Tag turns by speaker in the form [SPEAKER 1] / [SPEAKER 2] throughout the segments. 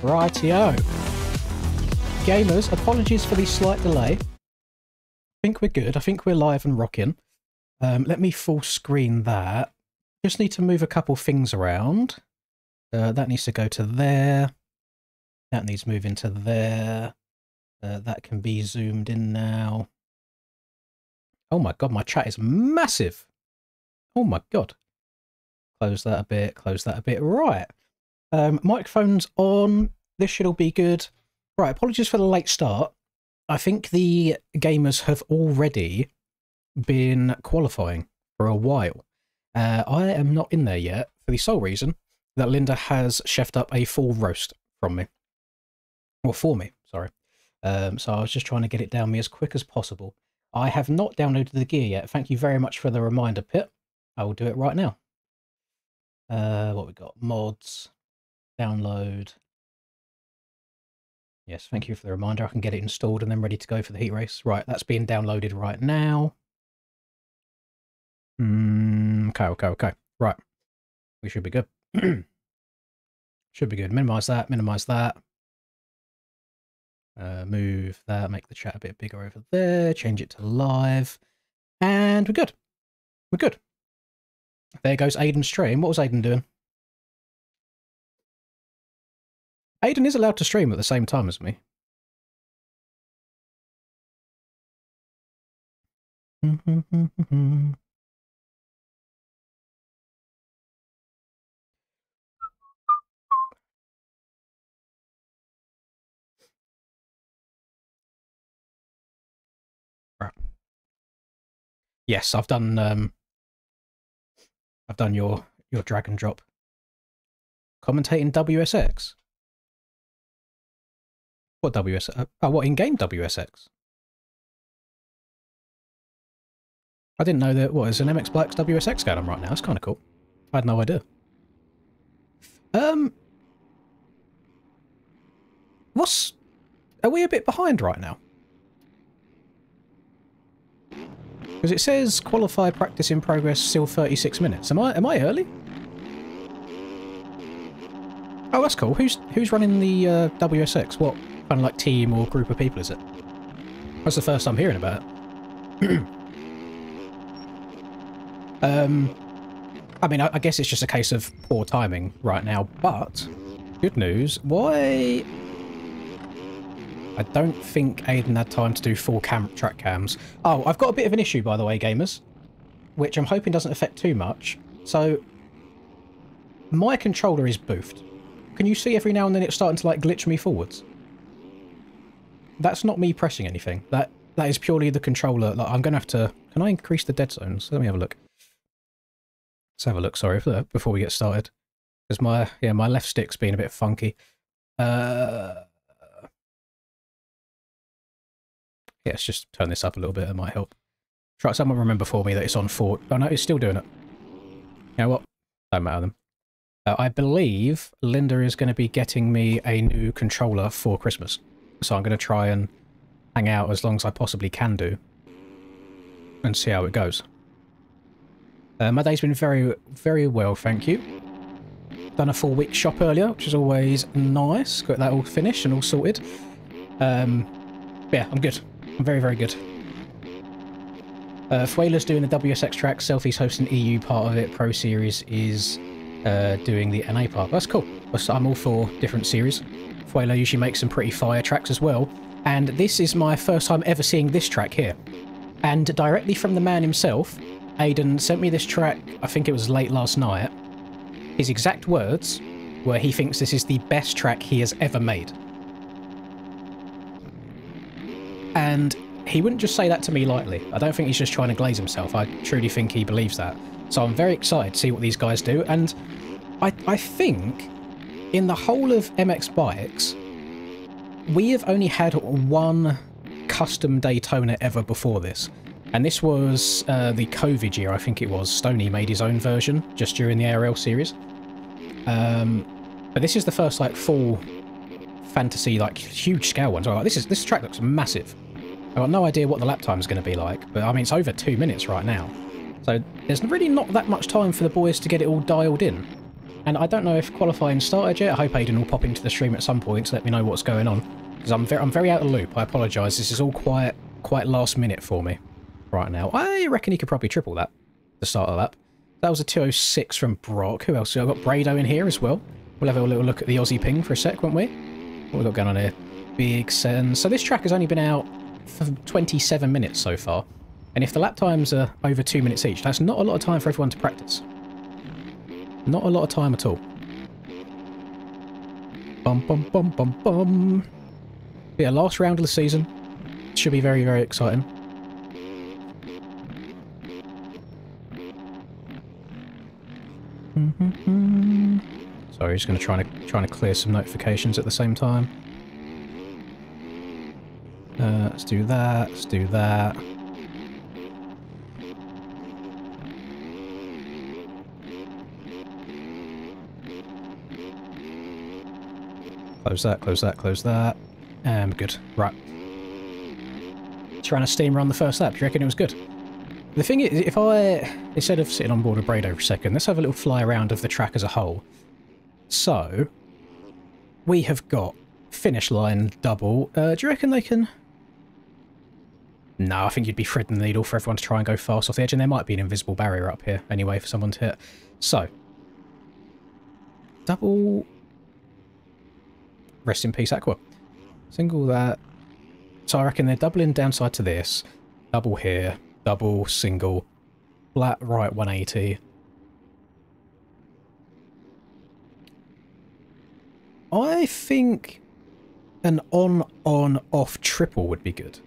[SPEAKER 1] Rightio. Gamers, apologies for the slight delay. I think we're good. I think we're live and rocking. Let me full screen that. Just need to move a couple things around. That needs to go to there. That needs to move into there. That can be zoomed in now. Oh my god, my chat is massive. Oh my god. Close that a bit, close that a bit. Right. Microphone's on. This should all be good. Right, apologies for the late start. I think the gamers have already been qualifying for a while. I am not in there yet for the sole reason that Linda has chefed up a full roast from me. Or for me, sorry. So I was just trying to get it down me as quick as possible. I have not downloaded the gear yet. Thank you very much for the reminder, Pit. I will do it right now. What we got? Mods. Download. Yes, thank you for the reminder. I can get it installed and then ready to go for the heat race. Right, that's being downloaded right now. Okay. Right. We should be good. Should be good. Minimize that, minimize that. Move that, make the chat a bit bigger over there, change it to live. And we're good. We're good. There goes Aiden's stream. What was Aiden doing? Aiden is allowed to stream at the same time as me. Right. Yes, I've done your drag and drop. Commentating WSX. What WSX? Oh, what in-game WSX? I didn't know that. What is an MX Black's WSX going on right now? That's kind of cool. I had no idea. Are we a bit behind right now? Because it says qualify practice in progress, still 36 minutes. Am I early? Oh, that's cool. Who's running the WSX? What kind of like team or group of people is it? That's the first I'm hearing about it. I mean, I guess it's just a case of poor timing right now, but good news. Why? I don't think Aiden had time to do full track cams. Oh, I've got a bit of an issue, by the way, gamers, which I'm hoping doesn't affect too much. So, my controller is boofed. Can you see every now and then it's starting to, like, glitch me forwards? That's not me pressing anything. That is purely the controller. Like, I'm going to have to... Can I increase the dead zones? Let me have a look. Let's have a look, sorry, before we get started. Because my left stick's been a bit funky. Yeah, let's just turn this up a little bit. It might help. Try. Someone remember for me that it's on 4. Oh no, it's still doing it. You know what? Don't matter them. I believe Linda is going to be getting me a new controller for Christmas. So I'm going to try and hang out as long as I possibly can do. And see how it goes. My day's been very, very well, thank you. Done a full week shop earlier, which is always nice. Got that all finished and all sorted. Yeah, I'm good. I'm very, very good. Fuela's doing the WSX track, Selfie's hosting EU part of it, Pro Series is doing the NA part. That's cool. I'm all for different series. Fuela usually makes some pretty fire tracks as well, and this is my first time ever seeing this track here. And directly from the man himself, Aiden sent me this track, I think it was late last night. His exact words were he thinks this is the best track he has ever made. And he wouldn't just say that to me lightly. I don't think he's just trying to glaze himself. I truly think he believes that. So I'm very excited to see what these guys do. And I think in the whole of MX Bikes, we have only had one custom Daytona ever before this. And this was the COVID year, I think it was. Stoney made his own version just during the ARL series. But this is the first like full fantasy, like huge scale one. So like, this track looks massive. I've got no idea what the lap time is going to be like, but I mean, it's over 2 minutes right now. So there's really not that much time for the boys to get it all dialed in. And I don't know if qualifying started yet. I hope Aidan will pop into the stream at some point to let me know what's going on. Because I'm very out of the loop. I apologise. This is all quite last minute for me right now. I reckon he could probably triple that, the start of the lap. That was a 206 from Brock. Who else? I've got Brado in here as well. We'll have a little look at the Aussie ping for a sec, won't we? What we got going on here? Big send. So this track has only been out for 27 minutes so far. And if the lap times are over 2 minutes each, that's not a lot of time for everyone to practice. Not a lot of time at all. Bum, bum, bum, bum, bum. Yeah, last round of the season. Should be very, very exciting. Sorry, just going to try to clear some notifications at the same time. Let's do that. Let's do that. Close that, close that, close that. And good. Right. Trying to steam run the first lap. Do you reckon it was good? The thing is, if instead of sitting on board with Brado for a second, let's have a little fly around of the track as a whole. So, we have got finish line double. Do you reckon they can... No, I think you'd be threading the needle for everyone to try and go fast off the edge, and there might be an invisible barrier up here anyway for someone to hit. So, double... Rest in peace, Aqua. Single that. So I reckon they're doubling downside to this. Double here. Double, single. Flat right 180. I think an on-off triple would be good.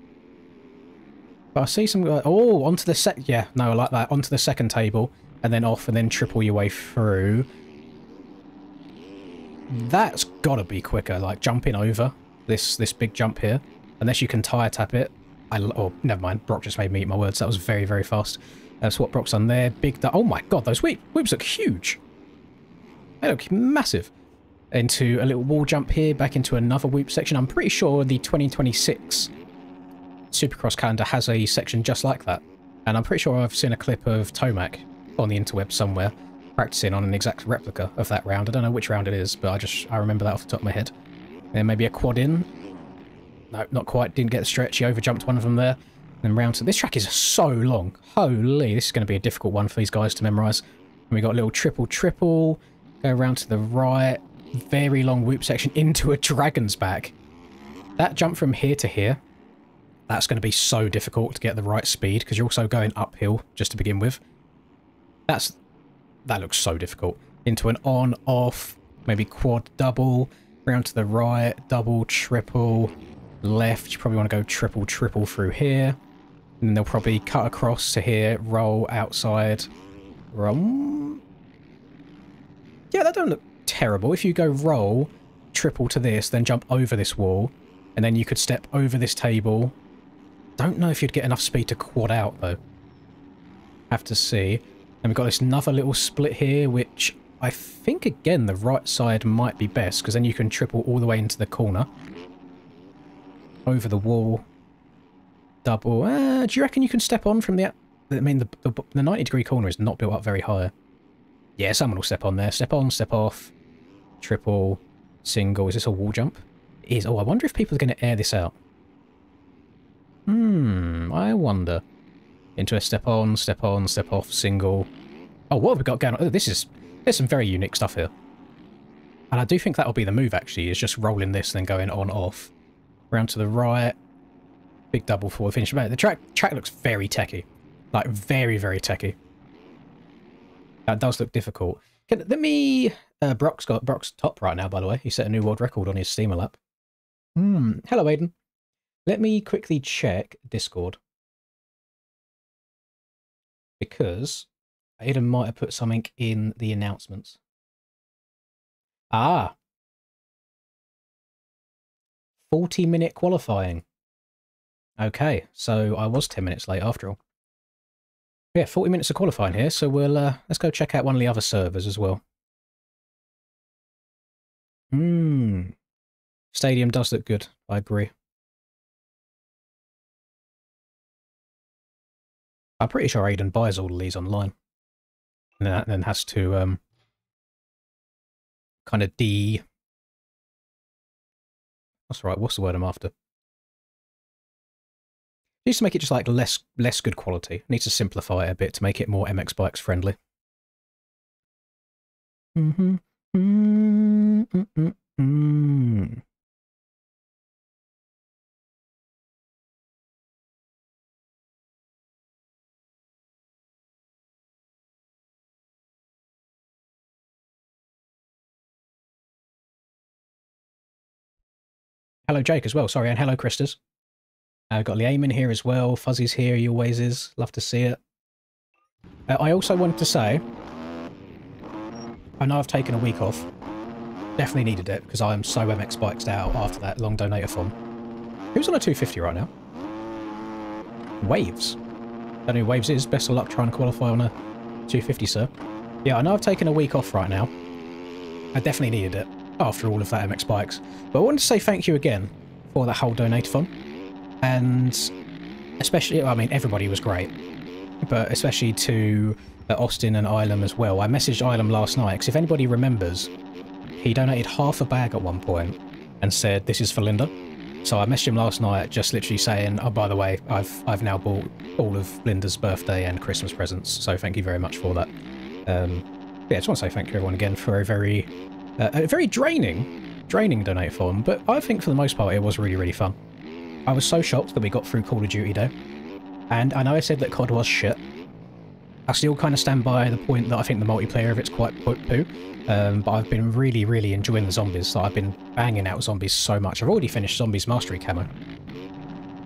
[SPEAKER 1] But I see some... oh, onto the set... Yeah, no, I like that. Onto the second table. And then off and then triple your way through. That's gotta be quicker, like jumping over this big jump here. Unless you can tyre tap it. Oh, never mind. Brock just made me eat my words. That was very, very fast. That's what Brock's done there. Big... Oh my god, those whips look huge. They look massive. Into a little wall jump here, back into another whoop section. I'm pretty sure the 2026 Supercross calendar has a section just like that. And I'm pretty sure I've seen a clip of Tomac on the interweb somewhere practicing on an exact replica of that round. I don't know which round it is, but I remember that off the top of my head. Then maybe a quad in. No, not quite. Didn't get the stretch. He overjumped one of them there. Then round to... This track is so long. Holy, this is going to be a difficult one for these guys to memorise. And we got a little triple. Go around to the right. Very long whoop section into a dragon's back. That jump from here to here, that's going to be so difficult to get the right speed because you're also going uphill just to begin with. That looks so difficult. Into an on, off, maybe quad double, round to the right, double, triple, left. You probably want to go triple through here. And then they'll probably cut across to here, roll outside. Roll. Yeah, that don't look terrible. If you go roll, triple to this, then jump over this wall, and then you could step over this table. Don't know if you'd get enough speed to quad out, though. Have to see. And we've got this another little split here, which I think, again, the right side might be best, because then you can triple all the way into the corner. Over the wall. Double. Do you reckon you can step on from the... I mean, the 90-degree corner is not built up very high. Yeah, someone will step on there. Step on, step off. Triple. Single. Is this a wall jump? It is. Oh, I wonder if people are going to air this out. I wonder. Into a step on, step off, single. Oh, what have we got going on? Oh, there's some very unique stuff here. And I do think that'll be the move, actually, is just rolling this and then going on, off. Round to the right. Big double forward finish. The track looks very techy. Like, very, very techy. That does look difficult. Let me... Brock's top right now, by the way. He set a new world record on his steamer lap. Hello, Aiden. Let me quickly check Discord. Because Aiden might have put something in the announcements. Ah. 40-minute qualifying. Okay, so I was 10 minutes late after all. Yeah, 40 minutes of qualifying here, so we'll let's go check out one of the other servers as well. Stadium does look good, I agree. I'm pretty sure Aiden buys all of these online. And then has to kind of That's right, what's the word I'm after? Needs to make it just like less good quality. Needs to simplify it a bit to make it more MX Bikes friendly. Hello, Jake, as well. Sorry, and hello, Christas. I've got Liam in here as well. Fuzzy's here. He always is. Love to see it. I also wanted to say, I know I've taken a week off. Definitely needed it, because I am so MX Biked out after that long donator-thon. Who's on a 250 right now? Waves. Don't know who Waves is. Best of luck trying to qualify on a 250, sir. Yeah, I know I've taken a week off right now. I definitely needed it after all of that MX Bikes. But I wanted to say thank you again for that whole donator-thon. And especially, I mean, everybody was great. But especially to Austin and Ilum as well. I messaged Ilum last night, because if anybody remembers, he donated half a bag at one point and said, this is for Linda. So I messaged him last night just literally saying, oh, by the way, I've now bought all of Linda's birthday and Christmas presents, so thank you very much for that. Yeah, I just want to say thank you everyone again for a very draining donate form, but I think for the most part it was really, really fun. I was so shocked that we got through Call of Duty Day, and I know I said that COD was shit. I still kind of stand by the point that I think the multiplayer of it's quite poo, but I've been really, really enjoying the zombies, so I've been banging out zombies so much. I've already finished Zombies Mastery Camo.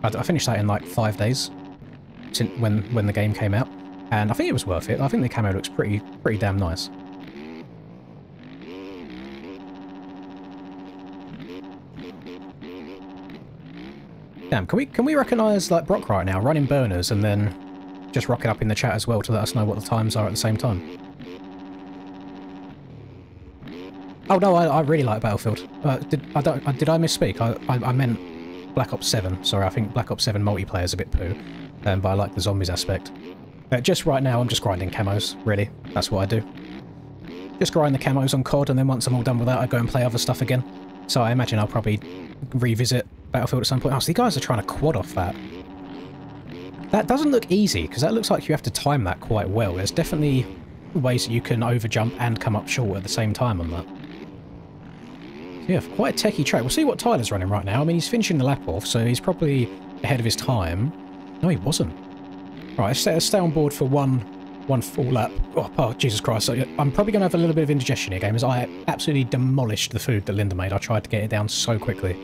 [SPEAKER 1] I finished that in like 5 days since when the game came out, and I think it was worth it. I think the camo looks pretty damn nice. Damn, can we recognise like Brock right now, running burners, and then just rock it up in the chat as well to let us know what the times are at the same time? Oh no, I really like Battlefield. Did I misspeak? I meant Black Ops 7. Sorry, I think Black Ops 7 multiplayer is a bit poo, but I like the zombies aspect. Just right now, I'm just grinding camos. Really, that's what I do. Just grind the camos on COD, and then once I'm all done with that, I go and play other stuff again. So I imagine I'll probably revisit Battlefield at some point. Oh, so the guys are trying to quad off that. That doesn't look easy, because that looks like you have to time that quite well. There's definitely ways that you can overjump and come up short at the same time on that. So yeah, quite a techie track. We'll see what Tyler's running right now. I mean, he's finishing the lap off, so he's probably ahead of his time. No, he wasn't. Right, let's stay on board for one full lap. Oh, Jesus Christ. So I'm probably going to have a little bit of indigestion here, gamers. I absolutely demolished the food that Linda made. I tried to get it down so quickly.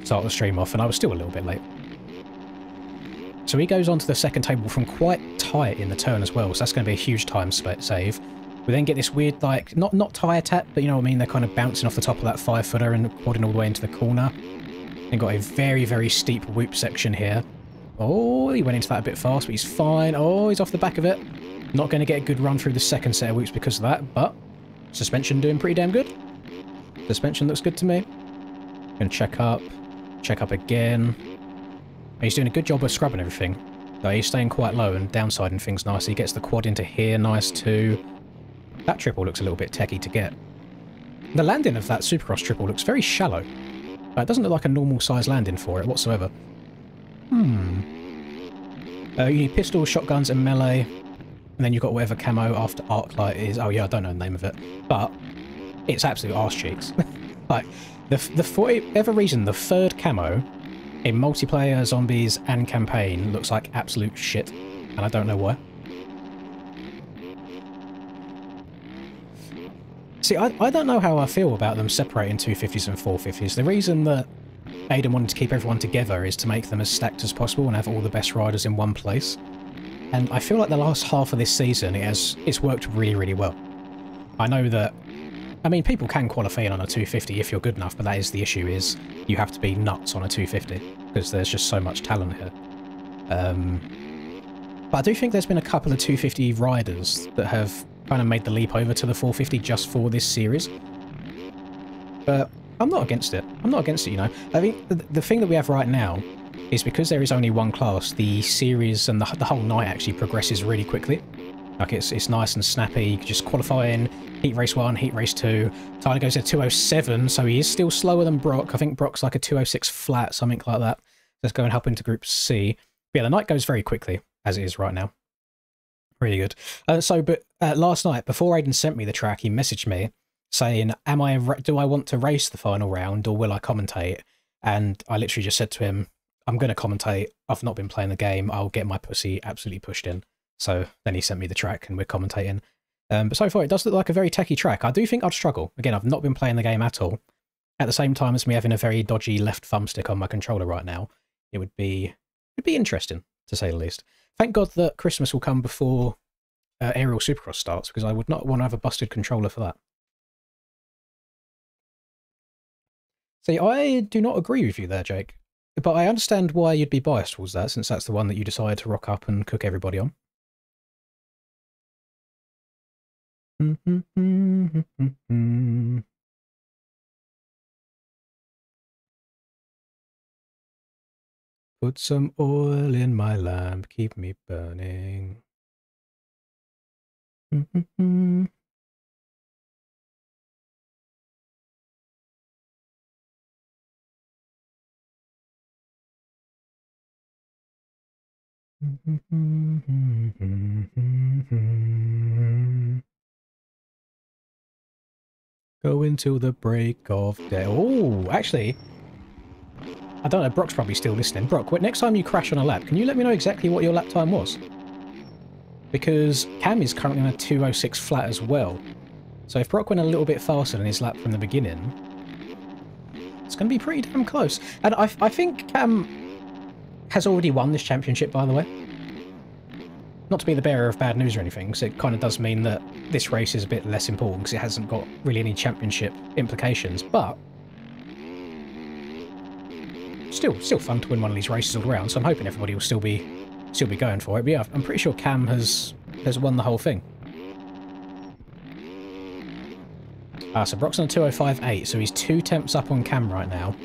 [SPEAKER 1] Start the stream off, and I was still a little bit late. So he goes on to the second table from quite tight in the turn as well, so that's going to be a huge time save. We then get this weird, like, not tyre tap, but you know what I mean, they're kind of bouncing off the top of that 5-footer and quadding all the way into the corner. Then got a very, very steep whoop section here. Oh, he went into that a bit fast, but he's fine. Oh, he's off the back of it. Not going to get a good run through the second set of whoops because of that, but suspension doing pretty damn good. Suspension looks good to me. Going to check up again. He's doing a good job of scrubbing everything. Though he's staying quite low and downsiding things nicely. He gets the quad into here nice too. That triple looks a little bit techie to get. The landing of that Supercross triple looks very shallow. It doesn't look like a normal size landing for it whatsoever. You need pistols, shotguns and melee. And then you've got whatever camo after arc light is. Oh yeah, I don't know the name of it. But it's absolute arse cheeks. Like, for whatever reason, the third camo in multiplayer, zombies, and campaign looks like absolute shit, and I don't know why. See, I don't know how I feel about them separating 250s and 450s. The reason that Aiden wanted to keep everyone together is to make them as stacked as possible and have all the best riders in one place. And I feel like the last half of this season, it's worked really, really well. I know that, I mean, people can qualify in on a 250 if you're good enough, but that is the issue, is you have to be nuts on a 250, because there's just so much talent here. But I do think there's been a couple of 250 riders that have kind of made the leap over to the 450 just for this series. But I'm not against it. I'm not against it, you know. I think the thing that we have right now is because there is only one class, the series and the whole night actually progresses really quickly. Like, it's nice and snappy. You can just qualify in heat race 1, heat race 2. Tyler goes at 2:07, so he is still slower than Brock. I think Brock's like a 2:06 flat, something like that. Let's go and hop into Group C. But yeah, the night goes very quickly, as it is right now. Really good. But last night, before Aiden sent me the track, he messaged me saying, do I want to race the final round or will I commentate? And I literally just said to him, I'm going to commentate. I've not been playing the game. I'll get my pussy absolutely pushed in. So then he sent me the track and we're commentating. But so far, it does look like a very techie track. I do think I'd struggle. Again, I've not been playing the game at all. At the same time as me having a very dodgy left thumbstick on my controller right now, it'd be interesting, to say the least. Thank God that Christmas will come before Aerial Supercross starts, because I would not want to have a busted controller for that. See, I do not agree with you there, Jake. But I understand why you'd be biased towards that, since that's the one that you decided to rock up and cook everybody on. Put some oil in my lamp, keep me burning. Go into the break of day. Oh, actually, I don't know, Brock's probably still listening. Brock, next time you crash on a lap, can you let me know exactly what your lap time was? Because Cam is currently on a 2:06 flat as well. So if Brock went a little bit faster than his lap from the beginning, it's going to be pretty damn close. And I think Cam has already won this championship, by the way. Not to be the bearer of bad news or anything, because it kind of does mean that this race is a bit less important because it hasn't got really any championship implications, but still fun to win one of these races all around, so I'm hoping everybody will still be going for it. But yeah, I'm pretty sure Cam has won the whole thing. So Brock's on a 2:05.8, so he's 2 tenths up on Cam right now.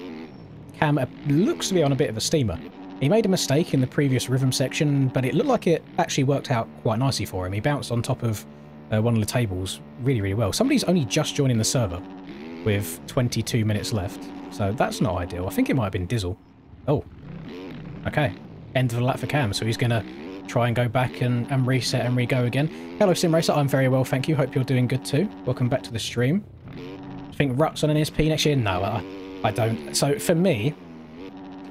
[SPEAKER 1] Cam looks to be on a bit of a steamer. He made a mistake in the previous rhythm section, but it looked like it actually worked out quite nicely for him. He bounced on top of one of the tables really, really well. Somebody's only just joining the server with 22 minutes left, so that's not ideal. I think it might have been Dizzle. Oh, okay. End of the lap for Cam, so he's going to try and go back and reset and re-go again. Hello, SimRacer. I'm very well, thank you. Hope you're doing good too. Welcome back to the stream. I think Ruts on NSP next year? No, I don't. So for me,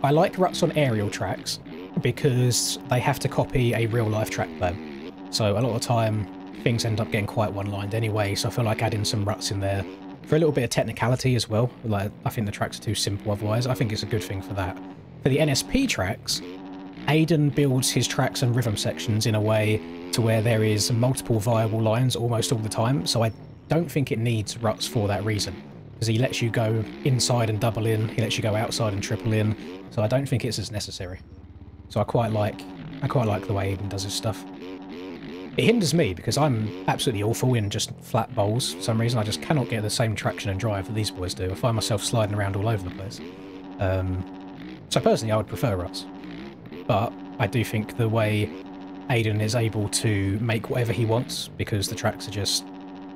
[SPEAKER 1] I like Ruts on aerial tracks because they have to copy a real-life track plan. So a lot of the time, things end up getting quite one-lined anyway, so I feel like adding some Ruts in there for a little bit of technicality as well. Like, I think the tracks are too simple otherwise. I think it's a good thing for that. For the NSP tracks, Aiden builds his tracks and rhythm sections in a way to where there is multiple viable lines almost all the time, so I don't think it needs Ruts for that reason. Because he lets you go inside and double in, he lets you go outside and triple in, so I don't think it's as necessary. So I quite like the way Aiden does his stuff. It hinders me because I'm absolutely awful in just flat bowls for some reason. I just cannot get the same traction and drive that these boys do. I find myself sliding around all over the place. So personally I would prefer Ruts. But I do think the way Aiden is able to make whatever he wants, because the tracks are just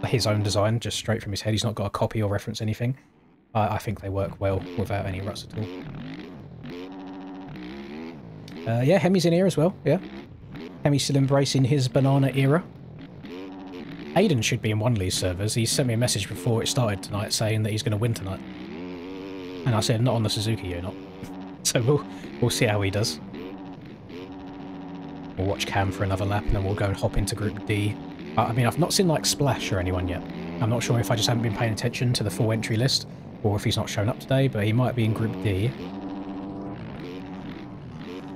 [SPEAKER 1] his own design, just straight from his head. He's not got a copy or reference anything. I think they work well without any Ruts at all. Yeah, Hemi's in here as well, yeah. Hemi's still embracing his banana era. Aiden should be in one of these servers. He sent me a message before it started tonight saying that he's going to win tonight. And I said, not on the Suzuki, you're not. So we'll see how he does. We'll watch Cam for another lap and then we'll go and hop into Group D. I mean, I've not seen, like, Splash or anyone yet. I'm not sure if I just haven't been paying attention to the full entry list, or if he's not shown up today, but he might be in Group D.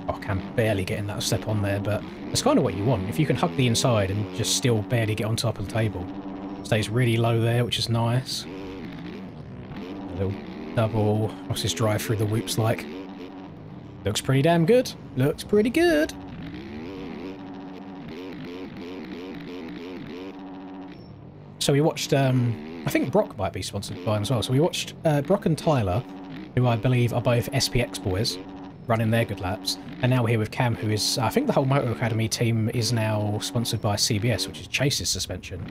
[SPEAKER 1] Oh, Cam barely getting that step on there, but that's kind of what you want. If you can hug the inside and just still barely get on top of the table. Stays really low there, which is nice. A little double. What's his drive through the whoops like? Looks pretty damn good. Looks pretty good. So we watched, I think Brock might be sponsored by him as well. So we watched Brock and Tyler, who I believe are both SPX boys. running their good laps. And now we're here with Cam, who is, I think the whole Motor Academy team is now sponsored by CBS, which is Chase's suspension.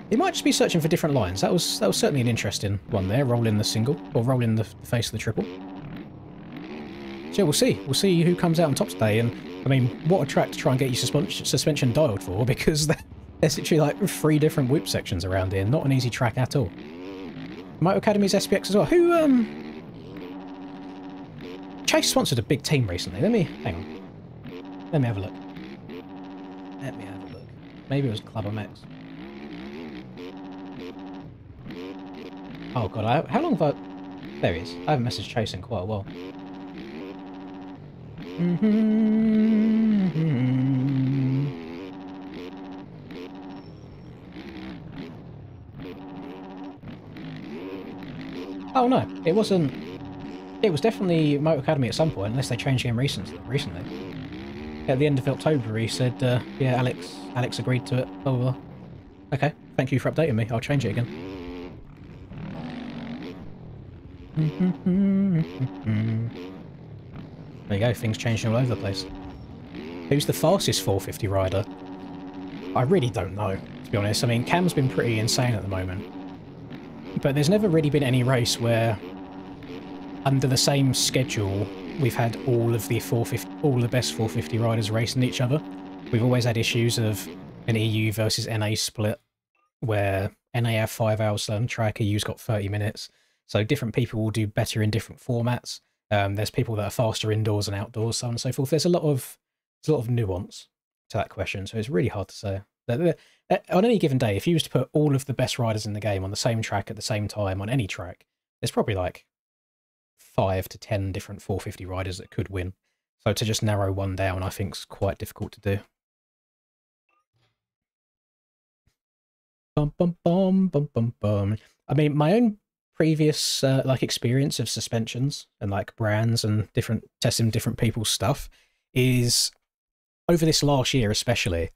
[SPEAKER 1] He might just be searching for different lines. That was certainly an interesting one there, rolling the single, or rolling the face of the triple. So yeah, we'll see. We'll see who comes out on top today. And I mean, what a track to try and get your suspension dialed for, because there's literally like 3 different whip sections around here. Not an easy track at all. Motor Academy's SPX as well. Who, Chase sponsored a big team recently. Hang on. Let me have a look. Maybe it was Club MX. Oh god, how long have I... There he is. I haven't messaged Chase in quite a while. Oh no, it wasn't... It was definitely Motor Academy at some point, unless they changed the game recently. At the end of October he said, yeah, Alex agreed to it, blah blah blah. Okay, thank you for updating me, I'll change it again. There you go, things changing all over the place. Who's the fastest 450 rider? I really don't know, to be honest. I mean, Cam's been pretty insane at the moment. But there's never really been any race where, under the same schedule, we've had all of the best 450 riders racing each other. We've always had issues of an EU versus NA split, where NA have 5 hours slow on track, EU's got 30 minutes. So different people will do better in different formats. There's people that are faster indoors and outdoors, so on and so forth. There's a lot of nuance to that question, so it's really hard to say. On any given day, if you was to put all of the best riders in the game on the same track at the same time on any track, there's probably like 5 to 10 different 450 riders that could win. So to just narrow one down, I think is quite difficult to do. Bum bum bum bum bum bum. I mean, my own previous like experience of suspensions and like brands and testing different people's stuff is over this last year, especially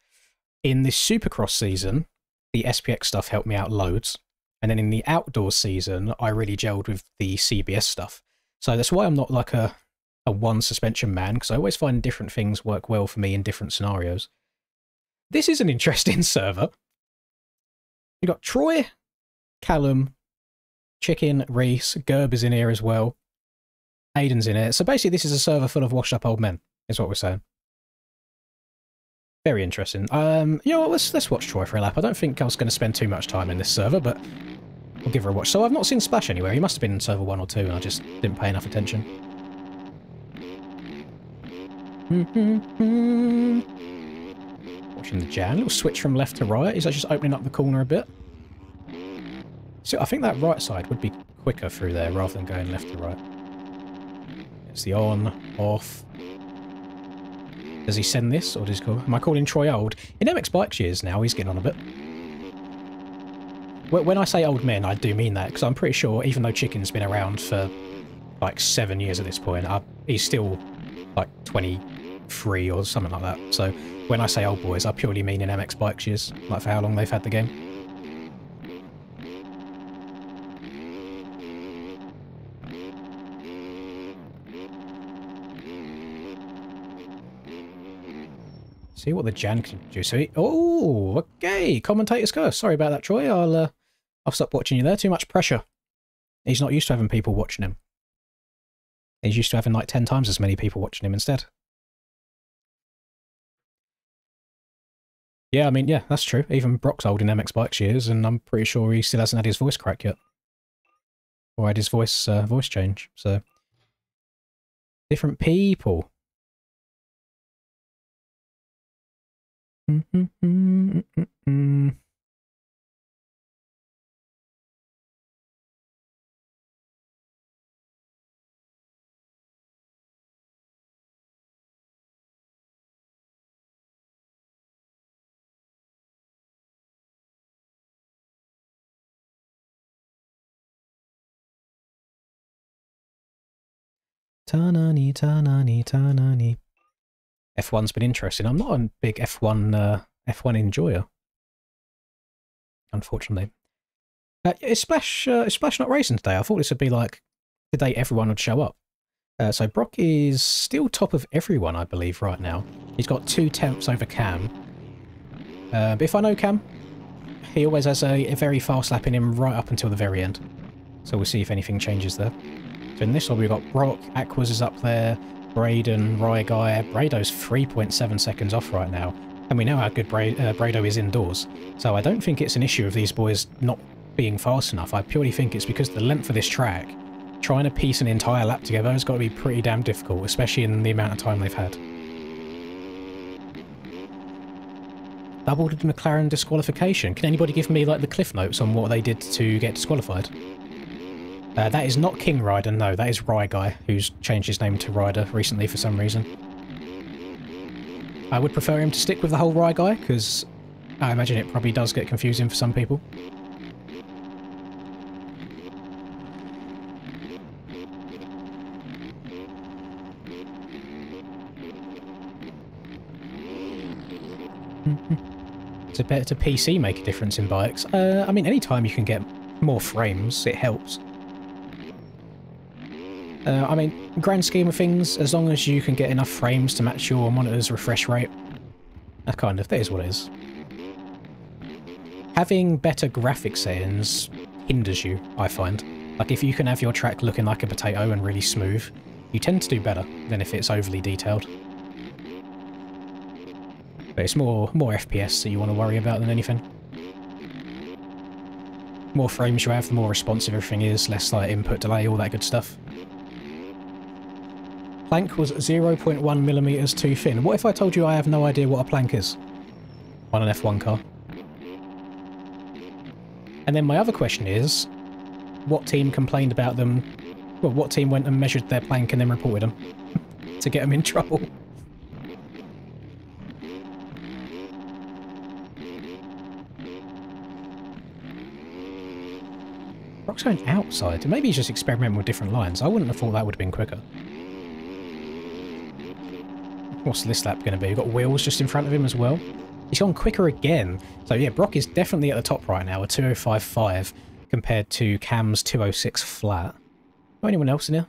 [SPEAKER 1] in this Supercross season, the SPX stuff helped me out loads, and then in the outdoor season I really gelled with the CBS stuff. So that's why I'm not like a one suspension man, because I always find different things work well for me in different scenarios. This is an interesting server. You got Troy, Callum, Chicken, Reese, Gerber's in here as well. Aiden's in it. So basically this is a server full of washed up old men, is what we're saying. Very interesting. You know what, let's watch Troy for a lap. I don't think I was going to spend too much time in this server, but we'll give her a watch. So I've not seen Splash anywhere. He must have been in server 1 or 2 and I just didn't pay enough attention. Watching the Jan. Little switch from left to right. Is that just opening up the corner a bit? So I think that right side would be quicker through there rather than going left to right. It's the on, off. Does he send this, or does he call? Am I calling Troy old? In MX Bikes years now, he's getting on a bit. When I say old men, I do mean that, because I'm pretty sure, even though Chicken's been around for like 7 years at this point, he's still like 23 or something like that. So when I say old boys, I purely mean in MX Bikes years, like for how long they've had the game. See what the Jan can do. So oh, okay. Commentator's curse. Sorry about that, Troy. I'll stop watching you there. Too much pressure. He's not used to having people watching him. He's used to having like 10 times as many people watching him instead. Yeah, I mean, yeah, that's true. Even Brock's old in MX Bikes years, and I'm pretty sure he still hasn't had his voice crack yet. Or had his voice change. So different people. Tanani, tanani, tanani. F1's been interesting. I'm not a big F1 enjoyer, unfortunately. Is Splash not racing today? I thought this would be like today everyone would show up. So Brock is still top of everyone, I believe, right now. He's got 2 tenths over Cam. But if I know Cam, he always has a very fast lap in him right up until the very end. So we'll see if anything changes there. So in this one we've got Brock, Aquas is up there, Braden, Rye Guy. Brado's 3.7 seconds off right now. And we know how good Brado is indoors. So I don't think it's an issue of these boys not being fast enough. I purely think it's because the length of this track, trying to piece an entire lap together has got to be pretty damn difficult, especially in the amount of time they've had. Doubled McLaren disqualification. Can anybody give me like the cliff notes on what they did to get disqualified? That is not King Rider, no, that is Rye Guy, who's changed his name to Ryder recently for some reason. I would prefer him to stick with the whole Rye Guy, because I imagine it probably does get confusing for some people. To PC make a difference in bikes? I mean, anytime you can get more frames, it helps. I mean, grand scheme of things, as long as you can get enough frames to match your monitor's refresh rate, that is what it is. Having better graphic settings hinders you, I find. Like, if you can have your track looking like a potato and really smooth, you tend to do better than if it's overly detailed. But it's more FPS that you want to worry about than anything. More frames you have, the more responsive everything is, less like input delay, all that good stuff. Plank was 0.1mm too thin. What if I told you I have no idea what a plank is on an F1 car? And then my other question is, what team complained about them? Well, what team went and measured their plank and then reported them to get them in trouble? Brock's going outside. Maybe he's just experimenting with different lines. I wouldn't have thought that would have been quicker. What's this lap going to be? We've got Wheels just in front of him as well. He's gone quicker again. So yeah, Brock is definitely at the top right now, a 2:05.5 compared to Cam's 2:06 flat. Oh, anyone else in here?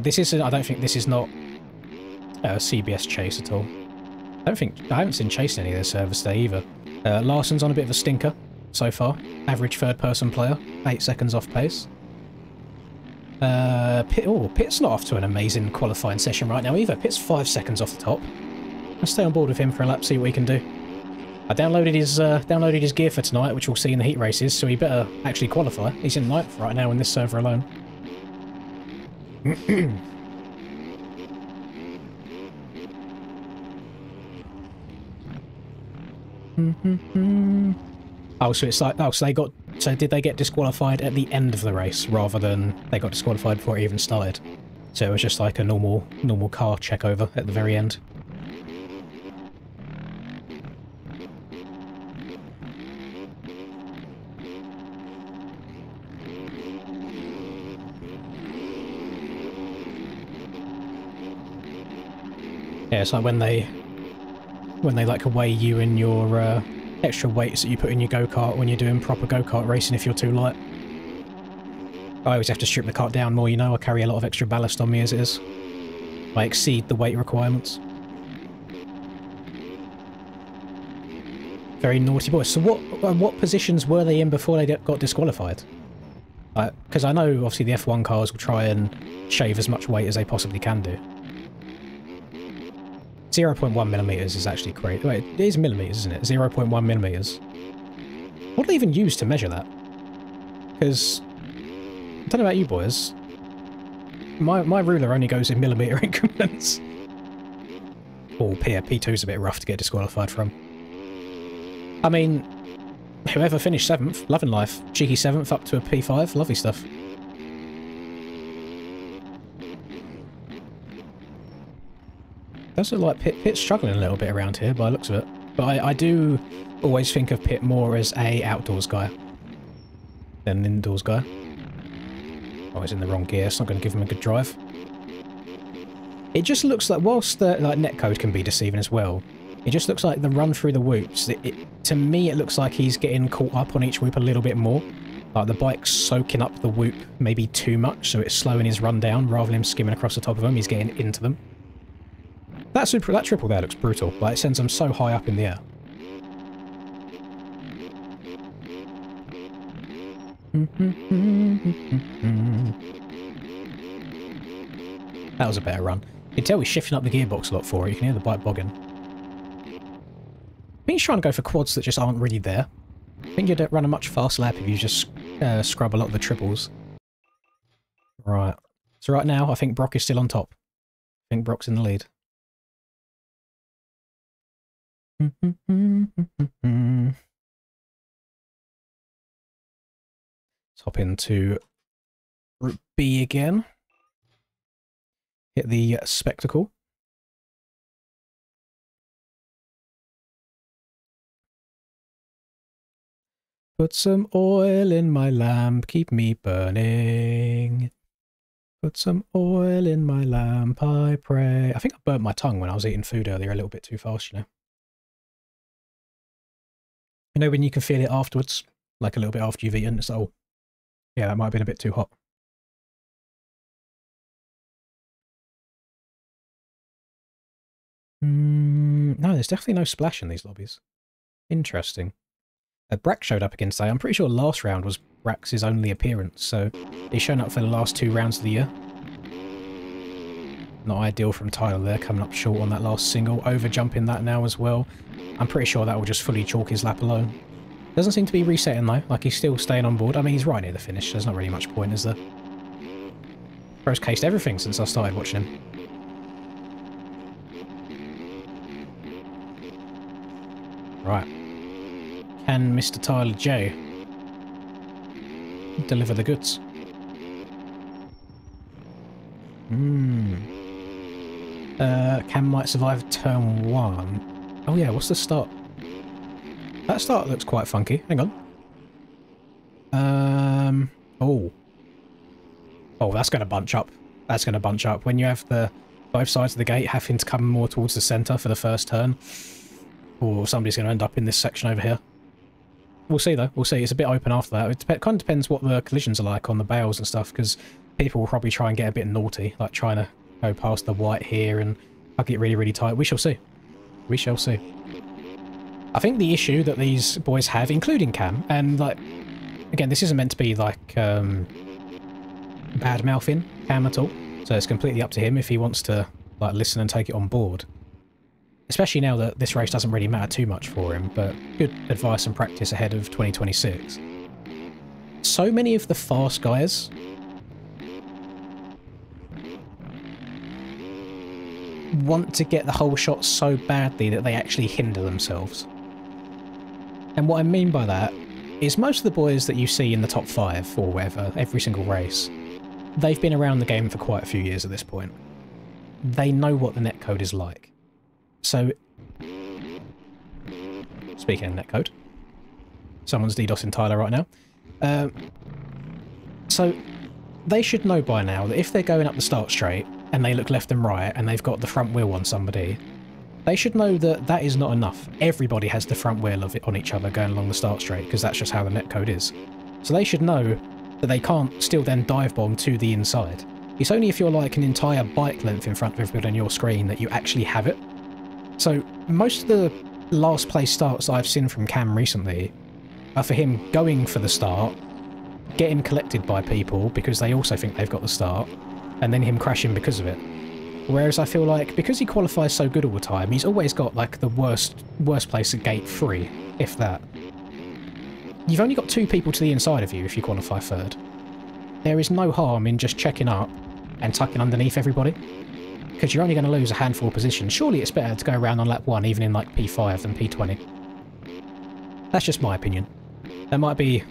[SPEAKER 1] This is, I don't think this is not a CBS chase at all. I haven't seen Chase in any of their service today either. Larson's on a bit of a stinker so far. Average third-person player, 8 seconds off pace. Pitt's not off to an amazing qualifying session right now either. Pitt's 5 seconds off the top. I'll stay on board with him for a lap, see what he can do. I downloaded his gear for tonight, which we'll see in the heat races, so he better actually qualify. He's in 9th right now in this server alone. Oh, so it's like, oh, so did they get disqualified at the end of the race rather than they got disqualified before it even started? So it was just like a normal car check over at the very end. Yeah, it's like when they like weigh you in your extra weights that you put in your go-kart when you're doing proper go-kart racing if you're too light. I always have to strip the cart down more, you know. I carry a lot of extra ballast on me as it is. I exceed the weight requirements. Very naughty boys. So what positions were they in before they got disqualified? Because I know obviously the F1 cars will try and shave as much weight as they possibly can do. 0.1mm is actually great. Wait, it is millimeters, isn't it? 0.1mm. What do they even use to measure that? Because I don't know about you boys. My ruler only goes in millimeter increments. Oh, P2's a bit rough to get disqualified from. I mean, whoever finished 7th, loving life. Cheeky 7th up to a P5, lovely stuff. Does look like Pitt's struggling a little bit around here by the looks of it. But I do always think of Pitt more as a outdoors guy than an indoors guy. Oh, he's in the wrong gear. It's not going to give him a good drive. It just looks like, whilst the netcode can be deceiving as well, it just looks like the run through the whoops. To me, it looks like he's getting caught up on each whoop a little bit more. Like the bike's soaking up the whoop maybe too much, so it's slowing his run down rather than him skimming across the top of them. He's getting into them. That triple there looks brutal. Like it sends them so high up in the air. That was a better run. You can tell he's shifting up the gearbox a lot for it. You can hear the bike bogging. I think he's trying to go for quads that just aren't really there. I think you'd run a much faster lap if you just scrub a lot of the triples. Right. So right now, I think Brock is still on top. I think Brock's in the lead. Let's hop into Group B again. Hit the spectacle. Put some oil in my lamp, keep me burning. Put some oil in my lamp, I pray. I think I burnt my tongue when I was eating food earlier a little bit too fast, you know. You know when you can feel it afterwards? Like a little bit after you've eaten, it's like, oh, yeah, that might have been a bit too hot. No, there's definitely no splash in these lobbies. Interesting. Brack showed up again today. I'm pretty sure last round was Brack's only appearance, so he's shown up for the last 2 rounds of the year. Not ideal from Tyler there, coming up short on that last single. Over jumping that now as well. I'm pretty sure that will just fully chalk his lap alone. Doesn't seem to be resetting though, like he's still staying on board. I mean, he's right near the finish, so there's not really much point, is there? Bro's cased everything since I started watching him. Right. Can Mr. Tyler J deliver the goods? Cam might survive turn 1. Oh yeah, what's the start? That start looks quite funky. Hang on. Oh. Oh, that's going to bunch up. That's going to bunch up. When you have the both sides of the gate having to come more towards the centre for the first turn. Or somebody's going to end up in this section over here. We'll see though, we'll see. It's a bit open after that. It kind of depends what the collisions are like on the bales and stuff, because people will probably try and get a bit naughty, like trying to go past the white here and hug it really, really tight. We shall see. We shall see. I think the issue that these boys have, including Cam, and like, again, this isn't meant to be like bad-mouthing Cam at all, so it's completely up to him if he wants to like listen and take it on board. Especially now that this race doesn't really matter too much for him, but good advice and practice ahead of 2026. So many of the fast guys want to get the whole shot so badly that they actually hinder themselves. And what I mean by that is most of the boys that you see in the top 5 or whatever, every single race, they've been around the game for quite a few years at this point. They know what the netcode is like. So, speaking of netcode, someone's DDoSing Tyler right now. So, they should know by now that if they're going up the start straight and they look left and right and they've got the front wheel on somebody, they should know that that is not enough. Everybody has the front wheel of it on each other going along the start straight, because that's just how the netcode is. So they should know that they can't still then dive bomb to the inside. It's only if you're like an entire bike length in front of everybody on your screen that you actually have it. So most of the last place starts I've seen from Cam recently are for him going for the start, getting collected by people because they also think they've got the start, and then him crashing because of it. Whereas I feel like because he qualifies so good all the time, he's always got like the worst place at gate 3, if that. You've only got 2 people to the inside of you if you qualify 3rd. There is no harm in just checking up and tucking underneath everybody, because you're only going to lose a handful of positions. Surely it's better to go around on lap 1 even in like P5 than P20. That's just my opinion. That might be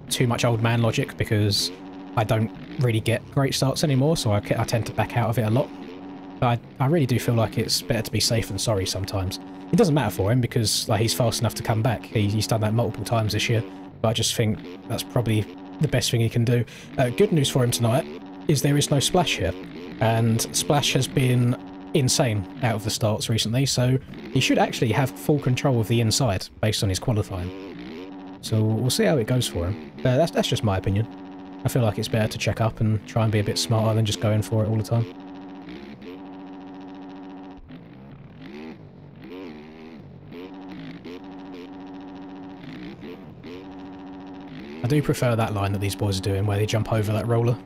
[SPEAKER 1] too much old man logic because I don't really get great starts anymore, so I tend to back out of it a lot. But I really do feel like it's better to be safe than sorry sometimes. It doesn't matter for him because like he's fast enough to come back. He's done that multiple times this year, but I just think that's probably the best thing he can do. Good news for him tonight is there is no splash here. And Splash has been insane out of the starts recently, so he should actually have full control of the inside based on his qualifying. So we'll see how it goes for him. That's just my opinion. I feel like it's better to check up and try and be a bit smarter than just going for it all the time. I do prefer that line that these boys are doing, where they jump over that roller.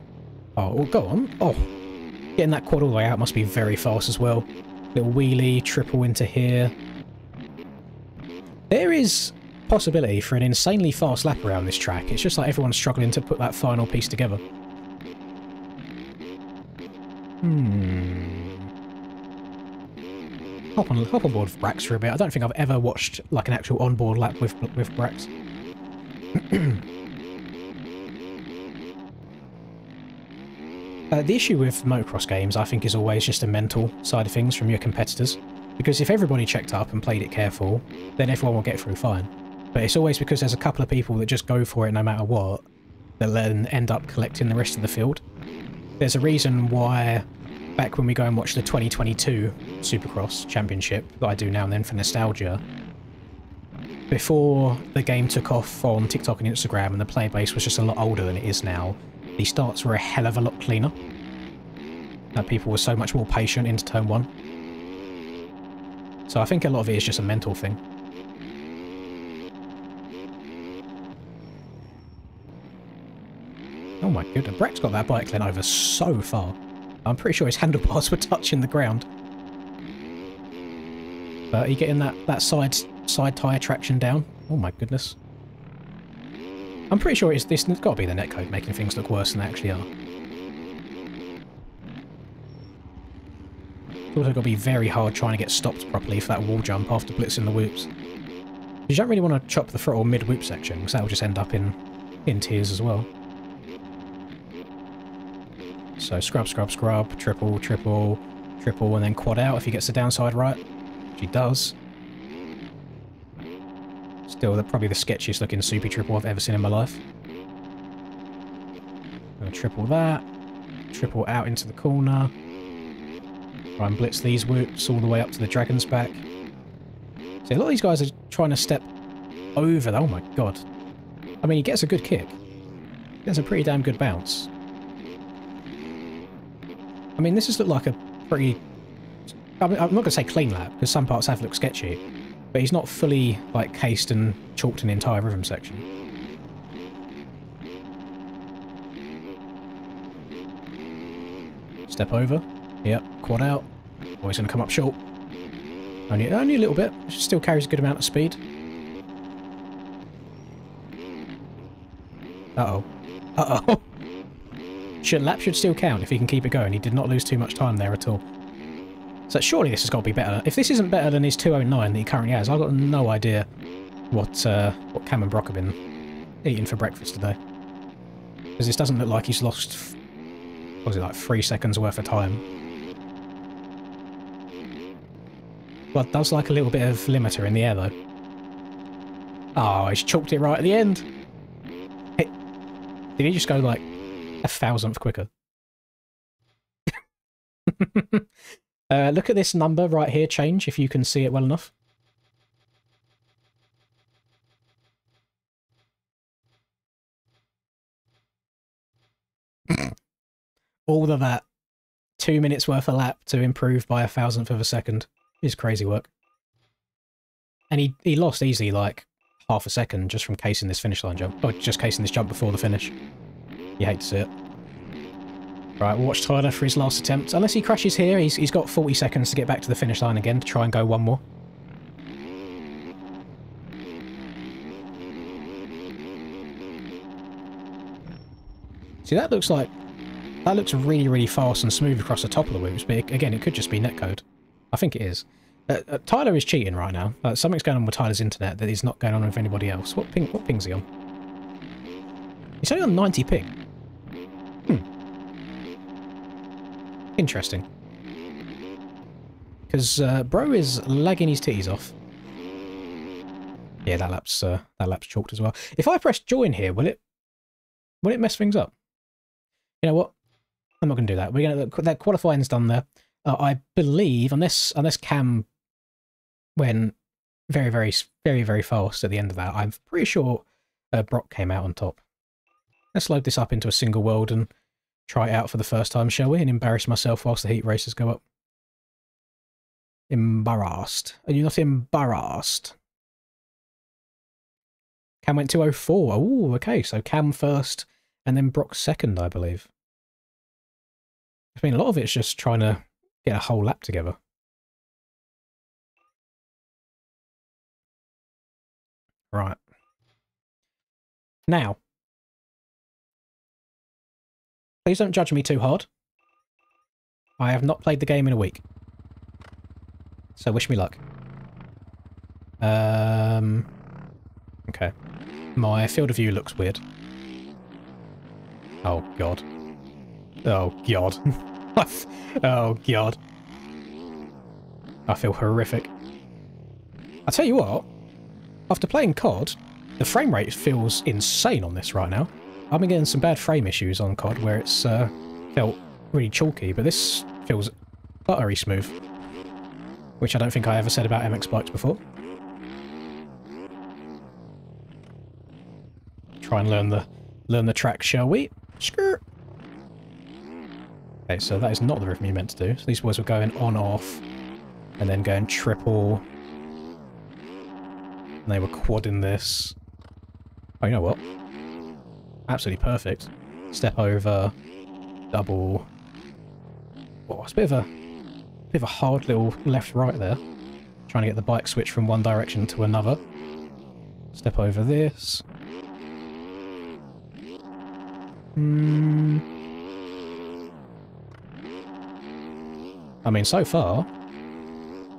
[SPEAKER 1] Oh, well, go on. Oh, getting that quad all the way out must be very fast as well. Little wheelie, triple into here. There is possibility for an insanely fast lap around this track. It's just like everyone's struggling to put that final piece together. Hop on board with Brax for a bit. I don't think I've ever watched like an actual onboard lap with Brax. The issue with motocross games, I think, is always just a mental side of things from your competitors. Because if everybody checked up and played it careful, then everyone will get through fine. But it's always because there's a couple of people that just go for it no matter what, that then end up collecting the rest of the field. There's a reason why, back when we go and watch the 2022 Supercross Championship, that I do now and then for nostalgia, before the game took off on TikTok and Instagram and the player base was just a lot older than it is now, the starts were a hell of a lot cleaner. People were so much more patient into turn 1. So I think a lot of it is just a mental thing. Oh my goodness, Brett's got that bike lent over so far. I'm pretty sure his handlebars were touching the ground. But are you getting that side tyre traction down? Oh my goodness. I'm pretty sure it's got to be the netcode making things look worse than they actually are. It's also got to be very hard trying to get stopped properly for that wall jump after blitzing the whoops. You don't really want to chop the throttle mid-whoop section, because that will just end up in tears as well. So scrub, scrub, scrub, triple, triple, triple, and then quad out if he gets the downside right. Which he does. Still, probably the sketchiest looking soupy triple I've ever seen in my life. Gonna triple that. Triple out into the corner. Try and blitz these whoops all the way up to the dragon's back. See, a lot of these guys are trying to step over. Oh my god. I mean, he gets a good kick. He gets a pretty damn good bounce. I mean, this has looked like a pretty... I'm not going to say clean lap, because some parts have looked sketchy. But he's not fully, like, cased and chalked an entire rhythm section. Step over. Yep, quad out. Oh, he's going to come up short. Only a little bit. Still carries a good amount of speed. Uh-oh. Uh-oh. Lap should still count if he can keep it going. He did not lose too much time there at all. So surely this has got to be better. If this isn't better than his 209 that he currently has, I've got no idea what Cam and Brock have been eating for breakfast today. Because this doesn't look like he's lost, what was it, like 3 seconds worth of time. But does like a little bit of limiter in the air though. Oh, he's chalked it right at the end. Hey, did he just go like 1,000th quicker? Look at this number right here change, if you can see it well enough. All of that 2 minutes worth of lap to improve by 1,000th of a second is crazy work. And he lost easily like half a second just from casing this finish line jump. Oh, just casing this jump before the finish. You hate to see it. Right, we'll watch Tyler for his last attempt. Unless he crashes here, he's got 40 seconds to get back to the finish line again to try and go one more. See, that looks really, really fast and smooth across the top of the whoops, but again, it could just be netcode. I think it is. Tyler is cheating right now. Something's going on with Tyler's internet that is not going on with anybody else. What ping's he on? He's only on 90 ping. Interesting. Because bro is lagging his titties off. Yeah, that lap's chalked as well. If I press join here, will it mess things up? You know what? I'm not going to do that. We're going to that qualifying's done there. I believe, unless Cam went very, very, very, very fast at the end of that, I'm pretty sure Brock came out on top. Let's load this up into a single world and try it out for the first time, shall we? And embarrass myself whilst the heat races go up. Embarrassed. Are you not embarrassed? Cam went 204. Oh, okay. So Cam first and then Brock second, I believe. I mean, a lot of it's just trying to get a whole lap together. Right. Now, please don't judge me too hard. I have not played the game in a week. So wish me luck. Okay. My field of view looks weird. Oh, God. Oh, God. Oh, God. I feel horrific. I tell you what, after playing COD, the frame rate feels insane on this right now. I've been getting some bad frame issues on COD where it's felt really chalky, but this feels buttery smooth. Which I don't think I ever said about MX bikes before. Try and learn the track, shall we? Skirt. Okay, so that is not the rhythm you meant to do. So these boys were going on, off, and then going triple. And they were quadding this. Oh, you know what? Absolutely perfect. Step over, double. Oh, it's a bit of a hard little left-right there. Trying to get the bike switch from one direction to another. Step over this. I mean, so far,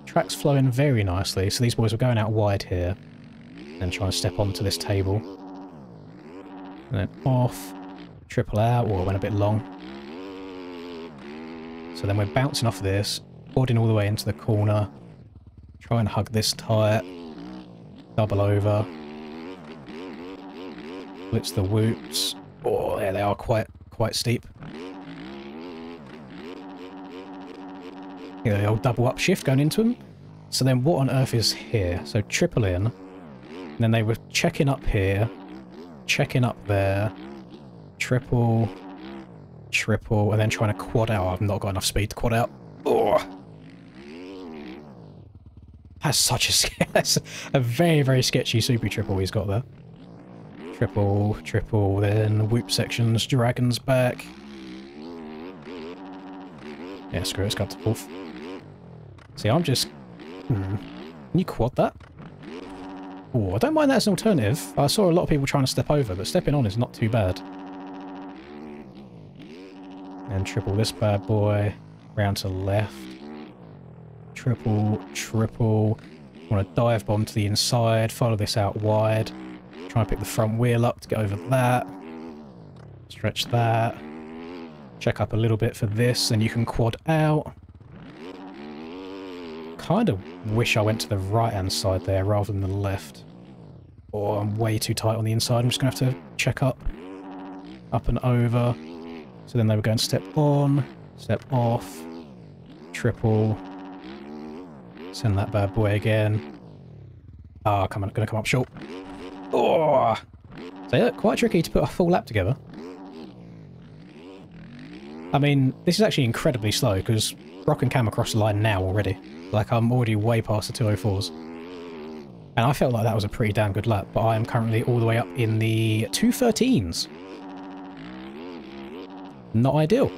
[SPEAKER 1] track's flowing very nicely. So these boys were going out wide here. And trying to step onto this table. And then off. Triple out. Oh, it went a bit long. So then we're bouncing off this. Boarding all the way into the corner. Try and hug this tight. Double over. Blitz the whoops. Oh, there they are, quite steep. Yeah, the old double upshift going into them. So then what on earth is here? So triple in. And then they were checking up here. Checking up there. Triple. Triple. And then trying to quad out. I've not got enough speed to quad out. Oh. That's a very, very sketchy super triple he's got there. Triple, triple, then whoop sections, dragons back. Yeah, screw it, it's got to fourth. See, I'm just... Can you quad that? Oh, I don't mind that as an alternative. I saw a lot of people trying to step over, but stepping on is not too bad. And triple this bad boy. Round to left. Triple, triple. Want to dive bomb to the inside, follow this out wide. Try and pick the front wheel up to get over that. Stretch that. Check up a little bit for this, and you can quad out. Kind of wish I went to the right-hand side there rather than the left. Or I'm way too tight on the inside. I'm just going to have to check up. Up and over. So then they were going step on, step off, triple. Send that bad boy again. Ah, come on, going to come up short. Oh! So yeah, quite tricky to put a full lap together. I mean, this is actually incredibly slow because Brock and Cam across the line now already. Like, I'm already way past the 204s. And I felt like that was a pretty damn good lap, but I am currently all the way up in the 213s. Not ideal.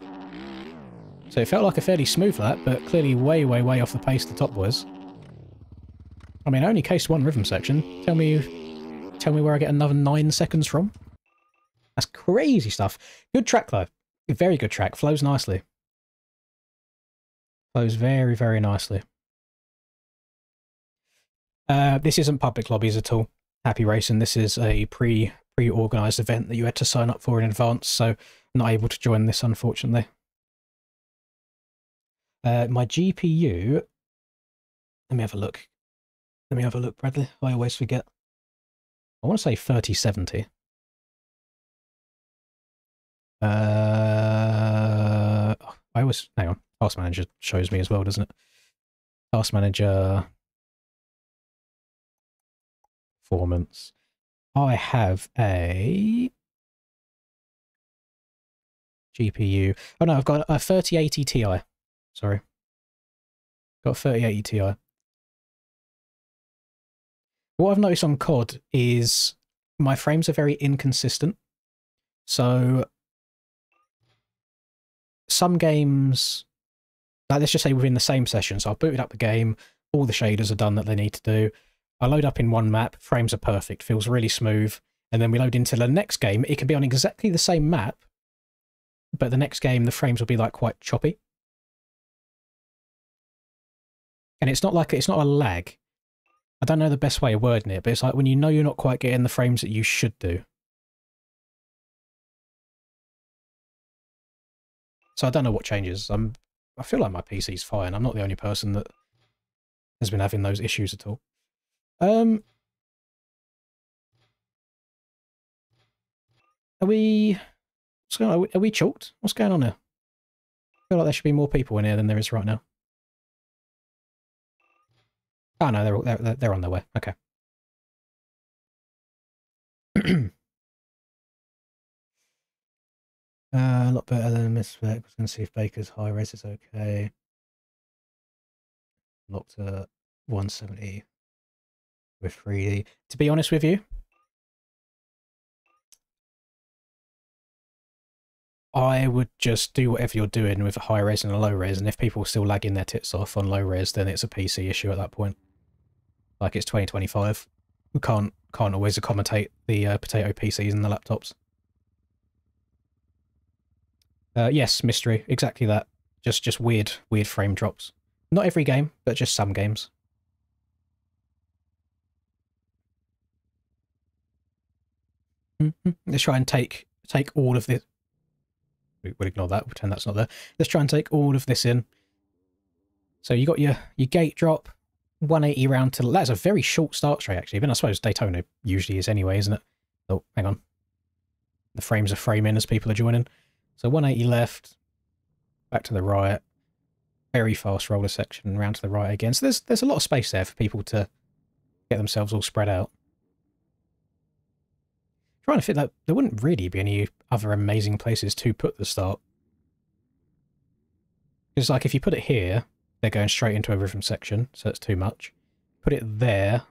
[SPEAKER 1] So it felt like a fairly smooth lap, but clearly way, way, way off the pace the top was. I mean, I only cased one rhythm section. Tell me where I get another 9 seconds from. That's crazy stuff. Good track, though. Very good track. Flows nicely. Flows very, very nicely. This isn't public lobbies at all. Happy Racing. This is a pre-organised event that you had to sign up for in advance, so not able to join this, unfortunately. My GPU... Let me have a look. Let me have a look, Bradley. I always forget. I want to say 3070. I always... Hang on. Task Manager shows me as well, doesn't it? Task Manager... Performance. I have a GPU. Oh no, I've got a 3080 Ti. Sorry. Got a 3080 Ti. What I've noticed on COD is my frames are very inconsistent. So some games, like let's just say within the same session, so I've booted up the game, all the shaders are done that they need to do. I load up in one map, frames are perfect, feels really smooth, and then we load into the next game. It can be on exactly the same map, but the next game the frames will be like quite choppy. And it's not a lag. I don't know the best way of wording it, but it's like when you know you're not quite getting the frames that you should do. So I don't know what changes. I feel like my PC's fine. I'm not the only person that has been having those issues at all. Are we... What's going on? Are we chalked? What's going on here? I feel like there should be more people in here than there is right now. Oh no, they're on their way. Okay. A lot better than Miss Spec. I was going to see if Baker's high res is okay. Locked at 170 with 3D. To be honest with you, I would just do whatever you're doing with a high res and a low res, and if people are still lagging their tits off on low res, then it's a PC issue at that point. Like it's 2025. We can't always accommodate the potato PCs and the laptops. Yes, mystery, exactly that. Just weird frame drops. Not every game, but just some games. Let's try and take all of this. We'll ignore that, pretend that's not there. Let's try and take all of this in. So you got your gate drop, 180 round to... That's a very short start straight, actually. But I suppose Daytona usually is anyway, isn't it? Oh, hang on. The frames are framing as people are joining. So 180 left, back to the right. Very fast roller section, round to the right again. So there's a lot of space there for people to get themselves all spread out. Trying to fit that, there wouldn't really be any other amazing places to put the start. Because like if you put it here, they're going straight into a rhythm section, so that's too much. Put it there,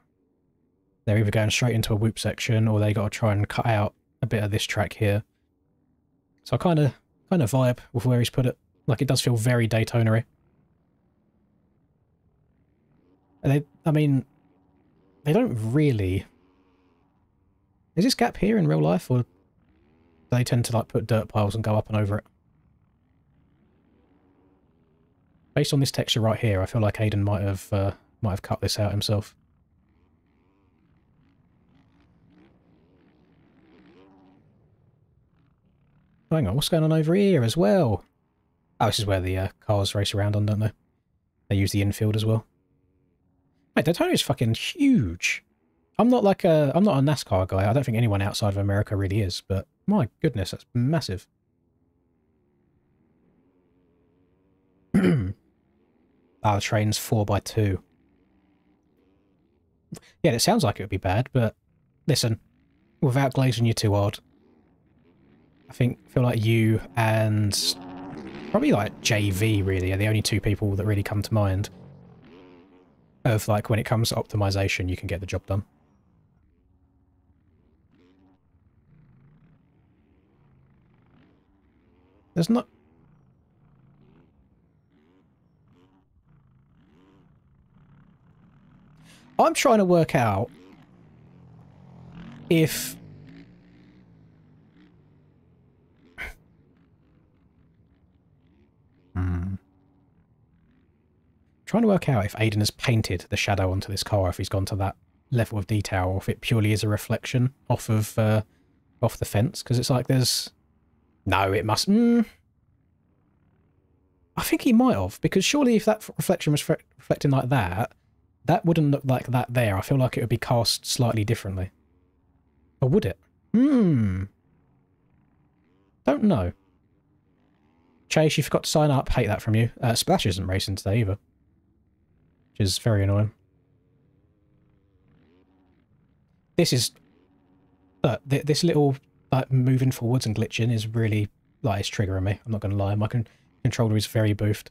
[SPEAKER 1] they're either going straight into a whoop section or they got to try and cut out a bit of this track here. So I kind of vibe with where he's put it. Like it does feel very Daytona-y. I mean, they don't really... Is this gap here in real life, or do they tend to like put dirt piles and go up and over it? Based on this texture right here, I feel like Aiden might have cut this out himself. Hang on, what's going on over here as well? Oh, this is where the cars race around on, don't they? They use the infield as well. Mate, Daytona is fucking huge. I'm not a NASCAR guy. I don't think anyone outside of America really is, but my goodness, that's massive. The train's 4x2. Yeah, it sounds like it would be bad, but listen, without glazing you too hard, I feel like you and probably like JV really are the only two people that really come to mind of like when it comes to optimization, you can get the job done. There's not... I'm trying to work out if... Trying to work out if Aiden has painted the shadow onto this car, if he's gone to that level of detail, or if it purely is a reflection off of off the fence, because it's like there's... No, it must... I think he might have, because surely if that reflection was reflecting like that, that wouldn't look like that there. I feel like it would be cast slightly differently. Or would it? Don't know. Chase, you forgot to sign up. Hate that from you. Splash isn't racing today either. Which is very annoying. This is... But this little like moving forwards and glitching is really like it's triggering me. I'm not going to lie. My controller is very boofed.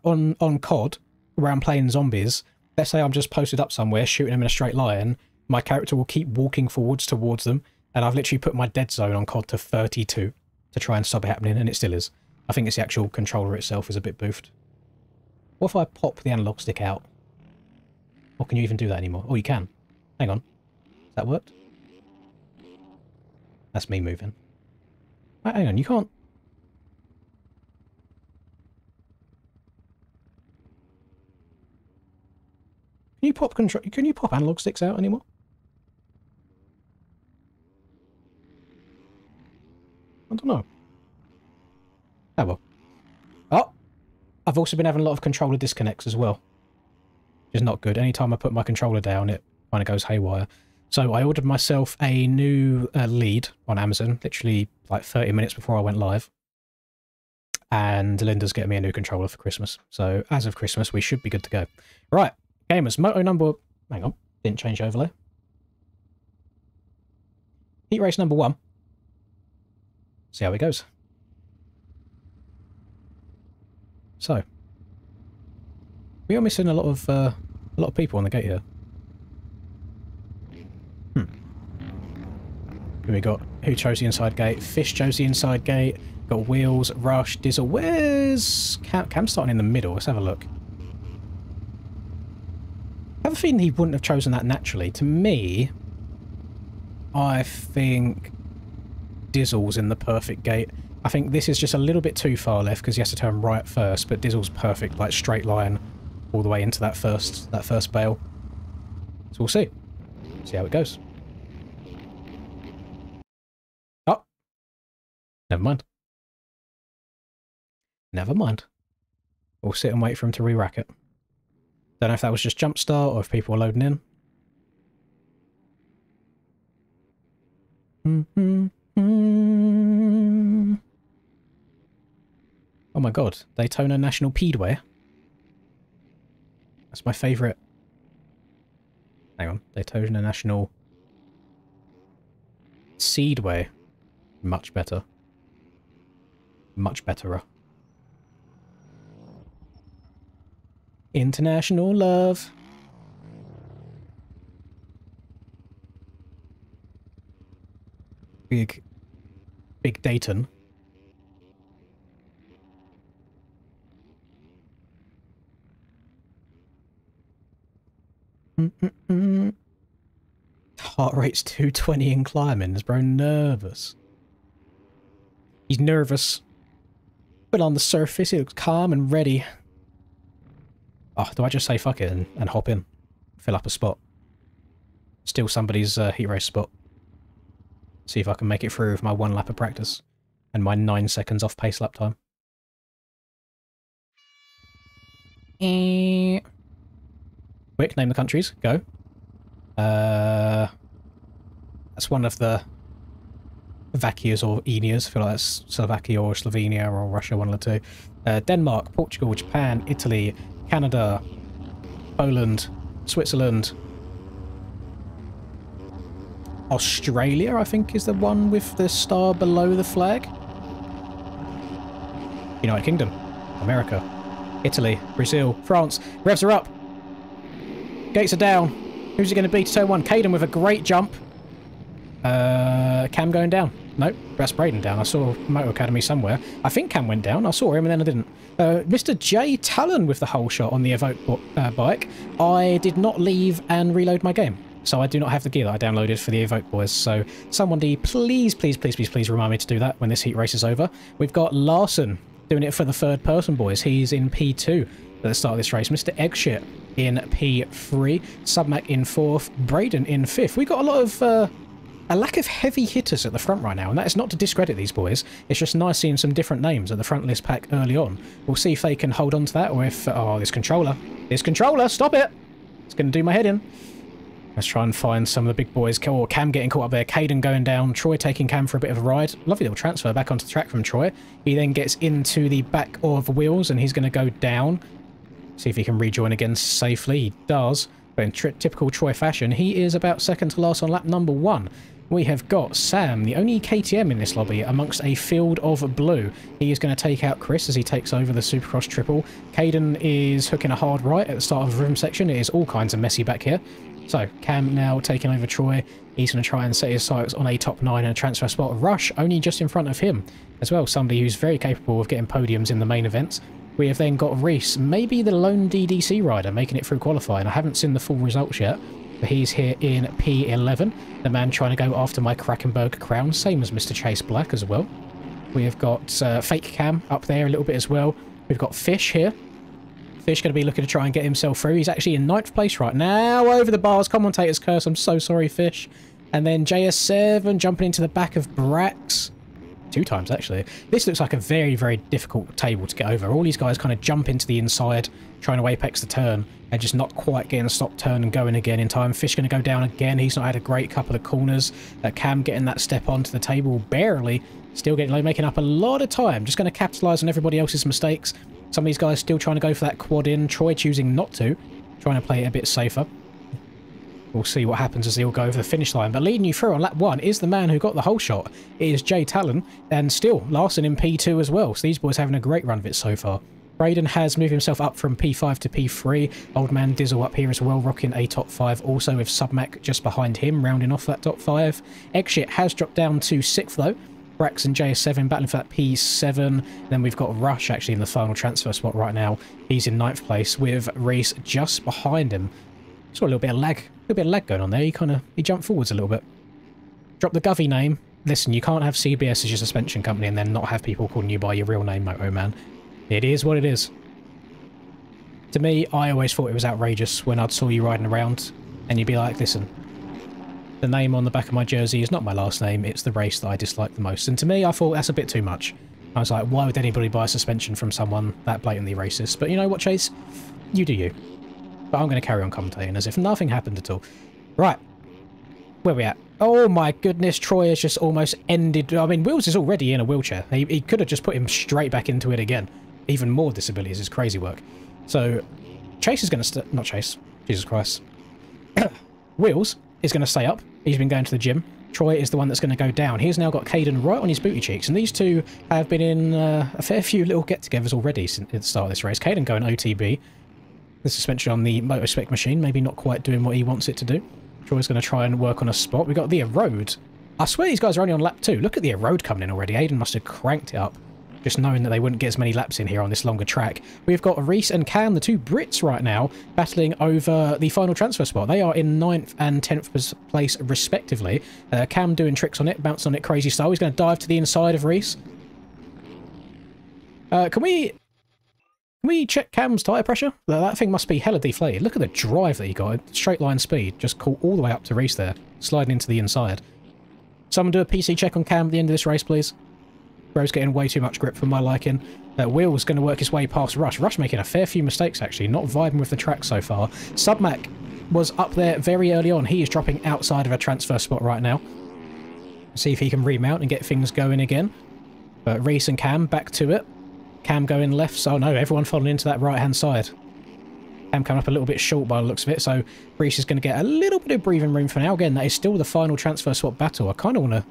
[SPEAKER 1] On COD, where I'm playing zombies, let's say I'm just posted up somewhere shooting them in a straight line. My character will keep walking forwards towards them, and I've literally put my dead zone on COD to 32 to try and stop it happening, and it still is. I think it's the actual controller itself is a bit boofed. What if I pop the analog stick out? Or can you even do that anymore? Oh, you can. Hang on. Has that worked? That's me moving. Right, hang on, you can't... Can you pop analog sticks out anymore? I don't know. Oh well. Oh! I've also been having a lot of controller disconnects as well. Which is not good. Anytime I put my controller down, it kind of goes haywire. So I ordered myself a new lead on Amazon, literally like 30 minutes before I went live. And Linda's getting me a new controller for Christmas. So as of Christmas, we should be good to go. Right, gamers, moto number... Hang on, didn't change overlay. Heat race number 1. See how it goes. So, we are missing a lot of people on the gate here. We got who chose the inside gate? Fish chose the inside gate. Got Wheels, Rush, Dizzle. Where's Cam starting in the middle? Let's have a look. I have a feeling he wouldn't have chosen that naturally. To me, I think Dizzle's in the perfect gate. I think this is just a little bit too far left because he has to turn right first, but Dizzle's perfect, like straight line all the way into that first bale. So we'll see. See how it goes. Oh. Never mind. Never mind. We'll sit and wait for him to re-rack it. Don't know if that was just jump start or if people were loading in. Oh my god, Daytona National Speedway. That's my favourite. Hang on, Daytona National Seedway. Much better. Much betterer. International love. Big Dayton. Heart rate's 220 in climbing. Is bro nervous? He's nervous. But on the surface, he looks calm and ready. Oh, do I just say fuck it and hop in? Fill up a spot. Steal somebody's heat race spot. See if I can make it through with my 1 lap of practice. And my 9 seconds off pace lap time. Quick, name the countries. Go. That's one of the Vakias or Enias. I feel like that's Slovakia or Slovenia or Russia, one of the two. Denmark, Portugal, Japan, Italy, Canada, Poland, Switzerland. Australia, I think, is the one with the star below the flag. United Kingdom, America, Italy, Brazil, France. Revs are up. Gates are down. Who's it going to be to turn 1? Caden with a great jump. Cam going down. Nope, that's Braden down. I saw Moto Academy somewhere. I think Cam went down. I saw him and then I didn't. Mr. J. Talon with the whole shot on the Evoke bike. I did not leave and reload my game. So I do not have the gear that I downloaded for the Evoke boys. So somebody please remind me to do that when this heat race is over. We've got Larson doing it for the 3rd person boys. He's in P2 at the start of this race. Mr. Eggshit in P3. Submac in 4th. Braden in 5th. We've got a lot of... a lack of heavy hitters at the front right now, and that is not to discredit these boys. It's just nice seeing some different names at the front list pack early on. We'll see if they can hold on to that, or if... Oh, this controller. This controller! Stop it! It's going to do my head in. Let's try and find some of the big boys. Oh, Cam getting caught up there. Caden going down. Troy taking Cam for a bit of a ride. Lovely little transfer back onto the track from Troy. He then gets into the back of Wheels, and he's going to go down. See if he can rejoin again safely. He does. But in typical Troy fashion, he is about second to last on lap number 1. We have got Sam, the only KTM in this lobby, amongst a field of blue. He is going to take out Chris as he takes over the Supercross triple. Caden is hooking a hard right at the start of the rim section. It is all kinds of messy back here. So, Cam now taking over Troy. He's going to try and set his sights on a top 9 and a transfer spot. Rush only just in front of him as well. Somebody who's very capable of getting podiums in the main events. We have then got Reese, maybe the lone DDC rider, making it through qualifying. I haven't seen the full results yet, but he's here in P11. The man trying to go after my Krakenberg crown, same as Mr. Chase Black as well. We have got Fake Cam up there a little bit as well. We've got Fish here. Fish going to be looking to try and get himself through. He's actually in 9th place right now. Over the bars. Commentator's curse. I'm so sorry, Fish. And then JS7 jumping into the back of Brax. 2 times, actually. This looks like a very, very difficult table to get over. All these guys kind of jump into the inside, trying to apex the turn, and just not quite getting a stop turn and going again in time. Fish going to go down again. He's not had a great couple of corners. Cam getting that step onto the table, barely. Still getting low, making up a lot of time. Just going to capitalise on everybody else's mistakes. Some of these guys still trying to go for that quad in. Troy choosing not to. Trying to play it a bit safer. We'll see what happens as they all go over the finish line. But leading you through on lap 1 is the man who got the whole shot. It is Jay Talon. And still, Larson in P2 as well. So these boys having a great run of it so far. Braden has moved himself up from P5 to P3. Old man Dizzle up here as well, rocking a top 5. Also with Submac just behind him, rounding off that top 5. Eggshit has dropped down to 6th though. Brax and JS7 battling for that P7. Then we've got Rush actually in the final transfer spot right now. He's in 9th place with Reese just behind him. It's got a little bit of lag going on there. He jumped forwards a little bit. Drop the Govey name. Listen, you can't have CBS as your suspension company and then not have people calling you by your real name, Moto Man. It is what it is. To me, I always thought it was outrageous when I'd saw you riding around and you'd be like, listen, the name on the back of my jersey is not my last name, it's the race that I dislike the most. And to me, I thought that's a bit too much. I was like, why would anybody buy a suspension from someone that blatantly racist? But you know what, Chase? You do you. But I'm going to carry on commentating as if nothing happened at all. Right. Where are we at? Oh my goodness, Troy has just almost ended... I mean, Wills is already in a wheelchair. He could have just put him straight back into it again. Even more disabilities is crazy work. So, Chase is going to... Not Chase. Jesus Christ. Wills is going to stay up. He's been going to the gym. Troy is the one that's going to go down. He's now got Caden right on his booty cheeks. And these two have been in a fair few little get-togethers already since the start of this race. Caden going OTB. The suspension on the Motospec machine, maybe not quite doing what he wants it to do. Troy's going to try and work on a spot. We've got the Erode. I swear these guys are only on lap 2. Look at the Erode coming in already. Aiden must have cranked it up, just knowing that they wouldn't get as many laps in here on this longer track. We've got Reese and Cam, the 2 Brits right now, battling over the final transfer spot. They are in 9th and 10th place respectively. Cam doing tricks on it, bouncing on it crazy style. He's going to dive to the inside of Reese. Can we check Cam's tyre pressure? That thing must be hella deflated. Look at the drive that he got. Straight line speed. Just caught all the way up to Reese there. Sliding into the inside. Someone do a PC check on Cam at the end of this race, please. Bro's getting way too much grip for my liking. Will's going to work his way past Rush. Rush making a fair few mistakes, actually. Not vibing with the track so far. Submac was up there very early on. He is dropping outside of a transfer spot right now. See if he can remount and get things going again. But Reese and Cam back to it. Cam going left, so no, everyone falling into that right-hand side. Cam coming up a little bit short by the looks of it, so Reese is going to get a little bit of breathing room for now. Again, that is still the final transfer swap battle. I kind of want to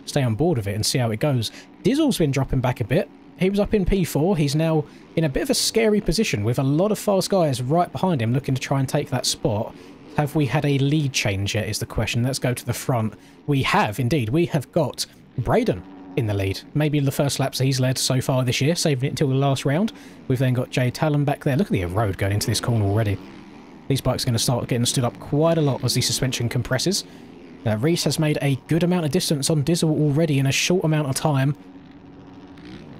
[SPEAKER 1] stay on board with it and see how it goes. Dizzle's been dropping back a bit. He was up in P4. He's now in a bit of a scary position with a lot of fast guys right behind him looking to try and take that spot. Have we had a lead change yet is the question. Let's go to the front. We have, indeed. We have got Braden in the lead. Maybe the first laps he's led so far this year, saving it until the last round. We've then got Jay Talon back there. Look at the road going into this corner already. These bikes are going to start getting stood up quite a lot as the suspension compresses. Reese has made a good amount of distance on Dizzle already in a short amount of time.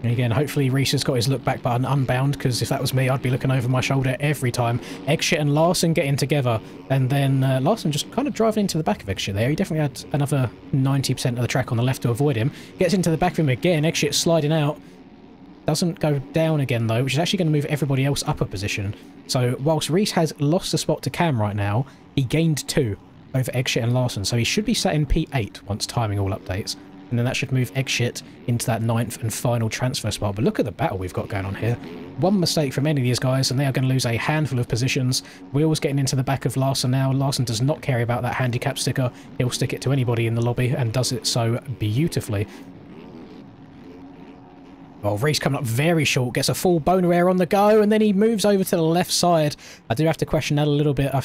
[SPEAKER 1] And again, hopefully Reese has got his look back button unbound, because if that was me, I'd be looking over my shoulder every time. Eggshit and Larson getting together, and then Larson just kind of driving into the back of Eggshit there. He definitely had another 90% of the track on the left to avoid him. Gets into the back of him again. Eggshit sliding out. Doesn't go down again though, which is actually going to move everybody else up a position. So whilst Reese has lost a spot to Cam right now, he gained 2 over Eggshit and Larson, so he should be sat in P8 once timing all updates. and then that should move Eggshit into that 9th and final transfer spot. But look at the battle we've got going on here. One mistake from any of these guys, and they are going to lose a handful of positions. Wheels getting into the back of Larson now. Larson does not care about that handicap sticker. He'll stick it to anybody in the lobby, and does it so beautifully. Oh, Reese coming up very short, gets a full boner air on the go, and then he moves over to the left side. I do have to question that a little bit. I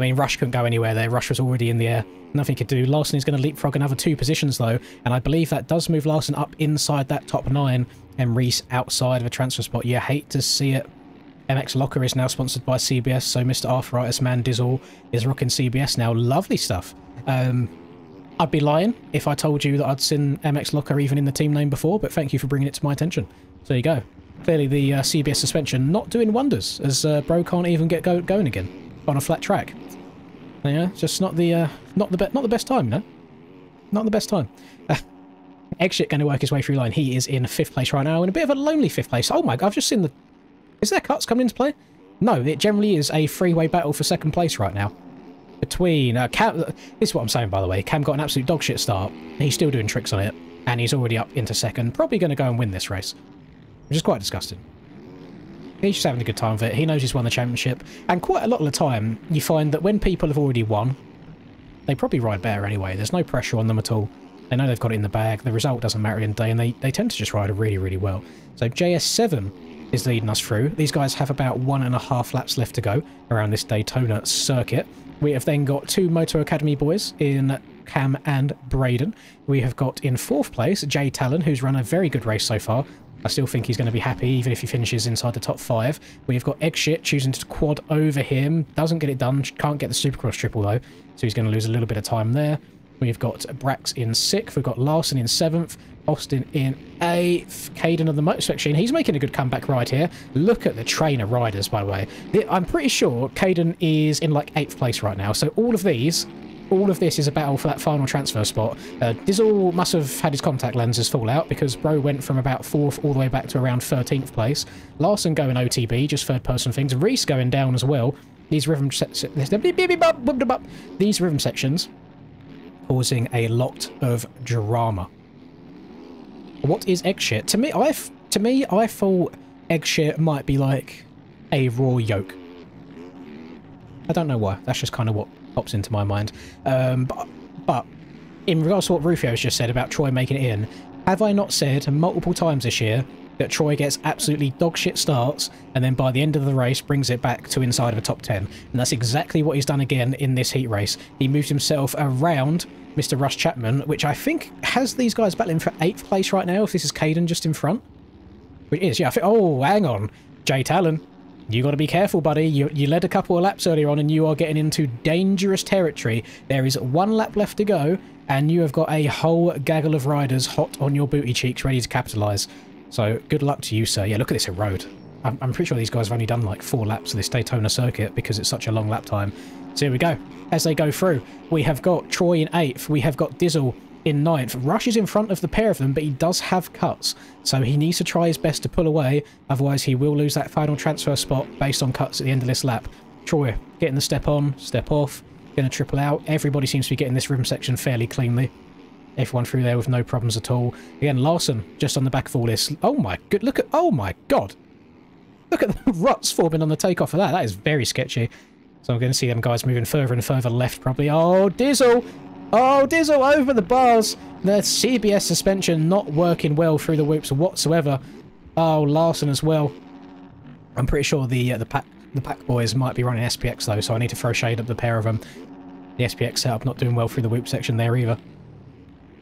[SPEAKER 1] mean, Rush couldn't go anywhere there. Rush was already in the air. Nothing he could do. Larson is going to leapfrog another 2 positions, though, and I believe that does move Larson up inside that top 9, and Reese outside of a transfer spot. You hate to see it. MX Locker is now sponsored by CBS, so Mr. Arthritis Man Dizzle is rocking CBS now. Lovely stuff. I'd be lying if I told you that I'd seen MX Locker even in the team name before, but thank you for bringing it to my attention. So there you go. Clearly the CBS suspension not doing wonders, as Bro can't even get going again on a flat track. Yeah, just not the best time, you know? Not the best time. Eggshit going to work his way through line. He is in 5th place right now, in a bit of a lonely 5th place. Oh my god, I've just seen the... Is there cuts coming into play? No, it generally is a three-way battle for 2nd place right now. Between Cam, this is what I'm saying, by the way. Cam got an absolute dogshit start. He's still doing tricks on it, and he's already up into 2nd. Probably going to go and win this race, which is quite disgusting. He's just having a good time with it. He knows he's won the championship, and quite a lot of the time, you find that when people have already won, they probably ride better anyway. There's no pressure on them at all. They know they've got it in the bag. The result doesn't matter in the day, and they tend to just ride really, really well. So JS7 is leading us through. These guys have about 1.5 laps left to go around this Daytona circuit. We have then got 2 Moto Academy boys in Cam and Braden. We have got in 4th place Jay Talon, who's run a very good race so far. I still think he's going to be happy even if he finishes inside the top 5. We've got Eggshit choosing to quad over him. Doesn't get it done. Can't get the Supercross triple though, so he's going to lose a little bit of time there. We've got Brax in 6th. We've got Larson in 7th. Austin in 8th. Caden of the Motorspec Machine. He's making a good comeback ride here. Look at the trainer riders, by the way. I'm pretty sure Caden is in like 8th place right now. So all of this is a battle for that final transfer spot. Dizzle must have had his contact lenses fall out because Bro went from about 4th all the way back to around 13th place. Larson going OTB, just third person things. Reese going down as well. These rhythm sections causing a lot of drama. What is Eggshit? To me, I thought Eggshit might be like a raw yolk. I don't know why. That's just kind of what pops into my mind. But in regards to what Rufio has just said about Troy making it in, have I not said multiple times this year that Troy gets absolutely dogshit starts and then by the end of the race brings it back to inside of a top 10? And that's exactly what he's done again in this heat race. He moved himself around Mr. Russ Chapman, which I think has these guys battling for 8th place right now, if this is Caden just in front. Which is, yeah, I think, oh, hang on. Jay Talon, you got to be careful, buddy. You led a couple of laps earlier on and you are getting into dangerous territory. There is 1 lap left to go and you have got a whole gaggle of riders hot on your booty cheeks ready to capitalise. So good luck to you, sir. Yeah, look at this road. I'm pretty sure these guys have only done like 4 laps of this Daytona circuit because it's such a long lap time. So here we go. As they go through, we have got Troy in 8th. We have got Dizzle in 9th. Rush is in front of the pair of them, but he does have cuts. So he needs to try his best to pull away. Otherwise, he will lose that final transfer spot based on cuts at the end of this lap. Troy getting the step on, step off, going to triple out. Everybody seems to be getting this rhythm section fairly cleanly. Everyone through there with no problems at all. Again, Larson just on the back of all this. Oh my good, look at, oh my god. Look at the ruts forming on the takeoff of that. That is very sketchy. So I'm going to see them guys moving further and further left probably. Oh, Dizzle! Oh, Dizzle over the bars! The CBS suspension not working well through the whoops whatsoever. Oh, Larson as well. I'm pretty sure the pack boys might be running SPX though, so I need to throw shade at the pair of them. The SPX setup not doing well through the whoop section there either.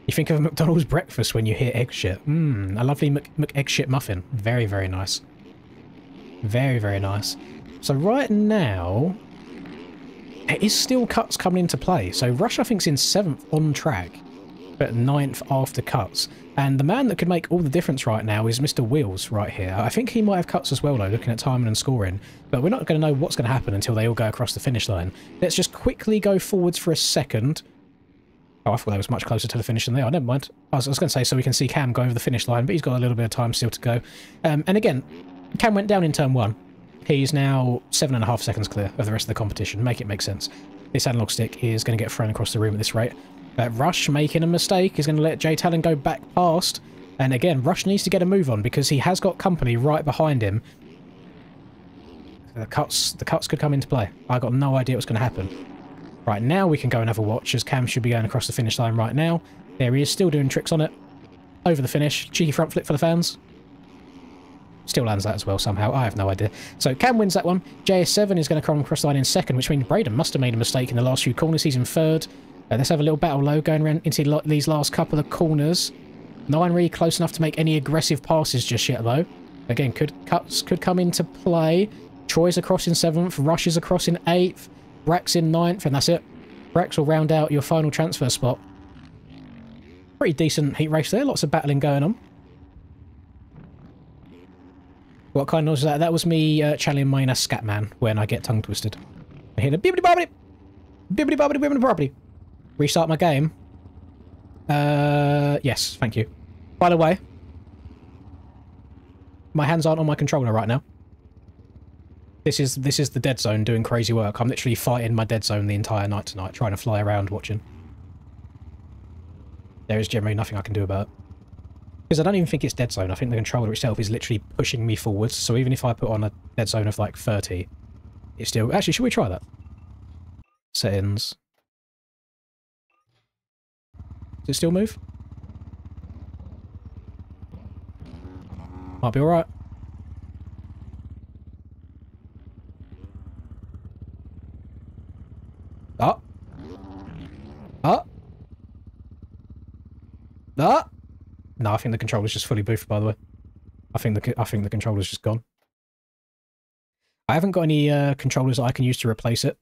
[SPEAKER 1] You think of a McDonald's breakfast when you hear egg shit. A lovely egg shit muffin. Very, very nice. Very, very nice. So right now, there is still cuts coming into play. So Rush, I think, is in 7th on track, but 9th after cuts. And the man that could make all the difference right now is Mr. Wheels right here. I think he might have cuts as well, though, looking at timing and scoring. But we're not going to know what's going to happen until they all go across the finish line. Let's just quickly go forwards for a second. Oh, I thought that was much closer to the finish than they are. Never mind. I was going to say so we can see Cam go over the finish line, but he's got a little bit of time still to go. And again, Cam went down in turn 1. He's now 7.5 seconds clear of the rest of the competition. Make it make sense. This analog stick is going to get thrown across the room at this rate. Rush making a mistake is going to let Jay Talon go back past. And again, Rush needs to get a move on because he has got company right behind him. The cuts could come into play. I got no idea what's going to happen. Right, now we can go and have a watch as Cam should be going across the finish line right now. There he is, still doing tricks on it. Over the finish. Cheeky front flip for the fans. Still lands that as well somehow. I have no idea. So Cam wins that one. JS7 is going to come across the line in second, which means Braden must have made a mistake in the last few corners. He's in third. Let's have a little battle low going around into these last couple of corners. No one really close enough to make any aggressive passes just yet, though. Again, cuts could come into play. Troy's across in 7th. Rush is across in 8th. Brack's in 9th, and that's it. Brax will round out your final transfer spot. Pretty decent heat race there. Lots of battling going on. What kind of noise was that? That was me channeling my inner Scatman when I get tongue twisted. I hear the bibbidi-bobbidi, bibbidi-bobbidi, bibbidi-bobbidi. Restart my game. Yes, thank you. By the way, my hands aren't on my controller right now. This is the dead zone doing crazy work. I'm literally fighting my dead zone the entire night tonight, trying to fly around watching. There is generally nothing I can do about it. Because I don't even think it's dead zone. I think the controller itself is literally pushing me forwards. So even if I put on a dead zone of like 30, it's still... Actually, should we try that? Settings. Does it still move? Might be alright. Oh. Oh. Oh. No, I think the controller's just fully boofed, by the way. I think the controller's just gone. I haven't got any controllers that I can use to replace it,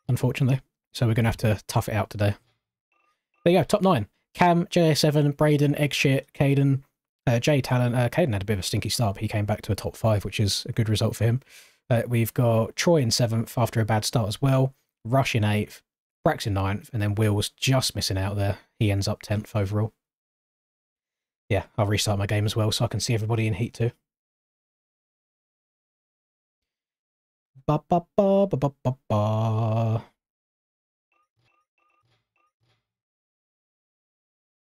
[SPEAKER 1] unfortunately. So we're going to have to tough it out today. There you go, top 9. Cam, JS7, Braden, Eggshit, Caden, Jay Talon. Caden had a bit of a stinky start, but he came back to a top 5, which is a good result for him. We've got Troy in 7th after a bad start as well. Rush in 8th. Brax in 9th. And then Will's just missing out there. He ends up 10th overall. Yeah, I'll restart my game as well so I can see everybody in Heat 2. Ba ba ba ba ba ba ba.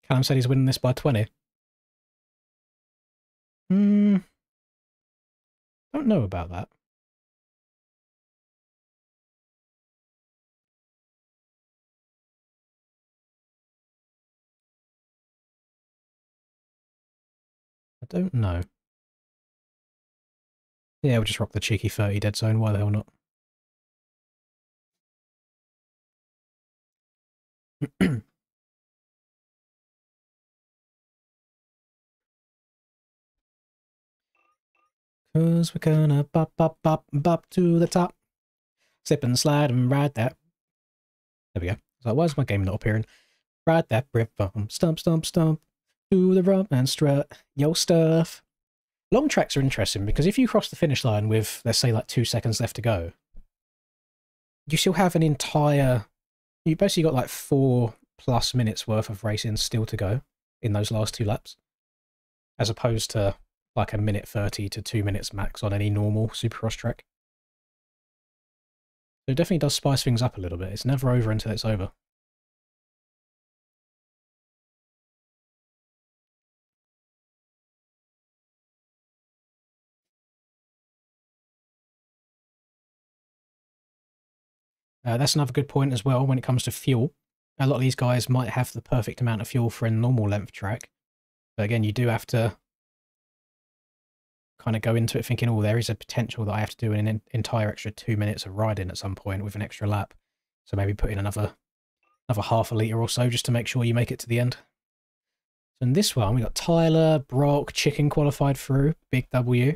[SPEAKER 1] Callum said he's winning this by 20. Don't know about that. I don't know. Yeah, we'll just rock the cheeky 30 dead zone. Why the hell not? Cause we're gonna bop, bop, bop, bop to the top. Sip and slide and ride that. There we go. So why is my game not appearing? Ride that brick bum, stump, stump, stump. Do the rump and strut your stuff. Long tracks are interesting because if you cross the finish line with, let's say, like 2 seconds left to go, you still have an entire... You basically got like 4+ minutes worth of racing still to go in those last 2 laps. As opposed to like a minute 30 to 2 minutes max on any normal Supercross track. So it definitely does spice things up a little bit. It's never over until it's over. That's another good point as well when it comes to fuel. A lot of these guys might have the perfect amount of fuel for a normal length track. But again, you do have to kind of go into it thinking, oh, there is a potential that I have to do an entire extra 2 minutes of riding at some point with an extra lap. So maybe put in another half a litre or so just to make sure you make it to the end. So in this one, we got Tyler, Brock, Chicken qualified through, Big W.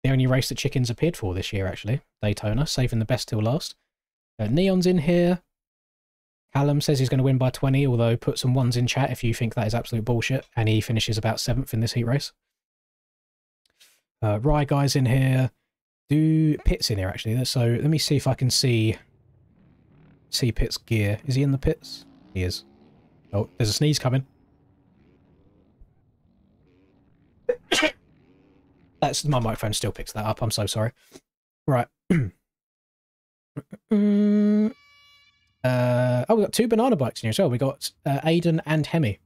[SPEAKER 1] The only race that Chicken's appeared for this year, actually. Daytona, saving the best till last. Neon's in here. Callum says he's going to win by 20, although put some ones in chat if you think that is absolute bullshit. And he finishes about 7th in this heat race. Rye Guy's in here. Pitt's in here, actually. So let me see if I can see Pitt's gear. Is he in the pits? He is. Oh, there's a sneeze coming. That's my microphone still picks that up. I'm so sorry. Right. Oh, we've got 2 banana bikes in here as well. We got Aiden and Hemi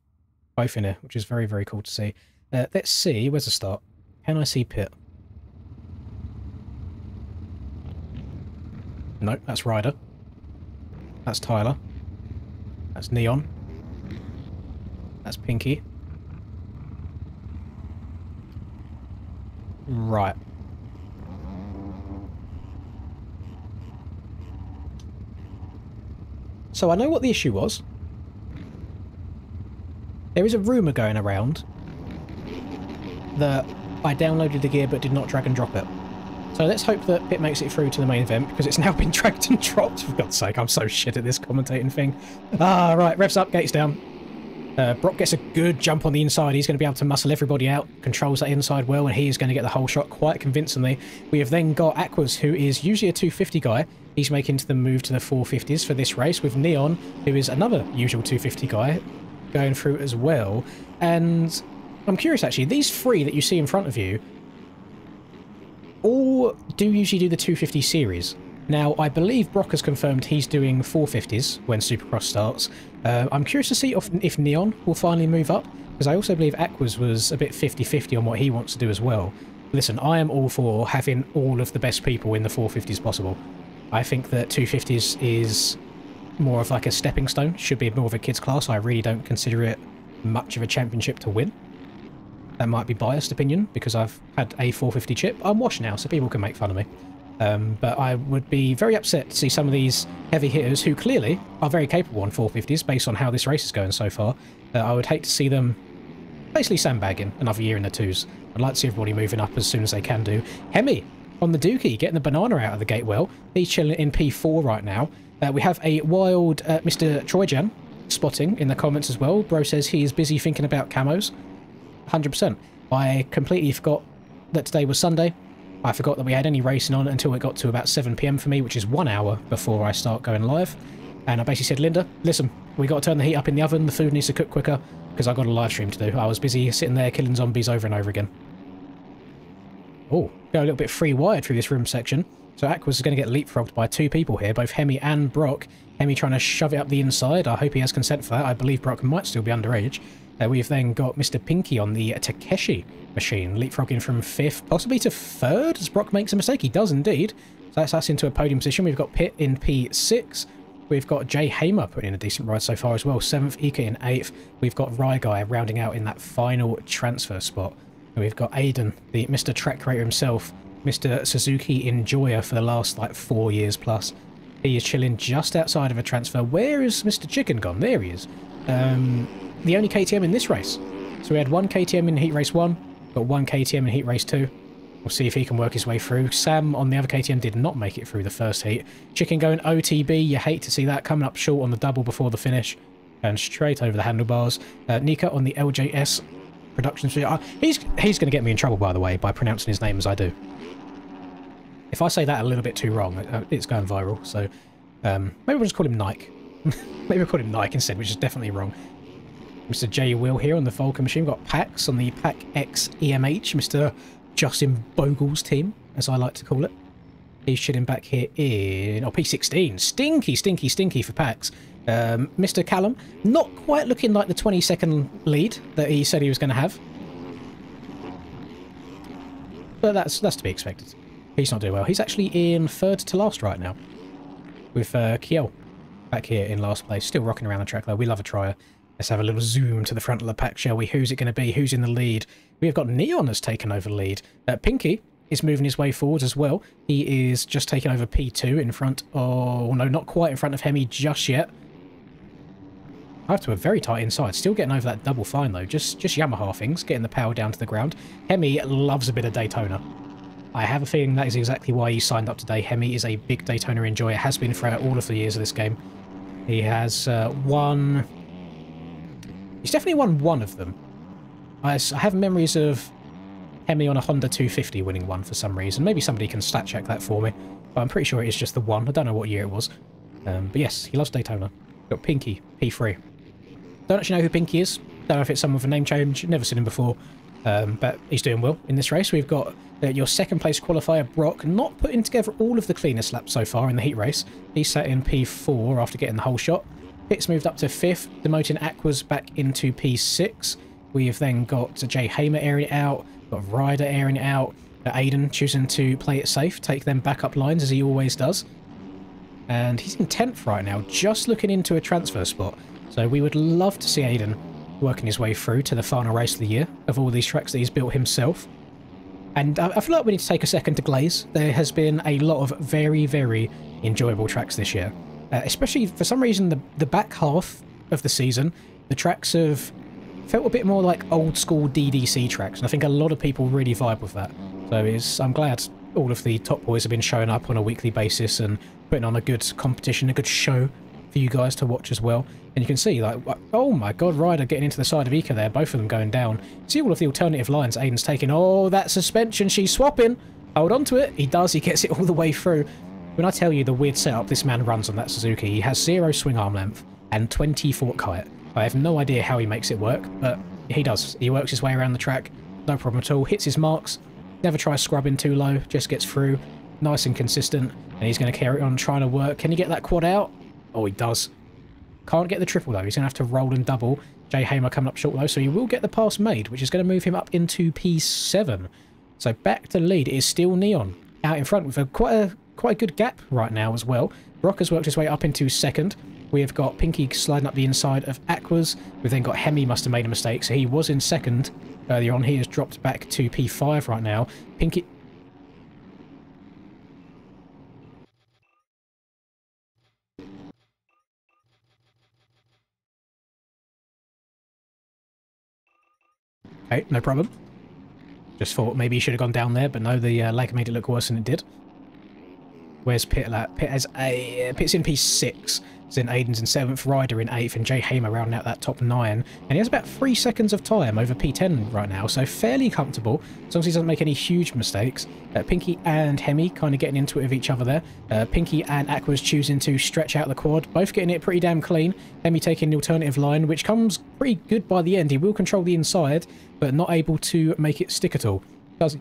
[SPEAKER 1] both in here, which is very, very cool to see. Let's see. Where's the start? Can I see Pit? No, that's Ryder. That's Tyler. That's Neon. That's Pinky. Right. So I know what the issue was. There is a rumour going around that I downloaded the gear but did not drag and drop it. So let's hope that Pit makes it through to the main event, because it's now been dragged and dropped. For God's sake, I'm so shit at this commentating thing. Ah, right, revs up, gates down. Brock gets a good jump on the inside. He's going to be able to muscle everybody out, controls that inside well, and he's going to get the whole shot quite convincingly. We have then got Aquas, who is usually a 250 guy. He's making the move to the 450s for this race, with Neon, who is another usual 250 guy, going through as well. And I'm curious, actually, these 3 that you see in front of you all do usually do the 250 series. Now, I believe Brock has confirmed he's doing 450s when Supercross starts. I'm curious to see if Neon will finally move up, because I also believe Aquas was a bit 50-50 on what he wants to do as well. Listen, I am all for having all of the best people in the 450s possible. I think that 250s is more of like a stepping stone, should be more of a kids class. I really don't consider it much of a championship to win. That might be biased opinion, because I've had a 450 chip. I'm washed now, so people can make fun of me. But I would be very upset to see some of these heavy hitters, who clearly are very capable on 450s based on how this race is going so far. I would hate to see them basically sandbagging another year in the 2s. I'd like to see everybody moving up as soon as they can do. Hemi on the Dookie, getting the banana out of the gate well. He's chilling in P4 right now. We have a wild Mr. Troyjan spotting in the comments as well. Bro says he is busy thinking about camos. 100%. I completely forgot that today was Sunday. I forgot that we had any racing on until it got to about 7 PM for me, which is 1 hour before I start going live. And I basically said, Linda, listen, we got to turn the heat up in the oven. The food needs to cook quicker, because I've got a live stream to do. I was busy sitting there killing zombies over and over again. Oh, go a little bit free wired through this room section. So Aquas is going to get leapfrogged by 2 people here, both Hemi and Brock. Hemi trying to shove it up the inside. I hope he has consent for that. I believe Brock might still be underage. We've then got Mr. Pinky on the Takeshi machine, leapfrogging from 5th, possibly to 3rd, as Brock makes a mistake. He does indeed. So that's us into a podium position. We've got Pitt in P6. We've got Jay Hamer putting in a decent ride so far as well. 7th, Ika in 8th. We've got Rye Guy rounding out in that final transfer spot. And we've got Aiden, the Mr. Track Creator himself, Mr. Suzuki Enjoyer for the last, like, 4 years plus. He is chilling just outside of a transfer. Where is Mr. Chicken gone? There he is. The only KTM in this race. So we had 1 KTM in Heat Race 1, got 1 KTM in Heat Race 2. We'll see if he can work his way through. Sam on the other KTM did not make it through the first heat. Chicken going OTB, you hate to see that, coming up short on the double before the finish. And straight over the handlebars. Nika on the LJS Productions. He's going to get me in trouble, by the way, by pronouncing his name as I do. If I say that a little bit too wrong, it's going viral. So maybe we'll just call him Nike. Maybe we'll call him Nike instead, which is definitely wrong. Mr. J. Will here on the Vulcan machine. We've got Pax on the Pack X EMH, Mr. Justin Bogle's team, as I like to call it. He's chilling back here in P16. Stinky, stinky, stinky for Pax. Mr. Callum, not quite looking like the 20-second lead that he said he was going to have. But that's to be expected. He's not doing well. He's actually in 3rd to last right now, with Kiel back here in last place. Still rocking around the track, though. We love a trier. Let's have a little zoom to the front of the pack, shall we? Who's it going to be? Who's in the lead? We've got Neon has taken over the lead. Pinky is moving his way forward as well. He is just taking over P2 in front of... Oh, no, not quite in front of Hemi just yet. Up to a very tight inside. Still getting over that double fine, though. Just Yamaha things, getting the power down to the ground. Hemi loves a bit of Daytona. I have a feeling that is exactly why he signed up today. Hemi is a big Daytona enjoyer, has been throughout all of the years of this game. He has won... He's definitely won 1 of them. I have memories of Hemi on a Honda 250 winning 1 for some reason. Maybe somebody can stat check that for me. But I'm pretty sure it is just the 1. I don't know what year it was. But yes, he loves Daytona. Got Pinky, P3. Don't actually know who Pinky is. Don't know if it's someone with a name change. Never seen him before. but he's doing well in this race. We've got your second place qualifier, Brock, not putting together all of the cleanest laps so far in the heat race. He sat in P4 after getting the whole shot. Pitts moved up to 5th, demoting Aqua's back into P6. We've then got Jay Hamer airing it out, got Ryder airing it out, Aiden choosing to play it safe, take them backup lines as he always does. And he's in 10th right now, just looking into a transfer spot. So we would love to see Aiden working his way through to the final race of the year of all these tracks that he's built himself. And I feel like we need to take a second to glaze. There has been a lot of very, very enjoyable tracks this year. Especially, for some reason, the back half of the season, the tracks have felt a bit more like old-school DDC tracks, and I think a lot of people really vibe with that. So I'm glad all of the top boys have been showing up on a weekly basis and putting on a good competition, a good show for you guys to watch as well. And you can see, like, oh my god, Ryder getting into the side of Ika there, both of them going down. See all of the alternative lines Aiden's taking. Oh, that suspension, she's swapping. Hold on to it. He does, he gets it all the way through. When I tell you the weird setup this man runs on that Suzuki, he has 0 swing arm length and 20 fork height. I have no idea how he makes it work, but he does. He works his way around the track, no problem at all, hits his marks, never tries scrubbing too low, just gets through, nice and consistent, and he's going to carry on trying to work. Can he get that quad out? Oh, he does. Can't get the triple though, he's going to have to roll and double. Jay Hamer coming up short though, so he will get the pass made, which is going to move him up into P7. So back to lead is still Neon, out in front with quite a good gap right now as well. Brock has worked his way up into 2nd. We have got Pinky sliding up the inside of Aquas. We've then got Hemi must have made a mistake, so he was in 2nd earlier on. He has dropped back to P5 right now. Pinky... Okay, no problem. Just thought maybe he should have gone down there, but no, the lag made it look worse than it did. Where's Pitt at? Pitt has Pitt's in P6. Then Aiden's in 7th, Ryder in 8th, and Jay Hamer rounding out that top 9. And he has about 3 seconds of time over P10 right now, so fairly comfortable, as long as he doesn't make any huge mistakes. Pinky and Hemi kind of getting into it with each other there. Pinky and Aqua's choosing to stretch out the quad, both getting it pretty damn clean. Hemi taking the alternative line, which comes pretty good by the end. He will control the inside, but not able to make it stick at all. Does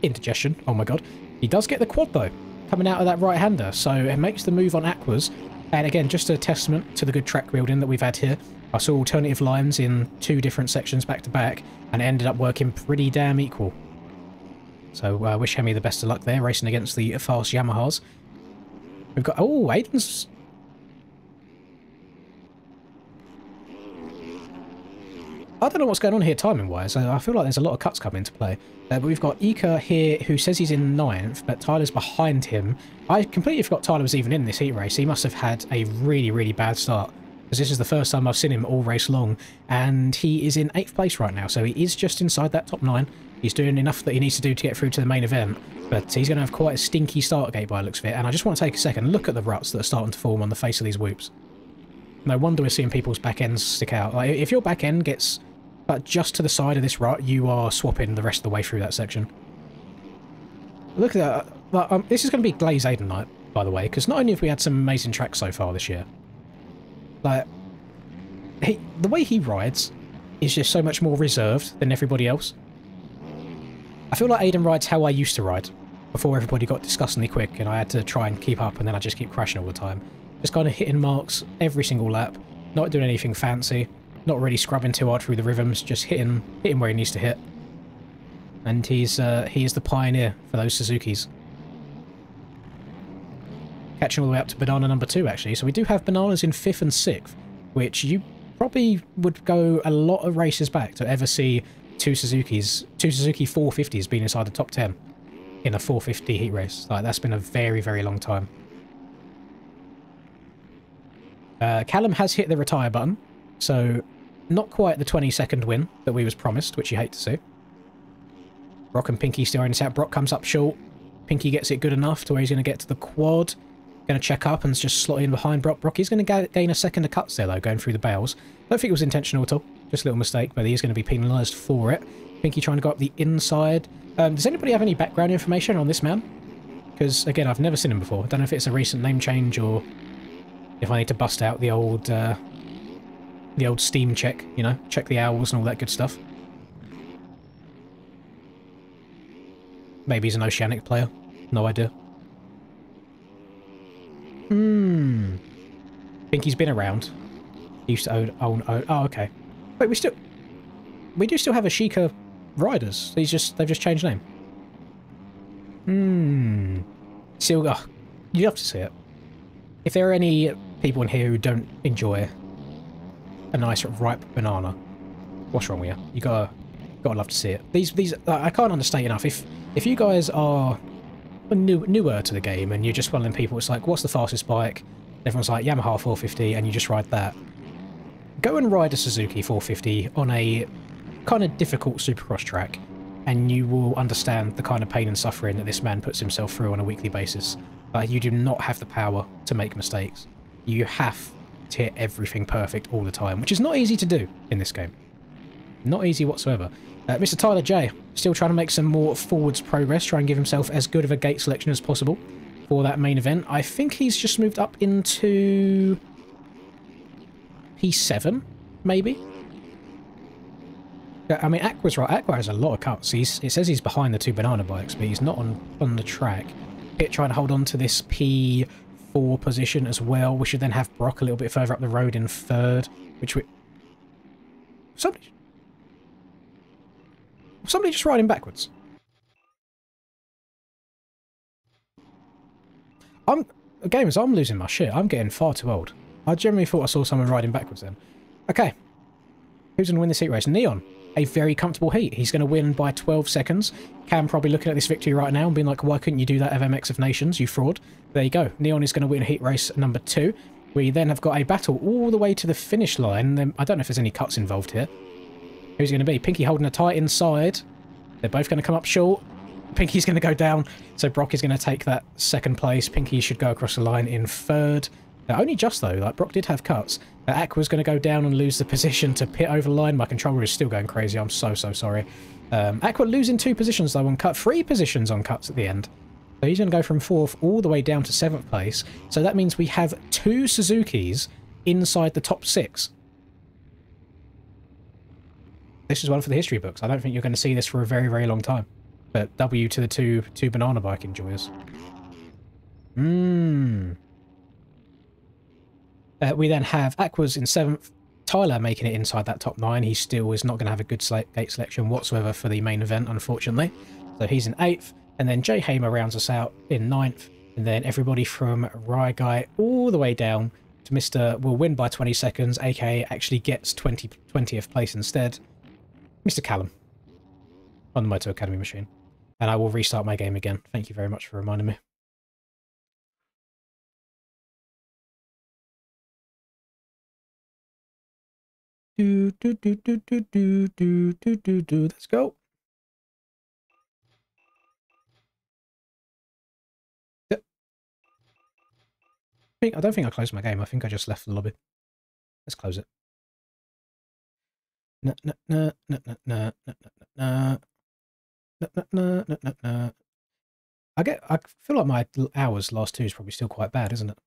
[SPEAKER 1] indigestion, oh my god. He does get the quad though, coming out of that right-hander, so it makes the move on Aquas. And again, just a testament to the good track building that we've had here. I saw alternative lines in 2 different sections back to back, and it ended up working pretty damn equal. So I wish Hemi the best of luck there, racing against the fast Yamahas. We've got... Oh, Aiden's... I don't know what's going on here timing-wise. I feel like there's a lot of cuts coming into play. But we've got Ika here, who says he's in 9th, but Tyler's behind him. I completely forgot Tyler was even in this heat race. He must have had a really, really bad start, because this is the first time I've seen him all race long. And he is in 8th place right now, so he is just inside that top 9. He's doing enough that he needs to do to get through to the main event, but he's going to have quite a stinky start gate by the looks of it. And I just want to take a second, look at the ruts that are starting to form on the face of these whoops. No wonder we're seeing people's back ends stick out. Like, if your back end gets... but just to the side of this rut, you are swapping the rest of the way through that section. Look at that. This is going to be Glaze Aiden night, by the way, because not only have we had some amazing tracks so far this year, like, the way he rides is just so much more reserved than everybody else. I feel like Aiden rides how I used to ride, before everybody got disgustingly quick and I had to try and keep up, and then I just keep crashing all the time. Just kind of hitting marks every single lap, not doing anything fancy. Not really scrubbing too hard through the rhythms, just hitting where he needs to hit. And he is the pioneer for those Suzukis. Catching all the way up to banana number 2, actually. So we do have bananas in 5th and 6th, which you probably would go a lot of races back to ever see two Suzuki 450s being inside the top 10 in a 450 heat race. Like, that's been a very, very long time. Callum has hit the retire button. So, not quite the 20-second win that we was promised, which you hate to see. Brock and Pinky still in this out. Brock comes up short. Pinky gets it good enough to where he's going to get to the quad. Going to check up and just slot in behind Brock. Brock is going to gain a second of cuts there, though, going through the bales. Don't think it was intentional at all. Just a little mistake, but he is going to be penalised for it. Pinky trying to go up the inside. Does anybody have any background information on this man? Because, again, I've never seen him before. I don't know if it's a recent name change or if I need to bust out the old Steam check, you know, check the owls and all that good stuff. Maybe he's an Oceanic player. No idea. Think he's been around. He used to own. Oh, okay. Wait, we do still have Ashika riders. They've just changed name. Still, you have to see it. If there are any people in here who don't enjoy a nice ripe banana, what's wrong with you? You gotta love to see it. These I can't understate enough. If you guys are newer to the game and you're just one of them people, it's like, what's the fastest bike? Everyone's like Yamaha 450, and you just ride that. Go and ride a Suzuki 450 on a kind of difficult supercross track, and you will understand the kind of pain and suffering that this man puts himself through on a weekly basis. You do not have the power to make mistakes. You have to hit everything perfect all the time, which is not easy to do in this game. Not easy whatsoever. Mr. Tyler J, still trying to make some more forwards progress, try and give himself as good of a gate selection as possible for that main event. I think he's just moved up into P7, maybe? I mean, Aqua's right. Aqua has a lot of cuts. It says he's behind the two banana bikes, but he's not on the track. Pitt trying to hold on to this P4 position as well. We should then have Brock a little bit further up the road in third, which we... Somebody just riding backwards. Gamers, I'm losing my shit. I'm getting far too old. I generally thought I saw someone riding backwards then. Okay. Who's going to win this heat race? Neon. A very comfortable heat. He's going to win by 12 seconds. Cam probably looking at this victory right now and being like, why couldn't you do that FMX of Nations, you fraud? There you go. Neon is going to win heat race number 2. We then have got a battle all the way to the finish line. Then I don't know if there's any cuts involved here. Who's it going to be? Pinky holding a tight inside. They're both going to come up short. Pinky's going to go down. So Brock is going to take that second place. Pinky should go across the line in third. Only just though, like Brock did have cuts. Aqua's going to go down and lose the position to pit over the line. My controller is still going crazy. I'm so sorry. Aqua losing 2 positions though on cut. 3 positions on cuts at the end. So he's going to go from 4th all the way down to 7th place. So that means we have 2 Suzukis inside the top 6. This is one for the history books. I don't think you're going to see this for a very long time. But W to the two banana bike enjoyers. We then have Aqua's in 7th. Tyler making it inside that top 9. He still is not going to have a good gate selection whatsoever for the main event, unfortunately. So he's in 8th. And then Jay Hamer rounds us out in 9th. And then everybody from Rye Guy all the way down to Mr. will win by 20 seconds, aka actually gets 20th place instead. Mr. Callum on the Moto Academy machine. And I will restart my game again. Thank you very much for reminding me. Let's go. I don't think I closed my game. I think I just left the lobby. Let's close it. I feel like my hours last 2 is probably still quite bad, isn't it?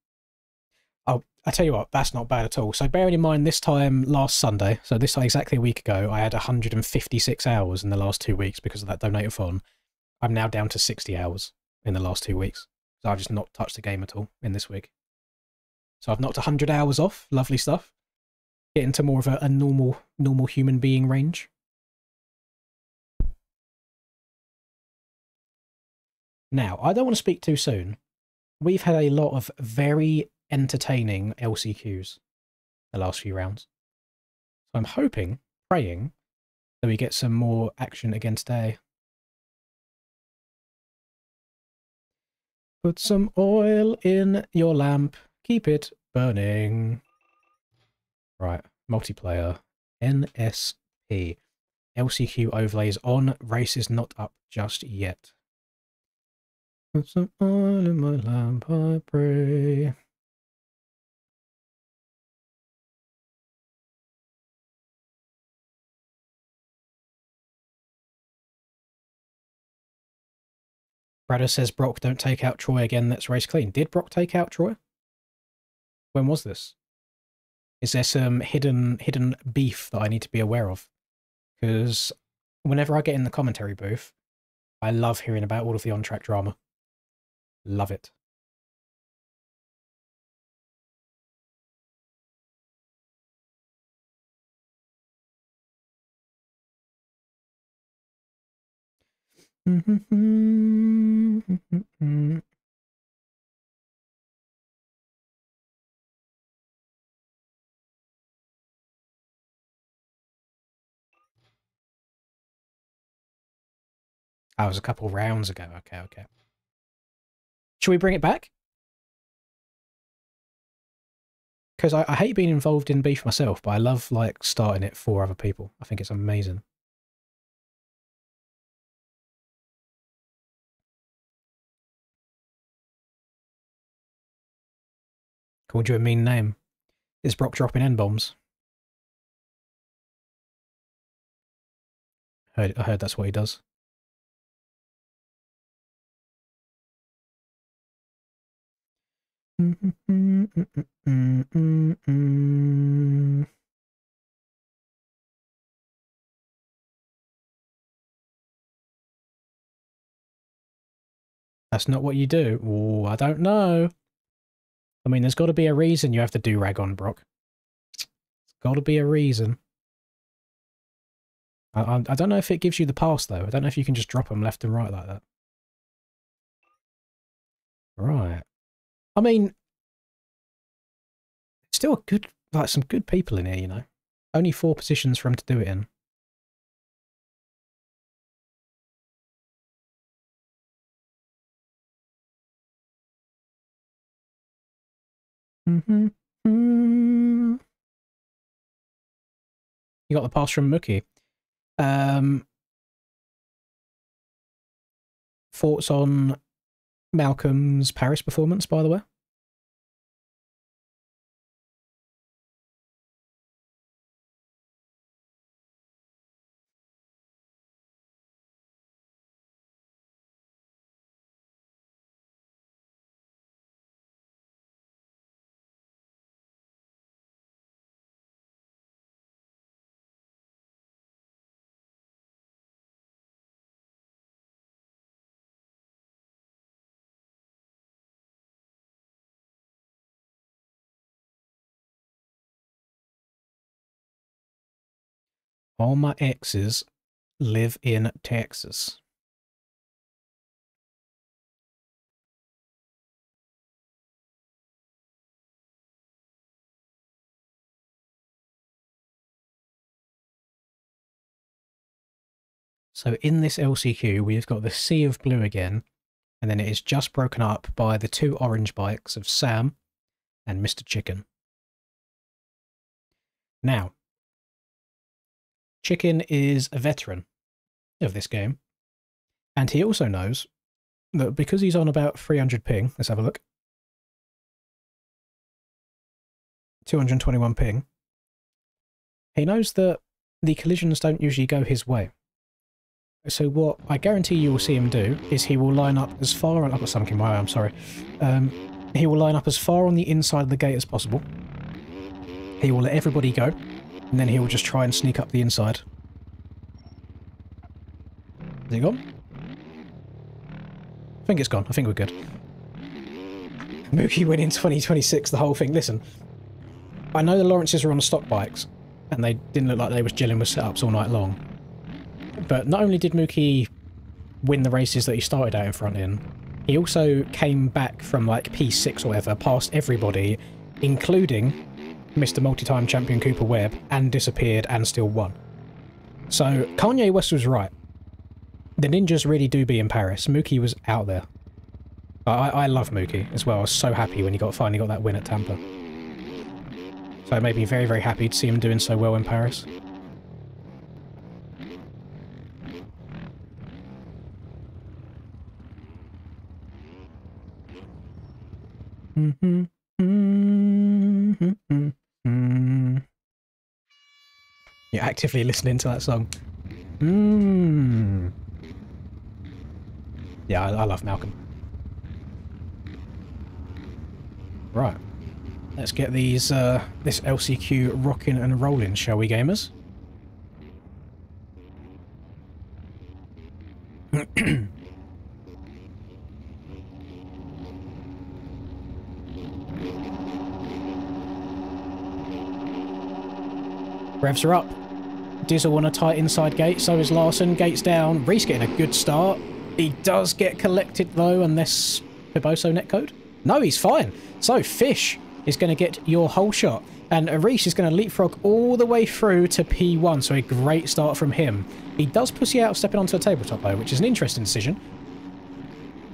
[SPEAKER 1] Oh, I tell you what, that's not bad at all. So bearing in mind this time last Sunday, so this exactly a week ago, I had 156 hours in the last 2 weeks because of that donate-a-thon. I'm now down to 60 hours in the last 2 weeks. So I've just not touched the game at all in this week. So I've knocked 100 hours off. Lovely stuff. Get into more of a normal human being range. Now, I don't want to speak too soon. We've had a lot of very entertaining LCQs the last few rounds. So I'm hoping, praying, that we get some more action against A. Put some oil in your lamp. Keep it burning. Right, multiplayer. NSP. LCQ overlays on. Race is not up just yet. Put some oil in my lamp, I pray. Brada says Brock don't take out Troy again, let's race clean. Did Brock take out Troy? When was this? Is there some hidden beef that I need to be aware of? Because whenever I get in the commentary booth, I love hearing about all of the on-track drama. Love it. That was a couple rounds ago. Okay, okay. Should we bring it back? Because I hate being involved in beef myself, but I love, like, starting it for other people. I think it's amazing. Called you a mean name. Is Brock dropping N-bombs? I heard that's what he does. That's not what you do. Oh, I don't know. I mean, there's got to be a reason you have to do rag on Brock. There's got to be a reason. I don't know if it gives you the pass, though. I don't know if you can just drop them left and right like that. Right. I mean, still a good, like, some good people in here, you know. Only 4 positions for him to do it in. You got the pass from Mookie. Thoughts on Malcolm's Paris performance, by the way? All my exes live in Texas. So in this LCQ, we've got the sea of blue again, and then it is just broken up by the 2 orange bikes of Sam and Mr. Chicken. Now, Chicken is a veteran of this game, and he also knows that because he's on about 300 ping, let's have a look, 221 ping, he knows that the collisions don't usually go his way. So what I guarantee you will see him do is he will line up as far on... I've got something in my eye, I'm sorry. He will line up as far on the inside of the gate as possible. He will let everybody go, and then he will just try and sneak up the inside. Is it gone? I think it's gone. I think we're good. Mookie winning 2026, the whole thing. Listen, I know the Lawrences are on stock bikes, and they didn't look like they was gelling with setups all night long. But not only did Mookie win the races that he started out in front in, he also came back from like P6 or whatever, past everybody, including Mr. Multi-Time Champion Cooper Webb, and disappeared and still won. So Kanye West was right. The ninjas really do be in Paris. Mookie was out there. I love Mookie as well. I was so happy when he finally got that win at Tampa. So it made me very, very happy to see him doing so well in Paris. You're actively listening to that song. Yeah, I love Malcolm. Right. Let's get these this LCQ rocking and rolling, shall we, gamers? Revs are up. Dizzle on a tight inside gate, so is Larson. Gates down. Reese getting a good start. He does get collected though, unless Piboso netcode? No, he's fine. So Fish is going to get your whole shot, and Reese is going to leapfrog all the way through to P1, so a great start from him. He does pussy out stepping onto a tabletop though, which is an interesting decision.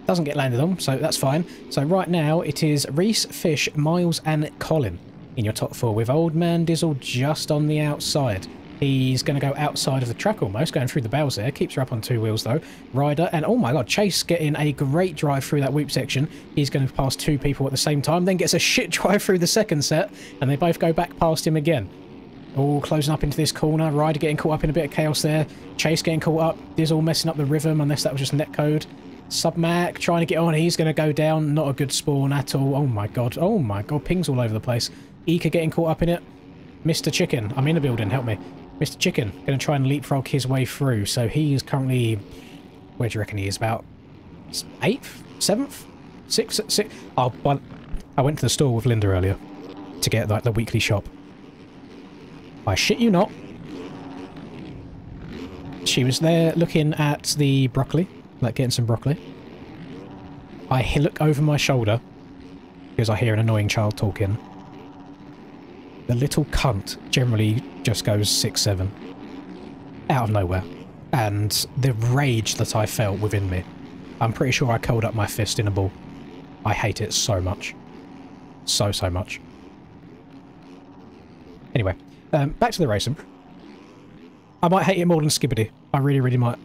[SPEAKER 1] Doesn't get landed on, so that's fine. So right now it is Reese, Fish, Miles and Colin in your top 4, with Old Man Dizzle just on the outside. He's going to go outside of the track almost, going through the bales there. Keeps her up on 2 wheels though. Ryder, and oh my god, Chase getting a great drive through that whoop section. He's going to pass 2 people at the same time, then gets a shit drive through the second set, and they both go back past him again. All closing up into this corner. Ryder getting caught up in a bit of chaos there. Chase getting caught up. Dizzle messing up the rhythm, unless that was just netcode. Submac trying to get on. He's going to go down. Not a good spawn at all. Oh my god. Oh my god. Pings all over the place. Ika getting caught up in it. Mr. Chicken. I'm in a building. Help me. Mr. Chicken going to try and leapfrog his way through. So he is currently... Where do you reckon he is? About 8th? 7th? 6th? Oh, I went to the store with Linda earlier to get like the weekly shop. I shit you not. She was there looking at the broccoli. Like getting some broccoli. I look over my shoulder because I hear an annoying child talking. The little cunt generally just goes 6'7". Out of nowhere. And the rage that I felt within me. I'm pretty sure I curled up my fist in a ball. I hate it so much. So much. Anyway, back to the racing. I might hate it more than Skibbity. I really might.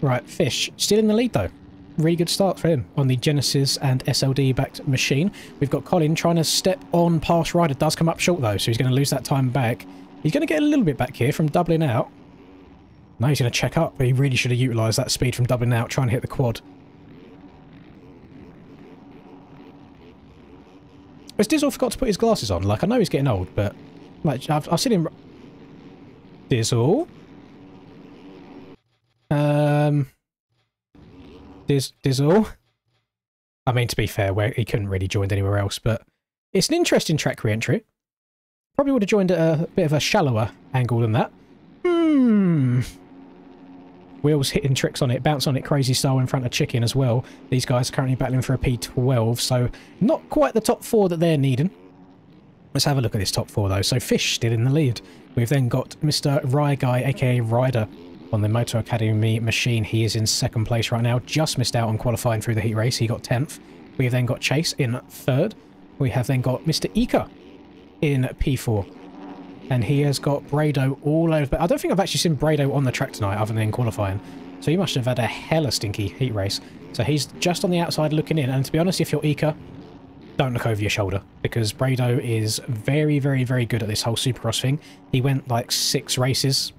[SPEAKER 1] Right, Fish. Still in the lead though. Really good start for him on the Genesis and SLD backed machine. We've got Colin trying to step on past Ryder. Does come up short though, so he's going to lose that time back. He's going to get a little bit back here from doubling out. No, he's going to check up, but he really should have utilised that speed from doubling out, trying to hit the quad. Has Dizzle forgot to put his glasses on? Like, I know he's getting old, but... Like, I've seen him... Dizzle? Dizzle? I mean, to be fair, where he couldn't really join anywhere else, but... It's an interesting track re-entry. Probably would have joined at a bit of a shallower angle than that. Wheels hitting tricks on it, bounce on it crazy style in front of Chicken as well. These guys are currently battling for a P12, so not quite the top 4 that they're needing. Let's have a look at this top 4 though. So Fish still in the lead. We've then got Mr. Rye Guy, aka Ryder, on the Motor Academy machine. He is in 2nd place right now. Just missed out on qualifying through the heat race. He got 10th. We've then got Chase in 3rd. We have then got Mr. Ika in P4. And he has got Brado all over. But I don't think I've actually seen Brado on the track tonight other than in qualifying. So he must have had a hella stinky heat race. So he's just on the outside looking in. And to be honest, if you're Ika, don't look over your shoulder. Because Brado is very good at this whole Supercross thing. He went like 6 races.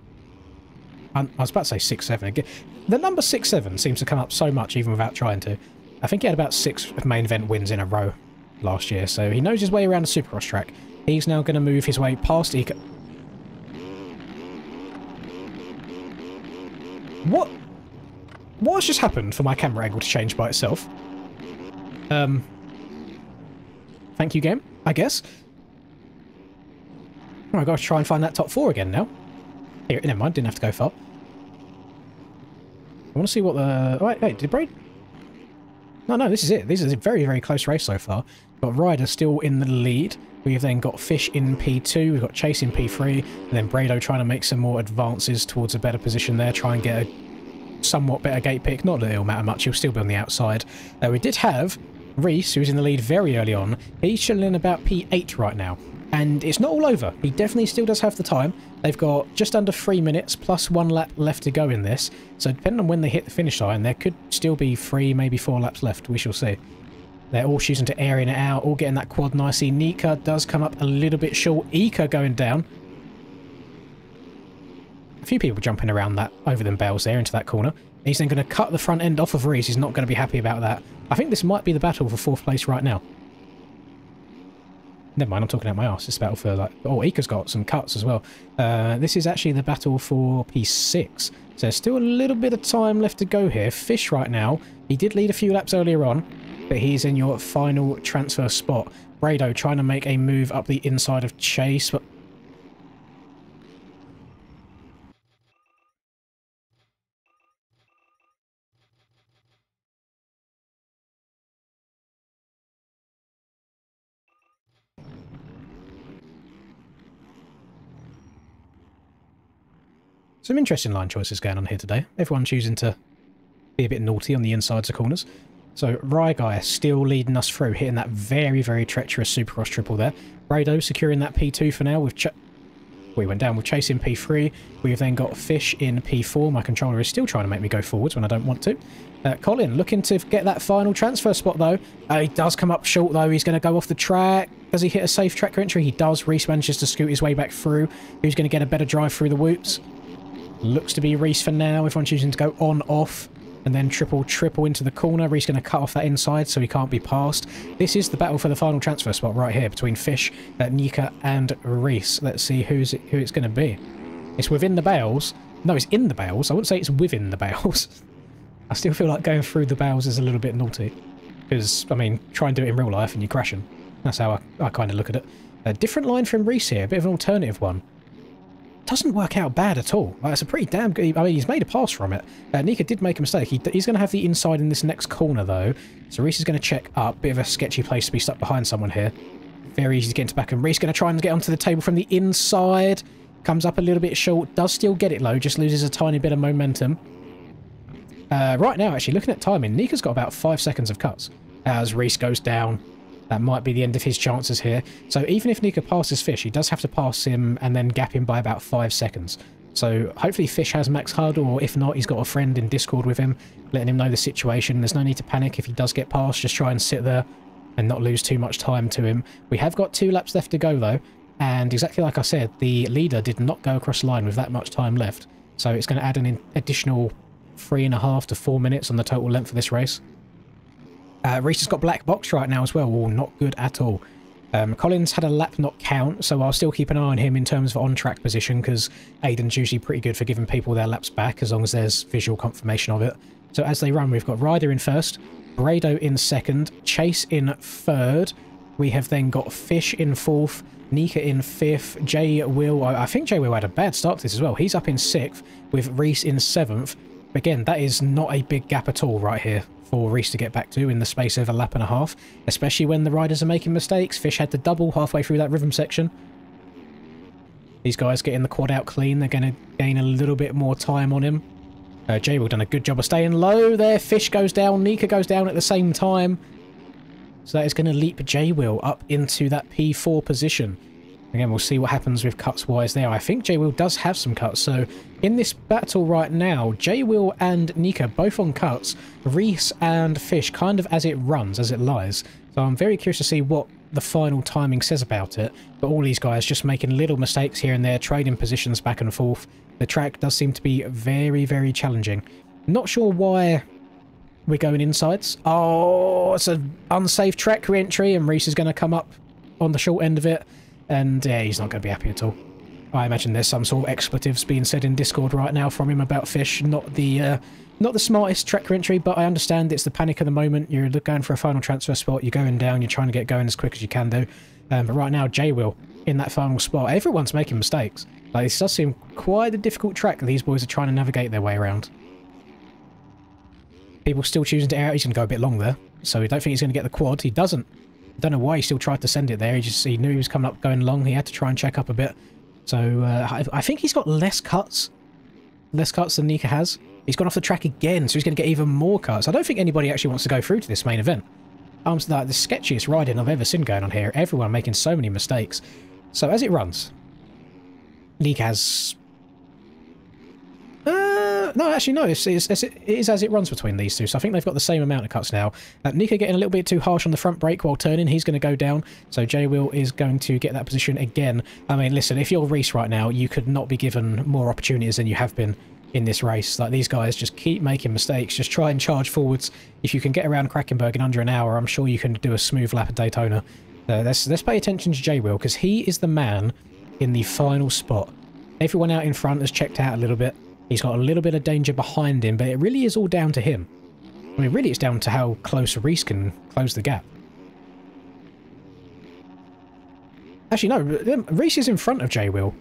[SPEAKER 1] I was about to say 6, 7 again. The number 6, 7 seems to come up so much even without trying to. I think he had about 6 main event wins in a row last year. So he knows his way around a Supercross track. He's now going to move his way past Ika. What's just happened for my camera angle to change by itself? Thank you, game, I guess. Oh, I've got to try and find that top 4 again now. Here, never mind, didn't have to go far. I want to see what the... Oh, wait, did Braid... No, this is it. This is a very close race so far. We've got Ryder still in the lead. We've then got Fish in P2. We've got Chase in P3. And then Brado trying to make some more advances towards a better position there. Try and get a somewhat better gate pick. Not that it'll matter much. He'll still be on the outside. We did have Reese, who's in the lead very early on. He's chilling in about P8 right now. And it's not all over. He definitely still does have the time. They've got just under 3 minutes plus 1 lap left to go in this. So depending on when they hit the finish line, there could still be 3, maybe 4 laps left. We shall see. They're all choosing to airing it out, all getting that quad nicely. Nika does come up a little bit short. Ika going down. A few people jumping around that over them bales there into that corner. He's then going to cut the front end off of Reese. He's not going to be happy about that. I think this might be the battle for 4th place right now. Never mind, I'm talking out my arse. It's a battle for like... Oh, Ika's got some cuts as well. This is actually the battle for P6. So there's still a little bit of time left to go here. Fish right now. He did lead a few laps earlier on, but he's in your final transfer spot. Brado trying to make a move up the inside of Chase, but... Some interesting line choices going on here today. Everyone choosing to be a bit naughty on the insides of corners. So Ryguy still leading us through, hitting that very, very treacherous Supercross triple there. Brado securing that P2 for now with... We went down with Chase in P3. We've then got Fish in P4. My controller is still trying to make me go forwards when I don't want to. Colin looking to get that final transfer spot though. He does come up short though. He's going to go off the track. Does he hit a safe track entry? He does. Reese manages to scoot his way back through. Who's going to get a better drive through the whoops? Looks to be Reese for now. Everyone choosing to go on, off. And then triple into the corner. Reese going to cut off that inside so he can't be passed. This is the battle for the final transfer spot right here between Fish, Nika and Reese. Let's see who it's going to be. It's within the bales. No, it's in the bales. I wouldn't say it's within the bales. I still feel like going through the bales is a little bit naughty. Because, I mean, try and do it in real life and you're crashing. That's how I kind of look at it. A different line from Reese here. A bit of an alternative one. Doesn't work out bad at all. Like, it's a pretty damn good... I mean, he's made a pass from it. Nika did make a mistake. He's going to have the inside in this next corner, though. So Reese is going to check up. Bit of a sketchy place to be stuck behind someone here. Very easy to get into back. And Reese going to try and get onto the table from the inside. Comes up a little bit short. Does still get it low. Just loses a tiny bit of momentum. Right now, actually, looking at timing, Nika's got about 5 seconds of cuts. As Reese goes down. That might be the end of his chances here. So even if Nika passes Fish, he does have to pass him and then gap him by about 5 seconds. So hopefully Fish has max HUD, or if not, he's got a friend in Discord with him, letting him know the situation. There's no need to panic if he does get past. Just try and sit there and not lose too much time to him. We have got 2 laps left to go, though. And exactly like I said, the leader did not go across the line with that much time left. So it's going to add an additional 3.5 to 4 minutes on the total length of this race. Reese has got black box right now as well. Oh, not good at all. Collins had a lap not count, so I'll still keep an eye on him in terms of on-track position, because Aiden's usually pretty good for giving people their laps back as long as there's visual confirmation of it. So as they run, we've got Ryder in first, Brado in second, Chase in third. We have then got Fish in fourth, Nika in fifth, Jay Will... I think Jay Will had a bad start to this as well. He's up in sixth, with Reese in seventh. Again, that is not a big gap at all right here for Reese to get back to in the space of a lap and a half, especially when the riders are making mistakes. Fish had to double halfway through that rhythm section. These guys getting the quad out clean. They're going to gain a little bit more time on him. Jay Will done a good job of staying low there. Fish goes down. Nika goes down at the same time. So that is going to leap Jay Will up into that P4 position. Again, we'll see what happens with cuts-wise there. I think Jay Will does have some cuts. So in this battle right now, Jay Will and Nika both on cuts. Reese and Fish kind of as it runs, as it lies. So I'm very curious to see what the final timing says about it. But all these guys just making little mistakes here and there, trading positions back and forth. The track does seem to be very, very challenging. Not sure why we're going insides. Oh, it's an unsafe track re-entry, and Reese is going to come up on the short end of it. And yeah, he's not going to be happy at all. I imagine there's some sort of expletives being said in Discord right now from him about Fish. Not the smartest track entry, but I understand it's the panic of the moment. You're going for a final transfer spot. You're going down. You're trying to get going as quick as you can do. But right now, Jay Will in that final spot. Everyone's making mistakes. Like, this does seem quite a difficult track that these boys are trying to navigate their way around. People still choosing to air out. He's going to go a bit long there. So I don't think he's going to get the quad. He doesn't. I don't know why he still tried to send it there. He knew he was coming up going long. He had to try and check up a bit. So I think he's got less cuts than Nika has. He's gone off the track again, so he's going to get even more cuts. I don't think anybody actually wants to go through to this main event. It's like the sketchiest riding I've ever seen going on here. Everyone making so many mistakes. So as it runs, Nika has... no, actually, no. It is as it runs between these two, so I think they've got the same amount of cuts now. Nika getting a little bit too harsh on the front brake while turning. He's going to go down, so Jay Will is going to get that position again. I mean, listen, if you're Reese right now, you could not be given more opportunities than you have been in this race. Like, these guys just keep making mistakes. Just try and charge forwards. If you can get around Krackenberg in under an hour, I'm sure you can do a smooth lap at Daytona. Let's pay attention to Jay Will, because he is the man in the final spot. Everyone out in front has checked out a little bit. He's got a little bit of danger behind him, but it really is all down to him. I mean, really it's down to how close Reese can close the gap. Actually, no, Reese is in front of Jay Will.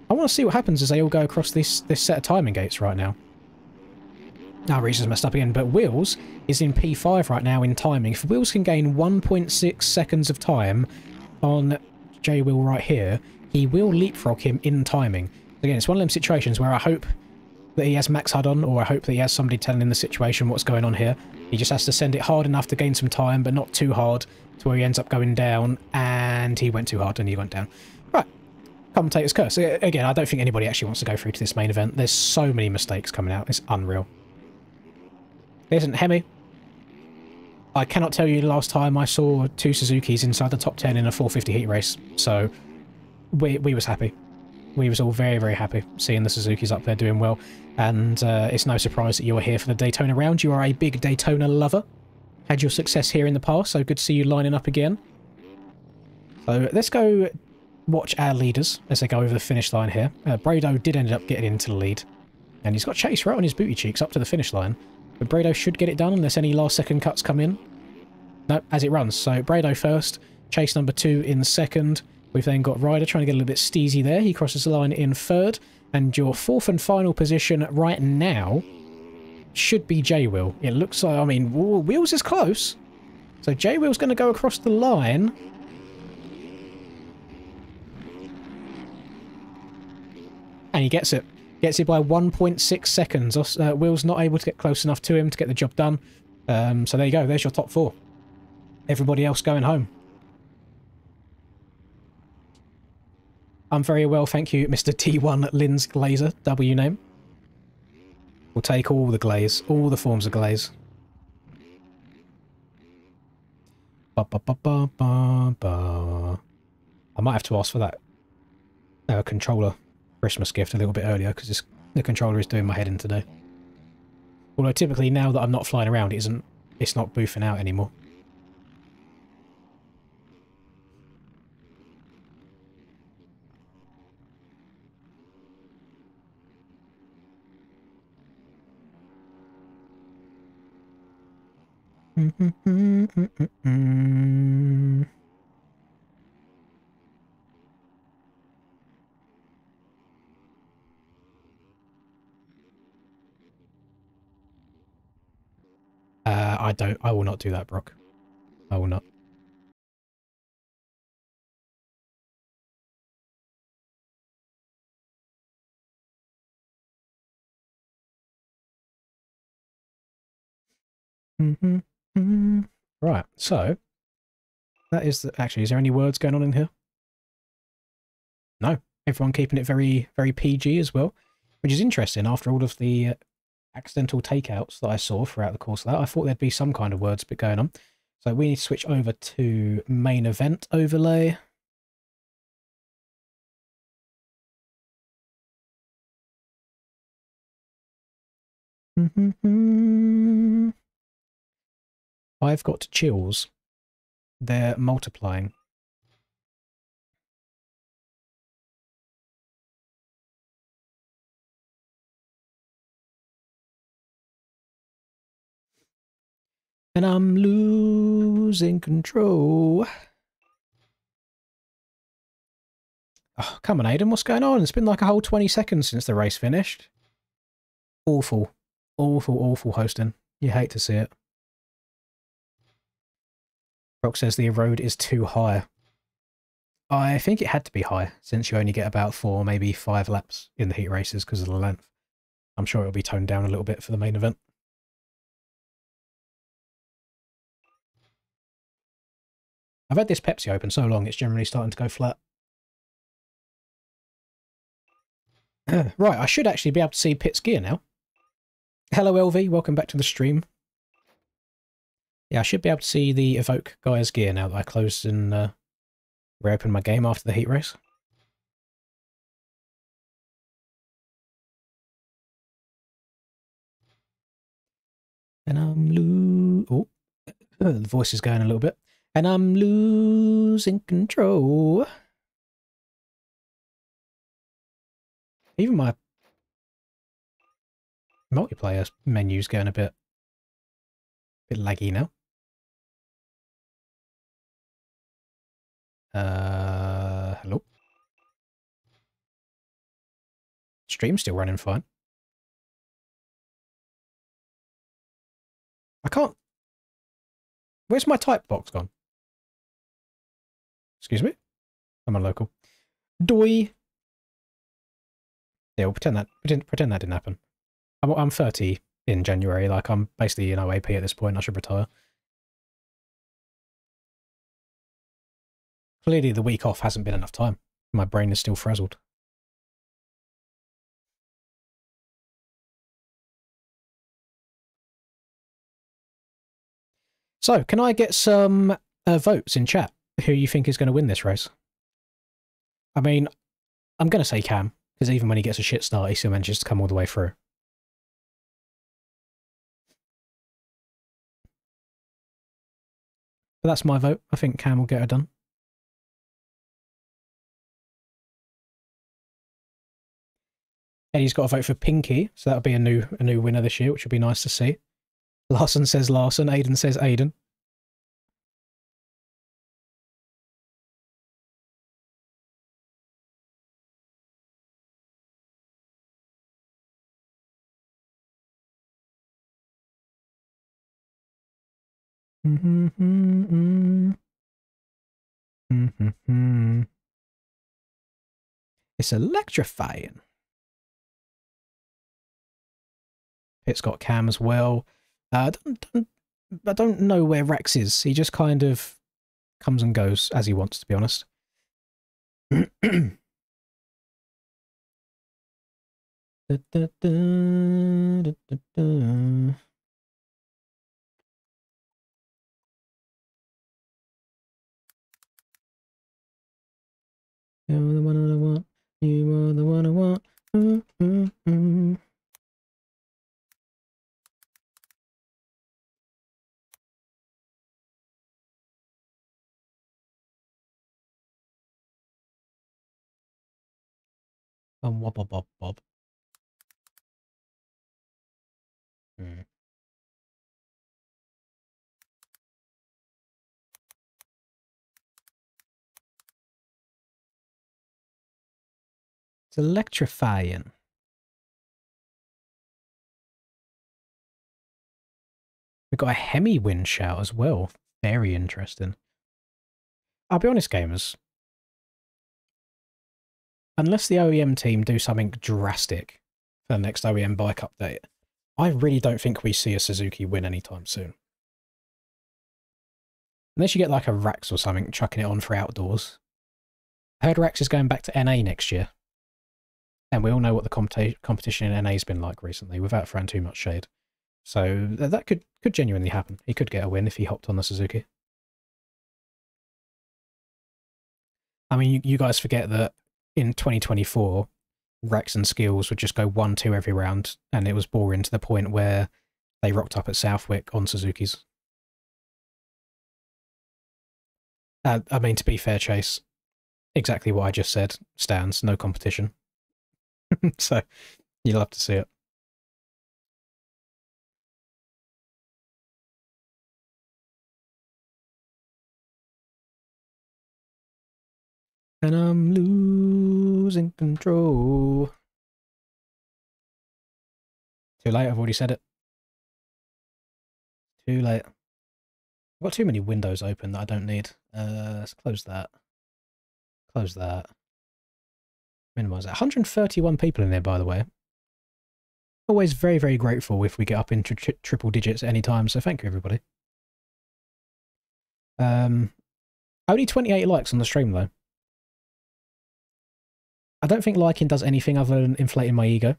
[SPEAKER 1] I want to see what happens as they all go across this set of timing gates right now. Now, Reese has messed up again, but Wills is in P5 right now in timing. If Wills can gain 1.6 seconds of time on Jay Will right here, he will leapfrog him in timing. Again, it's one of them situations where I hope that he has Max HUD on, or I hope that he has somebody telling him the situation, what's going on here. He just has to send it hard enough to gain some time, but not too hard to where he ends up going down, and he went too hard and he went down. Right. Commentator's curse. Again, I don't think anybody actually wants to go through to this main event. There's so many mistakes coming out. It's unreal. Listen, Hemi, I cannot tell you the last time I saw two Suzukis inside the top 10 in a 450 heat race, so we was happy. We was all very, very happy seeing the Suzukis up there doing well, and it's no surprise that you are here for the Daytona round. You are a big Daytona lover. Had your success here in the past, so good to see you lining up again. So let's go watch our leaders as they go over the finish line here. Brado did end up getting into the lead, and he's got Chase right on his booty cheeks up to the finish line. But Brado should get it done unless any last-second cuts come in. No, as it runs. So Brado first, Chase number 2 in second. We've then got Ryder trying to get a little bit steezy there. He crosses the line in third. And your fourth and final position right now should be J-Will. It looks like, I mean, Wheels is close. So J-Will's going to go across the line. And he gets it. Gets it by 1.6 seconds. Will's not able to get close enough to him to get the job done. So there you go. There's your top 4. Everybody else going home. I'm very well, thank you, Mr. T1 Linz Glazer, W name. We'll take all the glaze, all the forms of glaze. Ba, ba, ba, ba, ba, ba. I might have to ask for that controller Christmas gift a little bit earlier, because the controller is doing my head in today. Although typically now that I'm not flying around, it's not boofing out anymore. I will not do that, Brock. I will not. Right, so that is actually, is there any words going on in here? No, everyone keeping it very, very PG as well, which is interesting after all of the accidental takeouts that I saw throughout the course of that. I thought there'd be some kind of words bit going on. So we need to switch over to main event overlay. I've got chills. They're multiplying. And I'm losing control. Oh, come on, Aiden, what's going on? It's been like a whole 20 seconds since the race finished. Awful. Awful, awful hosting. You hate to see it. Brock says the road is too high. I think it had to be high, since you only get about 4, maybe 5 laps in the heat races because of the length. I'm sure it'll be toned down a little bit for the main event. I've had this Pepsi open so long, it's generally starting to go flat. Right, I should actually be able to see Pitt's gear now. Hello, LV. Welcome back to the stream. Yeah, I should be able to see the Evoke guy's gear now that I closed and reopened my game after the heat race. And I'm oh, the voice is going a little bit. And I'm losing control. Even my multiplayer menu's going a bit laggy now. Hello? Stream's still running fine. I can't... Where's my type box gone? Excuse me? I'm on local. Doi. Yeah, we'll pretend that didn't happen. I'm 30 in January. Like, I'm basically in OAP at this point. I should retire. Clearly, the week off hasn't been enough time. My brain is still frazzled. So, can I get some votes in chat? Who you think is going to win this race? I mean, I'm going to say Cam, because even when he gets a shit start, he still manages to come all the way through. But that's my vote. I think Cam will get it done. Eddie's got a vote for Pinky, so that'll be a new winner this year, which would be nice to see. Larson says Larson, Aiden says Aiden. It's electrifying. It's got Cam as well. I don't know where Rex is. He just kind of comes and goes as he wants, to be honest. You're the one I want. You are the one I want. Wobble bob bob. It's electrifying. We've got a Hemi wind shout as well. Very interesting. I'll be honest, gamers. Unless the OEM team do something drastic for the next OEM bike update, I really don't think we see a Suzuki win anytime soon. Unless you get like a Rax or something chucking it on for outdoors. I heard Rax is going back to NA next year. And we all know what the competition in NA has been like recently, without throwing too much shade. So that could genuinely happen. He could get a win if he hopped on the Suzuki. I mean, you guys forget that in 2024, Rex and Skills would just go 1-2 every round, and it was boring to the point where they rocked up at Southwick on Suzuki's. I mean, to be fair, Chase, exactly what I just said stands. No competition. So, you'll have to see it. And I'm losing control. Too late, I've already said it. Too late. I've got too many windows open that I don't need. Let's close that. Close that. Minimize that. 131 people in there, by the way. Always very, very grateful if we get up into triple digits at any time, so thank you, everybody. Only 28 likes on the stream, though. I don't think liking does anything other than inflating my ego.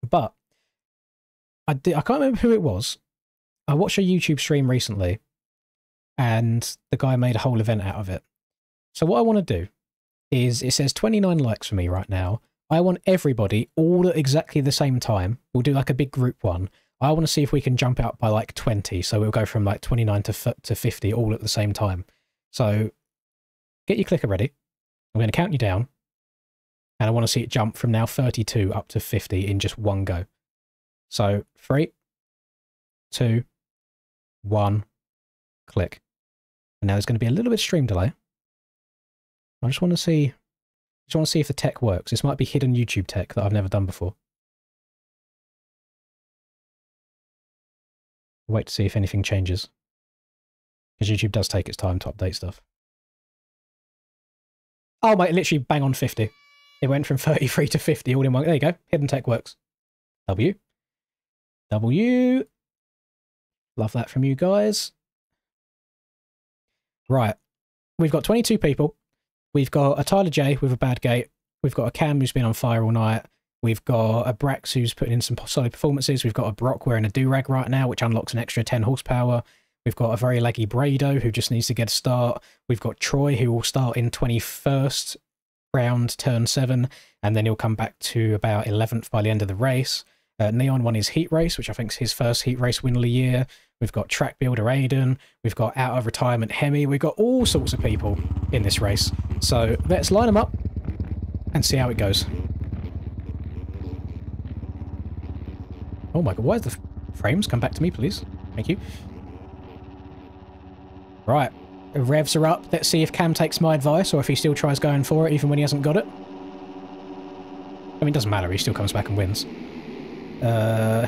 [SPEAKER 1] But I can't remember who it was. I watched a YouTube stream recently, and the guy made a whole event out of it. So what I want to do is, it says 29 likes for me right now. I want everybody all at exactly the same time. We'll do like a big group one. I want to see if we can jump out by like 20. So we'll go from like 29 to 50 all at the same time. So get your clicker ready. I'm going to count you down. And I want to see it jump from now 32 up to 50 in just one go. So 3, 2, 1, click. And now there's going to be a little bit of stream delay. I just want to see if the tech works. This might be hidden YouTube tech that I've never done before. Wait to see if anything changes. Because YouTube does take its time to update stuff. Oh mate, literally bang on 50. It went from 33 to 50 all in one. There you go. Hidden tech works. W. W. Love that from you guys. Right. We've got 22 people. We've got a Tyler J with a bad gate. We've got a Cam who's been on fire all night. We've got a Brax who's putting in some solid performances. We've got a Brock wearing a do-rag right now, which unlocks an extra 10 horsepower. We've got a very laggy Brado who just needs to get a start. We've got Troy who will start in 21st round, turn 7, and then he'll come back to about 11th by the end of the race. Neon won his heat race, which I think is his first heat race win of the year. We've got track builder Aiden. We've got out of retirement Hemi. We've got all sorts of people in this race. So let's line them up and see how it goes. Oh my god, why is the frames? Come back to me, please. Thank you. Right, the revs are up. Let's see if Cam takes my advice or if he still tries going for it even when he hasn't got it. I mean, it doesn't matter. He still comes back and wins.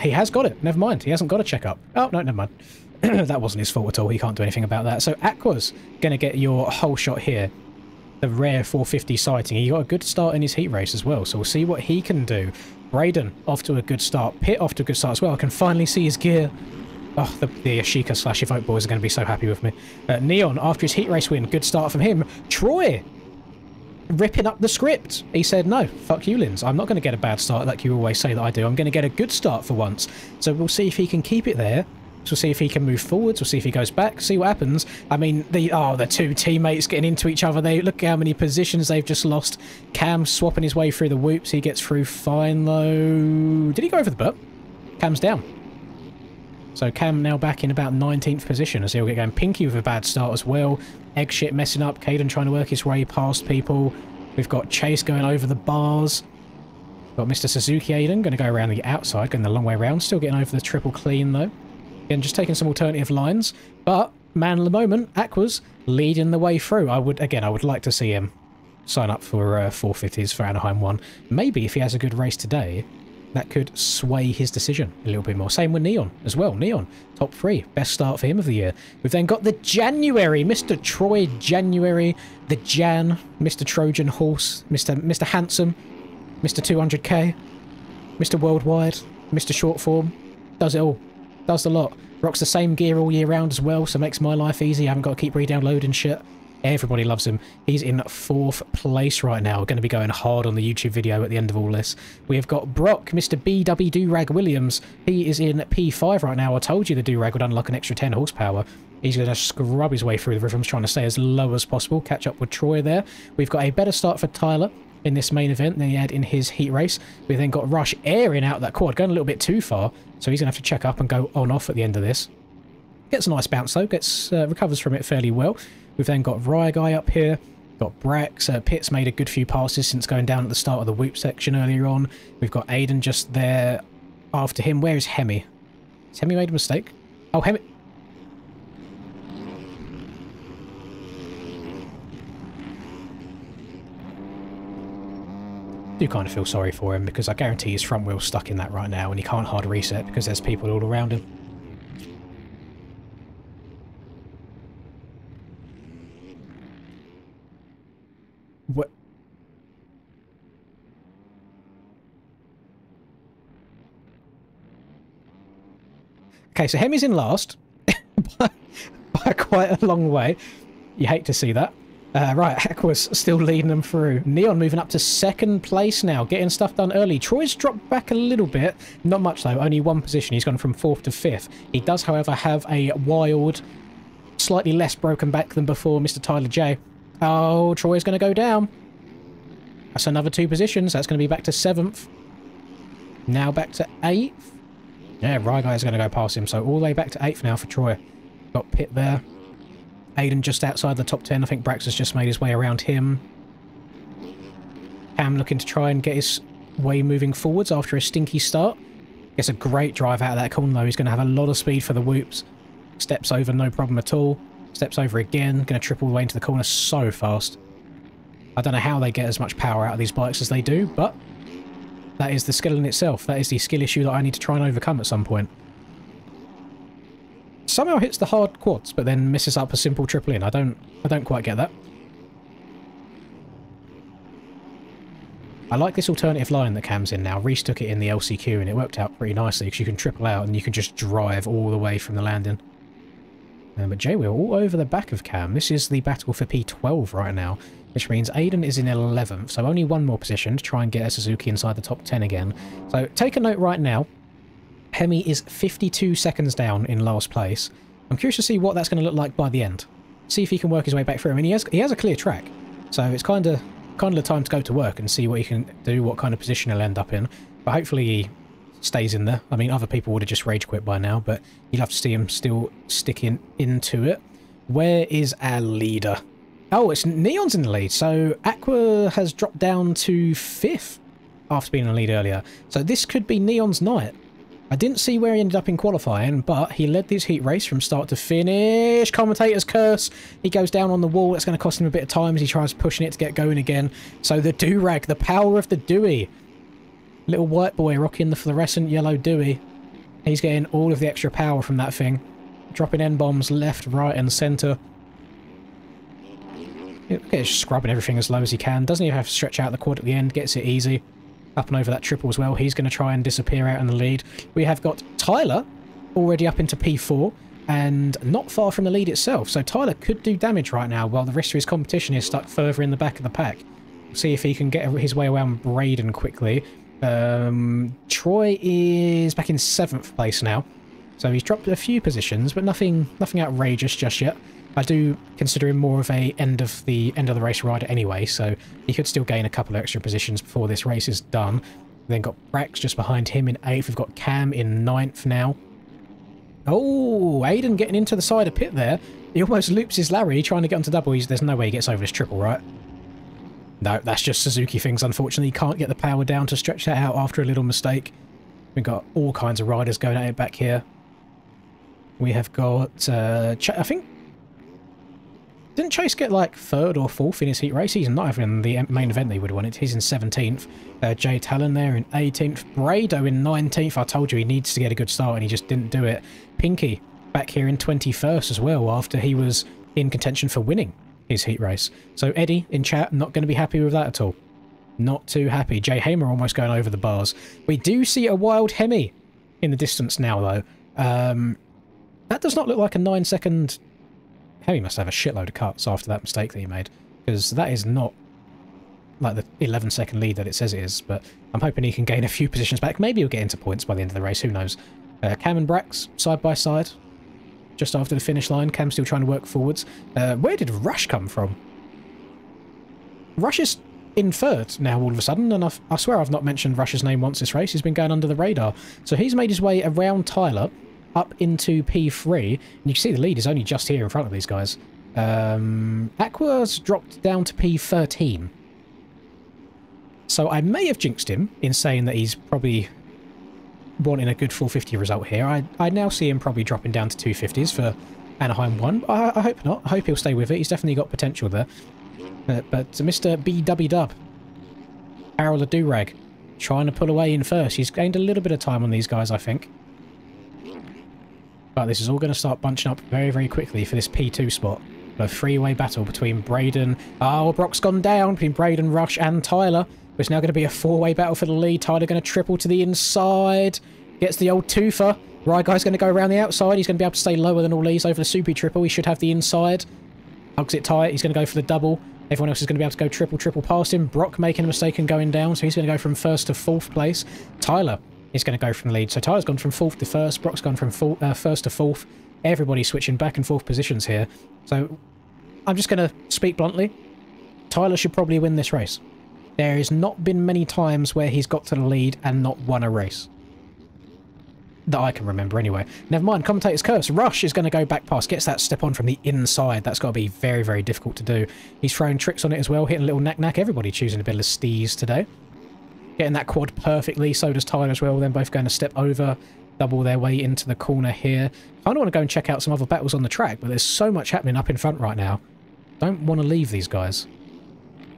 [SPEAKER 1] He has got it. Never mind. He hasn't got a checkup. Oh, no, never mind. That wasn't his fault at all. He can't do anything about that. So Aqua's going to get your whole shot here. The rare 450 sighting. He got a good start in his heat race as well. So we'll see what he can do. Braden off to a good start. Pitt off to a good start as well. I can finally see his gear. Oh, the Ashika / Evoke boys are going to be so happy with me. Neon, after his heat race win, good start from him. Troy, ripping up the script. He said, no, fuck you, Linz. I'm not going to get a bad start like you always say that I do. I'm going to get a good start for once. So we'll see if he can keep it there. So we'll see if he can move forwards. We'll see if he goes back. See what happens. I mean, the two teammates getting into each other. Look how many positions they've just lost. Cam swapping his way through the whoops. He gets through fine, though. Did he go over the butt? Cam's down. So Cam now back in about 19th position as he'll get going. Pinky with a bad start as well. Egg shit messing up. Caden trying to work his way past people. We've got Chase going over the bars. Got Mr. Suzuki Aiden going to go around the outside, going the long way around. Still getting over the triple clean though. Again, just taking some alternative lines. But man of the moment, Aqua's leading the way through. I would like to see him sign up for 450s for Anaheim 1. Maybe if he has a good race today, that could sway his decision a little bit more. Same with Neon as well. Neon, top 3. Best start for him of the year. We've then got the January. Mr. Troy January. The Jan. Mr. Trojan Horse. Mr. Handsome. Mr. 200k. Mr. Worldwide. Mr. Short Form. Does it all. Does the lot. Rocks the same gear all year round as well, so makes my life easy. I haven't got to keep re-downloading shit. Everybody loves him. He's in 4th place right now. We're going to be going hard on the YouTube video at the end of all this. We have got Brock, Mr. BW Durag Williams. He is in P5 right now. I told you the Durag would unlock an extra 10 horsepower. He's going to scrub his way through the rhythms, trying to stay as low as possible. Catch up with Troy there. We've got a better start for Tyler in this main event than he had in his heat race. We've then got Rush airing out that quad, going a little bit too far. So he's going to have to check up and go on-off at the end of this. Gets a nice bounce though. Recovers from it fairly well. We've then got Rye Guy up here. Got Brax. Pitt's made a good few passes since going down at the start of the whoop section earlier on. We've got Aiden just there after him. Where is Hemi? Has Hemi made a mistake? Oh, Hemi... I do kind of feel sorry for him because I guarantee his front wheel's stuck in that right now and he can't hard reset because there's people all around him. What? Okay, so Hemi's in last by quite a long way. You hate to see that. Right, Aqua's still leading them through. Neon moving up to 2nd place now, getting stuff done early. Troy's dropped back a little bit. Not much though, only 1 position. He's gone from 4th to 5th. He does, however, have a wild, slightly less broken back than before, Mr. Tyler J. Oh, Troy's going to go down. That's another 2 positions. That's going to be back to 7th. Now back to 8th. Yeah, Rye Guy's going to go past him. So all the way back to 8th now for Troy. Got Pitt there. Aiden just outside the top 10. I think Brax has just made his way around him. Cam looking to try and get his way moving forwards after a stinky start. Gets a great drive out of that corner though. He's going to have a lot of speed for the whoops. Steps over, no problem at all. Steps over again. Going to trip all the way into the corner so fast. I don't know how they get as much power out of these bikes as they do, but that is the skill in itself. That is the skill issue that I need to try and overcome at some point. Somehow hits the hard quads, but then misses up a simple triple in. I don't quite get that. I like this alternative line that Cam's in now. Reese took it in the LCQ and it worked out pretty nicely because you can triple out and you can just drive all the way from the landing. But Jay, we're all over the back of Cam. This is the battle for P12 right now, which means Aiden is in 11th, so only one more position to try and get a Suzuki inside the top 10 again. So take a note right now. Hemi is 52 seconds down in last place. I'm curious to see what that's going to look like by the end. See if he can work his way back through. I mean, he has a clear track, so it's kind of the time to go to work and see what he can do, what kind of position he'll end up in. But hopefully he stays in there. I mean, other people would have just rage quit by now, but you'd love to see him still sticking into it. Where is our leader? Oh, it's Neon's in the lead. So Aqua has dropped down to 5th after being in the lead earlier. So this could be Neon's night. I didn't see where he ended up in qualifying, but he led this heat race from start to finish. Commentator's curse. He goes down on the wall. It's going to cost him a bit of time as he tries pushing it to get going again. So the do-rag, the power of the Dewey. Little white boy rocking the fluorescent yellow Dewey. He's getting all of the extra power from that thing. Dropping N-bombs left, right and centre. Okay, just scrubbing everything as low as he can. Doesn't even have to stretch out the quad at the end. Gets it easy. Up and over that triple as well. He's going to try and disappear out in the lead. We have got Tyler already up into P4 and not far from the lead itself. So Tyler could do damage right now while the rest of his competition is stuck further in the back of the pack. See if he can get his way around Braden quickly. Troy is back in 7th place now. So he's dropped a few positions, but nothing outrageous just yet. I do consider him more of a end of the race rider anyway, so he could still gain a couple of extra positions before this race is done. Then got Brax just behind him in 8th. We've got Cam in 9th now. Oh, Aiden getting into the side of pit there. He almost loops his Larry trying to get onto double. There's no way he gets over this triple, right? No, that's just Suzuki things, unfortunately. He can't get the power down to stretch that out after a little mistake. We've got all kinds of riders going at it back here. We have got, I think... Didn't Chase get like 3rd or 4th in his heat race? He's not even in the main event that he would have won it. He's in 17th. Jay Talon there in 18th. Brado in 19th. I told you he needs to get a good start and he just didn't do it. Pinky back here in 21st as well after he was in contention for winning his heat race. So Eddie in chat, not going to be happy with that at all. Not too happy. Jay Hamer almost going over the bars. We do see a wild Hemi in the distance now though. That does not look like a 9-second... Hemi must have a shitload of cuts after that mistake that he made, because that is not like the 11-second lead that it says it is, but I'm hoping he can gain a few positions back. Maybe he'll get into points by the end of the race, who knows. Cam and Brax, side by side, just after the finish line. Cam still trying to work forwards. Where did Rush come from? Rush is in 3rd now all of a sudden, and I swear I've not mentioned Rush's name once this race. He's been going under the radar. So he's made his way around Tyler, up into P3, and you can see the lead is only just here in front of these guys. Aqua's dropped down to P13. So I may have jinxed him in saying that he's probably wanting a good 450 result here. I now see him probably dropping down to 250s for Anaheim 1. I hope not. I hope he'll stay with it. He's definitely got potential there. But Mr. BW Dub, Harold the Do-Rag, trying to pull away in first. He's gained a little bit of time on these guys, I think. But this is all going to start bunching up very, very quickly for this P2 spot. A three-way battle between Braden... Oh, Brock's gone down between Braden, Rush and Tyler. It's now going to be a 4-way battle for the lead. Tyler going to triple to the inside. Gets the old twofer. Right guy's going to go around the outside. He's going to be able to stay lower than all these over the Soupy triple. He should have the inside. Hugs it tight. He's going to go for the double. Everyone else is going to be able to go triple past him. Brock making a mistake and going down. So he's going to go from 1st to 4th place. Tyler is going to go from the lead. So Tyler's gone from 4th to 1st. Brock's gone from 1st to 4th. Everybody's switching back and forth positions here. So I'm just going to speak bluntly. Tyler should probably win this race. There has not been many times where he's got to the lead and not won a race. That I can remember anyway. Never mind, commentator's curse. Rush is going to go back past. Gets that step on from the inside. That's got to be very, very difficult to do. He's throwing tricks on it as well. Hitting a little knack-knack. Everybody choosing a bit of steez today. Getting that quad perfectly. So does Tyler as well. Then both going to step over. Double their way into the corner here. I don't want to go and check out some other battles on the track, but there's so much happening up in front right now. Don't want to leave these guys.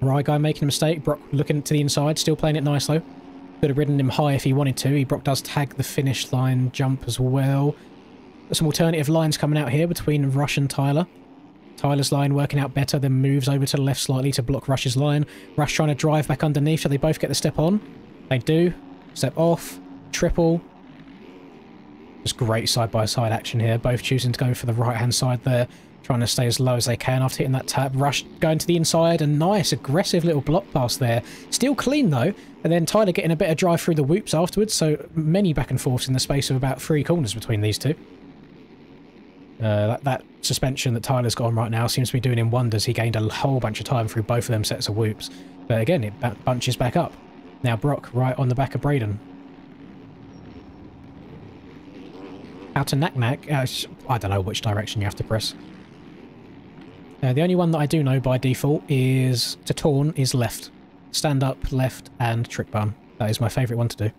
[SPEAKER 1] Right guy making a mistake. Brock looking to the inside. Still playing it nice though. Could have ridden him high if he wanted to. Brock does tag the finish line jump as well. There's some alternative lines coming out here between Rush and Tyler. Tyler's line working out better, then moves over to the left slightly to block Rush's line. Rush trying to drive back underneath, so they both get the step on. They do. Step off. Triple. Just great side-by-side action here. Both choosing to go for the right-hand side there. Trying to stay as low as they can after hitting that tap. Rush going to the inside. A nice, aggressive little block pass there. Still clean, though. And then Tyler getting a bit of drive through the whoops afterwards. So many back and forths in the space of about 3 corners between these two. That suspension that Tyler's got on right now seems to be doing him wonders. He gained a whole bunch of time through both of them sets of whoops. But again, it bunches back up. Now Brock right on the back of Braden. How to knack. I don't know which direction you have to press. The only one that I do know by default is to torn is left. Stand up, left, and trick button. That is my favourite one to do.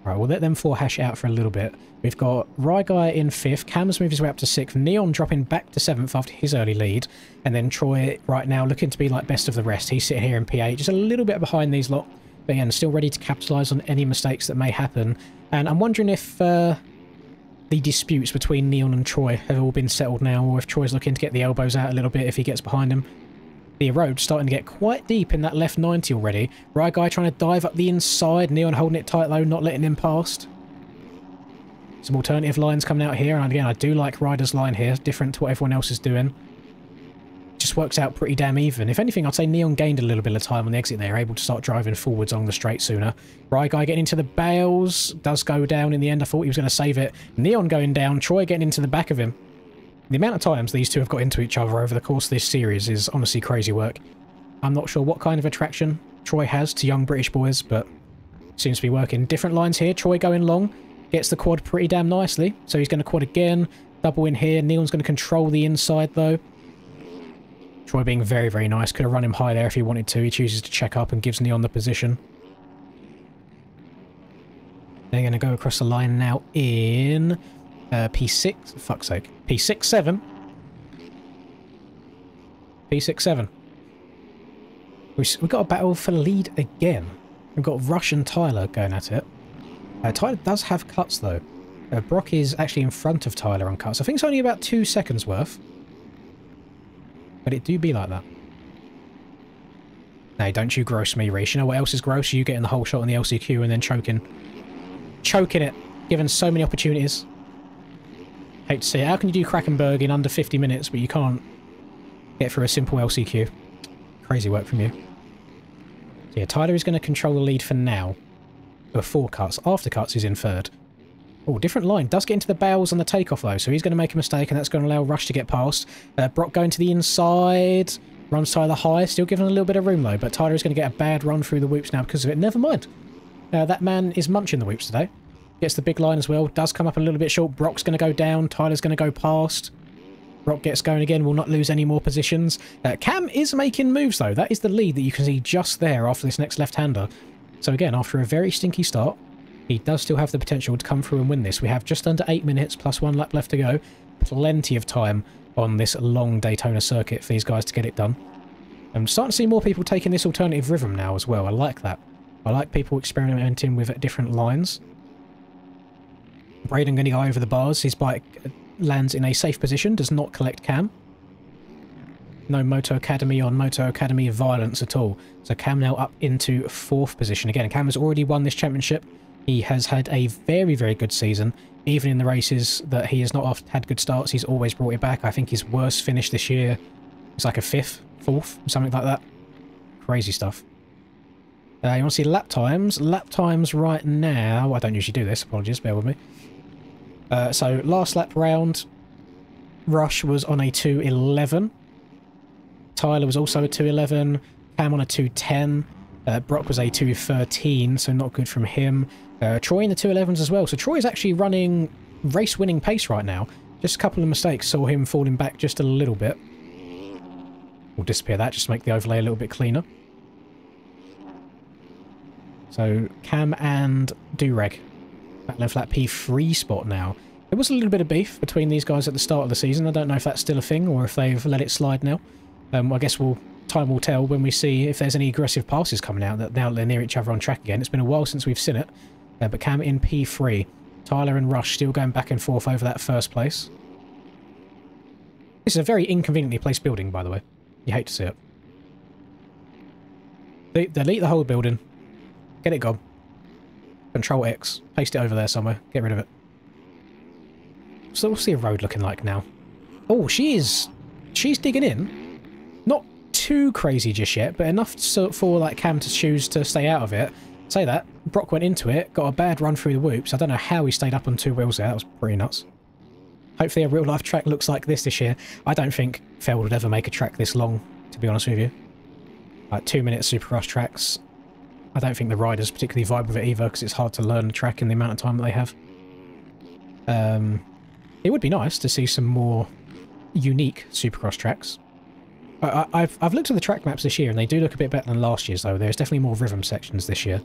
[SPEAKER 1] Right, we'll let them 4 hash out for a little bit. We've got Ryguy in 5th, Cam's moved his way up to 6th, Neon dropping back to 7th after his early lead, and then Troy right now looking to be like best of the rest. He's sitting here in P8, just a little bit behind these lot, but again, still ready to capitalise on any mistakes that may happen. And I'm wondering if the disputes between Neon and Troy have all been settled now, or if Troy's looking to get the elbows out a little bit if he gets behind him. The road's starting to get quite deep in that left 90 already. Ryguy trying to dive up the inside. Neon holding it tight though, not letting him past. Some alternative lines coming out here. And again, I do like Ryder's line here. Different to what everyone else is doing. Just works out pretty damn even. If anything, I'd say Neon gained a little bit of time on the exit there. Able to start driving forwards along the straight sooner. Ryguy getting into the bales. Does go down in the end. I thought he was going to save it. Neon going down. Troy getting into the back of him. The amount of times these two have got into each other over the course of this series is honestly crazy work. I'm not sure what kind of attraction Troy has to young British boys, but seems to be working. Different lines here. Troy going long. Gets the quad pretty damn nicely. So he's going to quad again. Double in here. Neon's going to control the inside, though. Troy being very, very nice. Could have run him high there if he wanted to. He chooses to check up and gives Neon the position. They're going to go across the line now in... P6, fuck's sake. P67. P67. We've got a battle for lead again. We've got Rush and Tyler going at it. Tyler does have cuts though. Brock is actually in front of Tyler on cuts. I think it's only about 2 seconds worth. But it do be like that. Hey, don't you gross me, Reece. You know what else is gross? You getting the whole shot on the LCQ and then choking. Choking it. Given so many opportunities. Hate to see it. How can you do Krakenberg in under 50 minutes, but you can't get through a simple LCQ? Crazy work from you. So yeah, Tyler is going to control the lead for now. Before cuts. After cuts, he's in 3rd. Oh, different line. Does get into the bales on the takeoff, though, so he's going to make a mistake, and that's going to allow Rush to get past. Brock going to the inside. Runs Tyler high. Still giving a little bit of room, though, but Tyler is going to get a bad run through the whoops now because of it. Never mind. That man is munching the whoops today. Gets the big line as well. Does come up a little bit short. Brock's going to go down. Tyler's going to go past. Brock gets going again. Will not lose any more positions. Cam is making moves, though. That is the lead that you can see just there after this next left-hander. So again, after a very stinky start, he does still have the potential to come through and win this. We have just under 8 minutes plus 1 lap left to go. Plenty of time on this long Daytona circuit for these guys to get it done. I'm starting to see more people taking this alternative rhythm now as well. I like that. I like people experimenting with different lines. Braden going to go over the bars. His bike lands in a safe position, does not collect Cam. No Moto Academy on Moto Academy violence at all. So Cam now up into 4th position. Again, Cam has already won this championship. He has had a very, very good season. Even in the races that he has not had good starts, he's always brought it back. I think his worst finish this year was like a 5th, 4th, something like that. Crazy stuff. You want to see lap times? Lap times right now... I don't usually do this, apologies, bear with me. So last lap round, Rush was on a 2:11. Tyler was also a 2:11. Cam on a 2:10. Brock was a 2:13, so not good from him. Troy in the 2:11s as well. So Troy is actually running race-winning pace right now. Just a couple of mistakes saw him falling back just a little bit. We'll disappear that just to make the overlay a little bit cleaner. So Cam and Durag battling for that P3 spot now. There was a little bit of beef between these guys at the start of the season. I don't know if that's still a thing or if they've let it slide now. I guess time will tell when we see if there's any aggressive passes coming out that now they're near each other on track again. It's been a while since we've seen it. But Cam in P3. Tyler and Rush still going back and forth over that first place. This is a very inconveniently placed building, by the way. You hate to see it. Delete the whole building. Get it gone. Control X. Paste it over there somewhere. Get rid of it. So what's the road looking like now? Oh, she's digging in. Not too crazy just yet, but enough for like Cam to choose to stay out of it. Say that. Brock went into it, got a bad run through the whoops. I don't know how he stayed up on 2 wheels there. That was pretty nuts. Hopefully a real-life track looks like this year. I don't think Feld would ever make a track this long, to be honest with you. Like 2-minute supercross tracks. I don't think the riders particularly vibe with it either, because it's hard to learn the track in the amount of time that they have. It would be nice to see some more unique supercross tracks. I've looked at the track maps this year, and they do look a bit better than last year's, though. There's definitely more rhythm sections this year.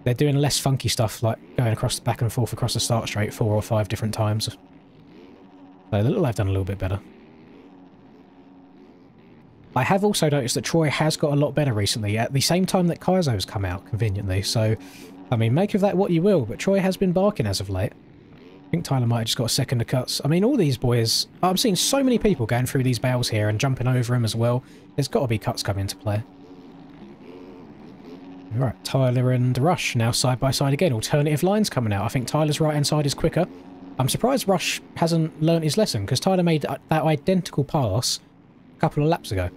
[SPEAKER 1] They're doing less funky stuff, like going across back and forth across the start straight 4 or 5 different times. So they look like they've done a little bit better. I have also noticed that Troy has got a lot better recently, at the same time that Kaizo's come out, conveniently. So, I mean, make of that what you will, but Troy has been barking as of late. I think Tyler might have just got a second of cuts. I mean, all these boys... I'm seeing so many people going through these bales here and jumping over them as well. There's got to be cuts coming into play. Alright, Tyler and Rush now side by side again. Alternative lines coming out. I think Tyler's right-hand side is quicker. I'm surprised Rush hasn't learnt his lesson, because Tyler made that identical pass a couple of laps ago.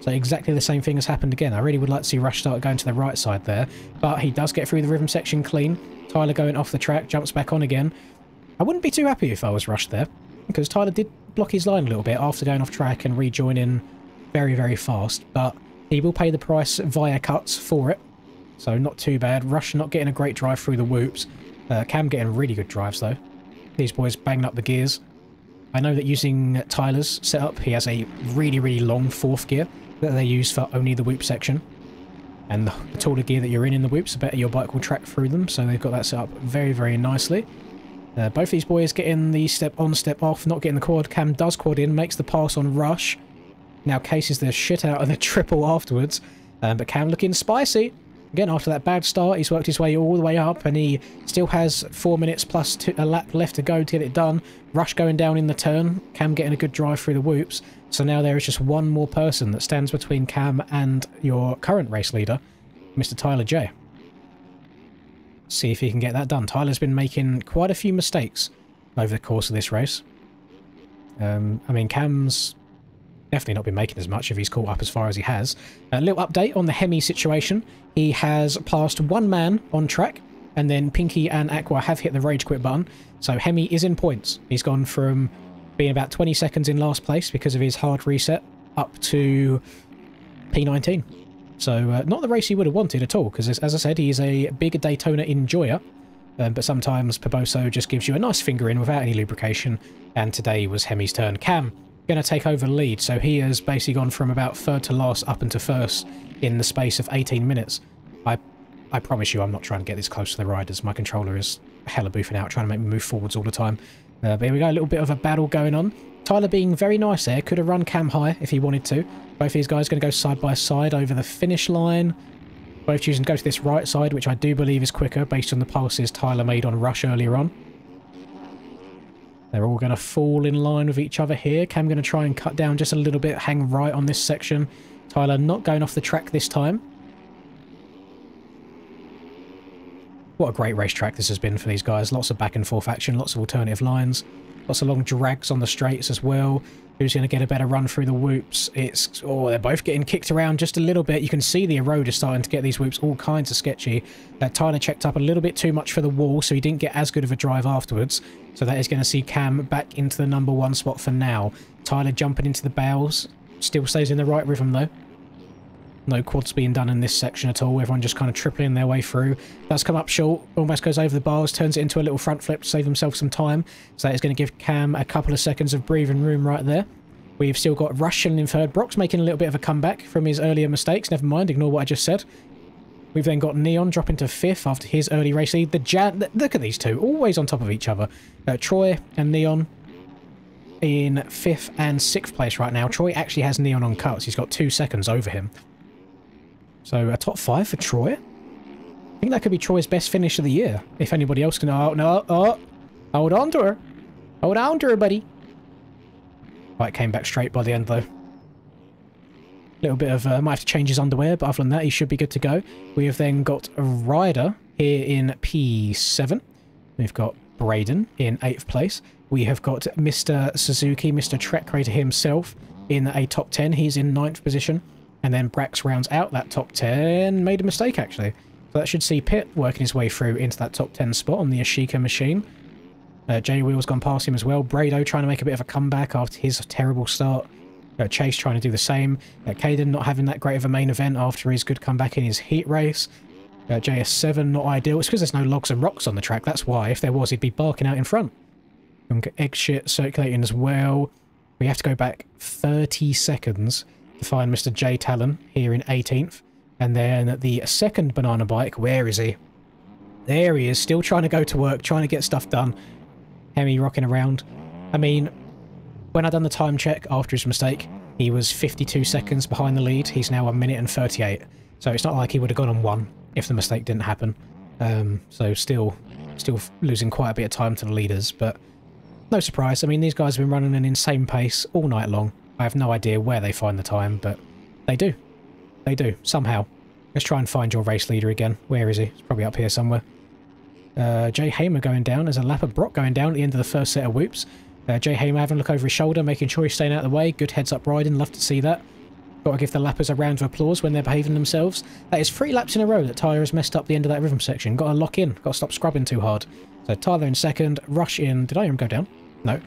[SPEAKER 1] So exactly the same thing has happened again. I really would like to see Rush start going to the right side there, but he does get through the rhythm section clean. Tyler going off the track, jumps back on again. I wouldn't be too happy if I was Rush there, because Tyler did block his line a little bit after going off track and rejoining very, very fast, but he will pay the price via cuts for it. So not too bad. Rush not getting a great drive through the whoops. Cam getting really good drives though. These boys banging up the gears. I know that using Tyler's setup, he has a really, really long 4th gear that they use for only the whoop section. And the taller gear that you're in the whoops, the better your bike will track through them. So they've got that set up very, very nicely. Both these boys getting the step on, step off, not getting the quad. Cam does quad in, makes the pass on Rush. Now cases the shit out of the triple afterwards. But Cam looking spicy. Again, after that bad start, he's worked his way all the way up, and he still has 4 minutes plus a lap left to go to get it done. Rush going down in the turn, Cam getting a good drive through the whoops. So now there is just one more person that stands between Cam and your current race leader, Mr. Tyler J. See if he can get that done. Tyler's been making quite a few mistakes over the course of this race. I mean, Cam's definitely not been making as much if he's caught up as far as he has. A little update on the Hemi situation. He has passed one man on track, and then Pinky and Aqua have hit the rage quit button. So Hemi is in points. He's gone from being about 20 seconds in last place because of his hard reset up to P19. So not the race he would have wanted at all, because as I said, he is a big Daytona enjoyer. But sometimes Paboso just gives you a nice finger in without any lubrication, and today was Hemi's turn. Cam going to take over the lead, so he has basically gone from about 3rd to last up into 1st in the space of 18 minutes. I promise you I'm not trying to get this close to the riders. My controller is hella boofing out, trying to make me move forwards all the time. But here we go, a little bit of a battle going on. Tyler being very nice there, could have run Cam high if he wanted to. Both these guys going to go side by side over the finish line. Both choosing to go to this right side, which I do believe is quicker based on the passes Tyler made on Rush earlier on. They're all going to fall in line with each other here. Cam going to try and cut down just a little bit, hang right on this section. Tyler not going off the track this time. What a great racetrack this has been for these guys. Lots of back and forth action, lots of alternative lines, lots of long drags on the straights as well. Who's going to get a better run through the whoops? It's... oh, they're both getting kicked around just a little bit. You can see the eroder starting to get these whoops all kinds of sketchy. Tyler checked up a little bit too much for the wall, so he didn't get as good of a drive afterwards. So that is going to see Cam back into the #1 spot for now. Tyler jumping into the bales. Still stays in the right rhythm though. No quads being done in this section at all. Everyone just kind of tripling their way through. Does come up short. Almost goes over the bars. Turns it into a little front flip to save himself some time. So that is going to give Cam a couple of seconds of breathing room right there. We've still got Rush in 3rd. Brock's making a little bit of a comeback from his earlier mistakes. Never mind. Ignore what I just said. We've then got Neon dropping to 5th after his early race lead. Look at these two. Always on top of each other. Troy and Neon in 5th and 6th place right now. Troy actually has Neon on cuts. He's got 2 seconds over him. So a top 5 for Troy. I think that could be Troy's best finish of the year. If anybody else can... oh, no. Oh, hold on to her. Hold on to her, buddy. Bike came back straight by the end though. Little bit of, might have to change his underwear, but other than that, he should be good to go. We have then got a rider here in P7. We've got Braden in 8th place. We have got Mr. Suzuki, Mr. Trek Raider himself in a top 10. He's in 9th position. And then Brax rounds out that top 10. Made a mistake, actually. So that should see Pitt working his way through into that top 10 spot on the Ashika machine. J Wheel's gone past him as well. Brado trying to make a bit of a comeback after his terrible start. Chase trying to do the same. Caden not having that great of a main event after his good comeback in his heat race. JS7 not ideal. It's because there's no logs and rocks on the track. That's why. If there was, he'd be barking out in front. And get egg shit circulating as well. We have to go back 30 seconds to find Mr. J Talon here in 18th. And then the second banana bike, where is he? There he is, still trying to go to work, trying to get stuff done. Hemi rocking around. I mean, when I done the time check after his mistake, he was 52 seconds behind the lead. He's now 1 minute and 38. So it's not like he would have gone on 1 if the mistake didn't happen. So still losing quite a bit of time to the leaders, but no surprise. I mean, these guys have been running an insane pace all night long. I have no idea where they find the time, but they do. They do, somehow. Let's try and find your race leader again. Where is he? He's probably up here somewhere. Jay Hamer going down. There's a lap of Brock going down at the end of the first set of whoops. Jay Hamer having a look over his shoulder, making sure he's staying out of the way. Good heads-up riding. Love to see that. Got to give the lappers a round of applause when they're behaving themselves. That is 3 laps in a row that Tyler has messed up the end of that rhythm section. Got to lock in. Got to stop scrubbing too hard. So Tyler in second. Rush in... Did I hear him go down? No.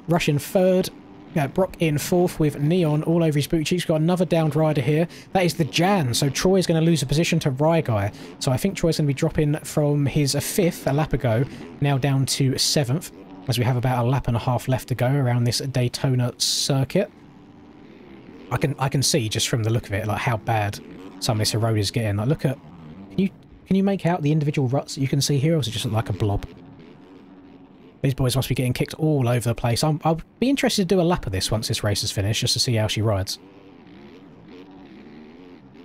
[SPEAKER 1] Rush in third. Brock in 4th with Neon all over his boot cheeks. Got another downed rider here. That is the Jan. So Troy's going to lose a position to Ryguy. So I think Troy's going to be dropping from his 5th a lap ago, now down to 7th, as we have about a lap and a half left to go around this Daytona circuit. I can see just from the look of it, like how bad some of this road is getting. Like, look at... Can you make out the individual ruts that you can see here, or does it just look like a blob? These boys must be getting kicked all over the place. I'll be interested to do a lap of this once this race is finished, just to see how she rides.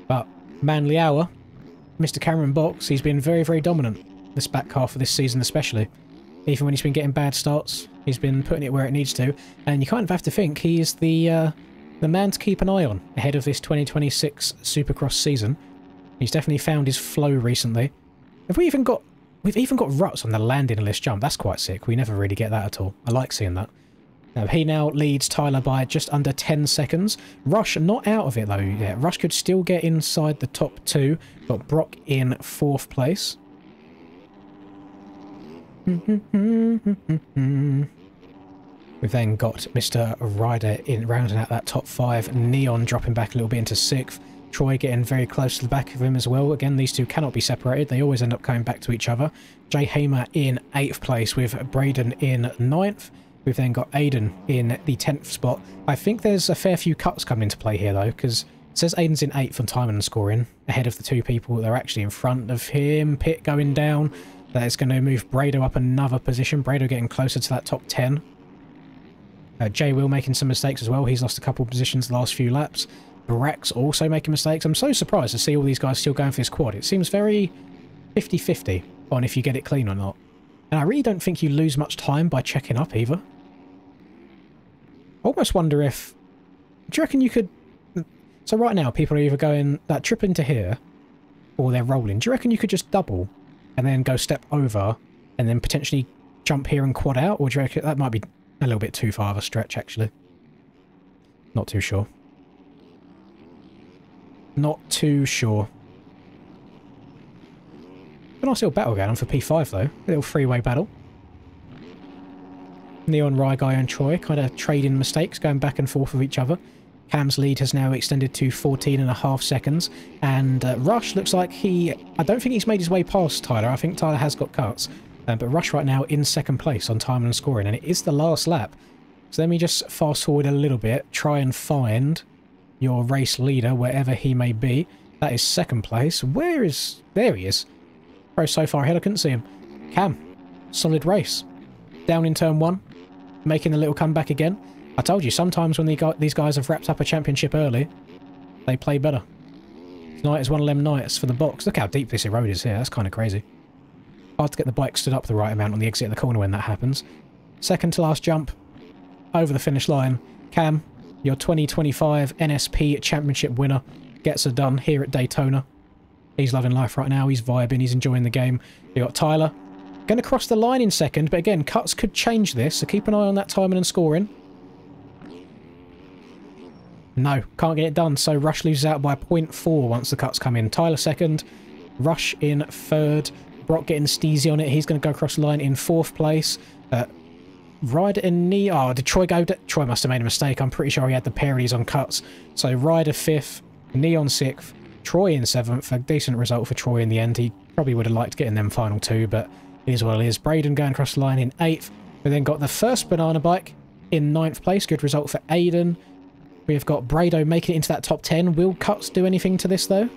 [SPEAKER 1] But Manly Hour, Mr. Cameron Box, he's been very, very dominant this back half of this season especially. Even when he's been getting bad starts, he's been putting it where it needs to. And you kind of have to think he is the man to keep an eye on ahead of this 2026 Supercross season. He's definitely found his flow recently. We've even got ruts on the landing on this jump. That's quite sick. We never really get that at all. I like seeing that. He now leads Tyler by just under 10 seconds. Rush not out of it though yet. Rush could still get inside the top 2. Got Brock in 4th place. We've then got Mr. Ryder in rounding out that top 5. Neon dropping back a little bit into 6th. Troy getting very close to the back of him as well. Again, these two cannot be separated. They always end up coming back to each other. Jay Hamer in 8th place with Braden in 9th. We've then got Aiden in the 10th spot. I think there's a fair few cuts coming into play here though, because it says Aiden's in 8th on timing and scoring, ahead of the 2 people that are actually in front of him. Pitt going down. That is going to move Brado up another position. Brado getting closer to that top 10. Jay Will making some mistakes as well. He's lost a couple of positions the last few laps. Brax also making mistakes. I'm so surprised to see all these guys still going for this quad. It seems very 50-50 on if you get it clean or not. And I really don't think you lose much time by checking up either. I almost wonder if... Do you reckon you could... So right now people are either going that trip into here or they're rolling. Do you reckon you could just double and then go step over and then potentially jump here and quad out? Or do you reckon that might be a little bit too far of a stretch actually? Not too sure. Not too sure. A nice little battle going on for P5 though. A little three-way battle. Neon, Ryguy and Troy kind of trading mistakes, going back and forth with each other. Cam's lead has now extended to 14.5 seconds. And Rush looks like I don't think he's made his way past Tyler. I think Tyler has got cuts. But Rush right now in 2nd place on time and scoring. And it is the last lap. So let me just fast forward a little bit. Try and find your race leader, wherever he may be. That is 2nd place. There he is. Pro so far ahead, I couldn't see him. Cam, solid race. Down in turn 1, making a little comeback again. I told you, sometimes when these guys have wrapped up a championship early, they play better. Tonight is one of them nights for the box. Look how deep this road is here. That's kind of crazy. Hard to get the bike stood up the right amount on the exit of the corner when that happens. 2nd to last jump, over the finish line. Cam, your 2025 NSP Championship winner, gets it done here at Daytona. He's loving life right now. He's vibing. He's enjoying the game. We got Tyler. Going to cross the line in second, but again, cuts could change this, so keep an eye on that timing and scoring. No, can't get it done, so Rush loses out by 0.4 once the cuts come in. Tyler second, Rush in third, Brock getting steezy on it. He's going to go across the line in fourth place. Ryder and Knee... Oh, did Troy go... Troy must have made a mistake. I'm pretty sure he had the parodies on cuts. So Ryder 5th, Knee on 6th, Troy in 7th. A decent result for Troy in the end. He probably would have liked getting them final 2, but it is what it is. Braden going across the line in 8th. We then got the first banana bike in 9th place. Good result for Aiden. We've got Brado making it into that top 10. Will cuts do anything to this, though?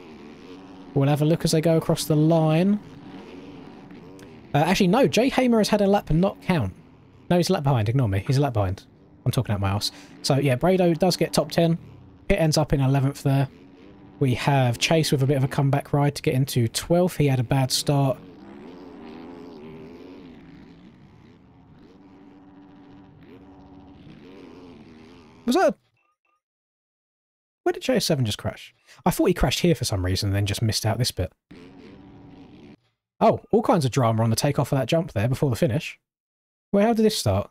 [SPEAKER 1] We'll have a look as they go across the line. Actually, no. Jay Hamer has had a lap and not count. No, he's a lap behind. Ignore me. He's a lap behind. I'm talking out my ass. So, yeah, Brado does get top 10. It ends up in 11th there. We have Chase with a bit of a comeback ride to get into 12th. He had a bad start. Was that... Where did JS7 just crash? I thought he crashed here for some reason and then just missed out this bit. Oh, all kinds of drama on the takeoff of that jump there before the finish. Well, how did this start?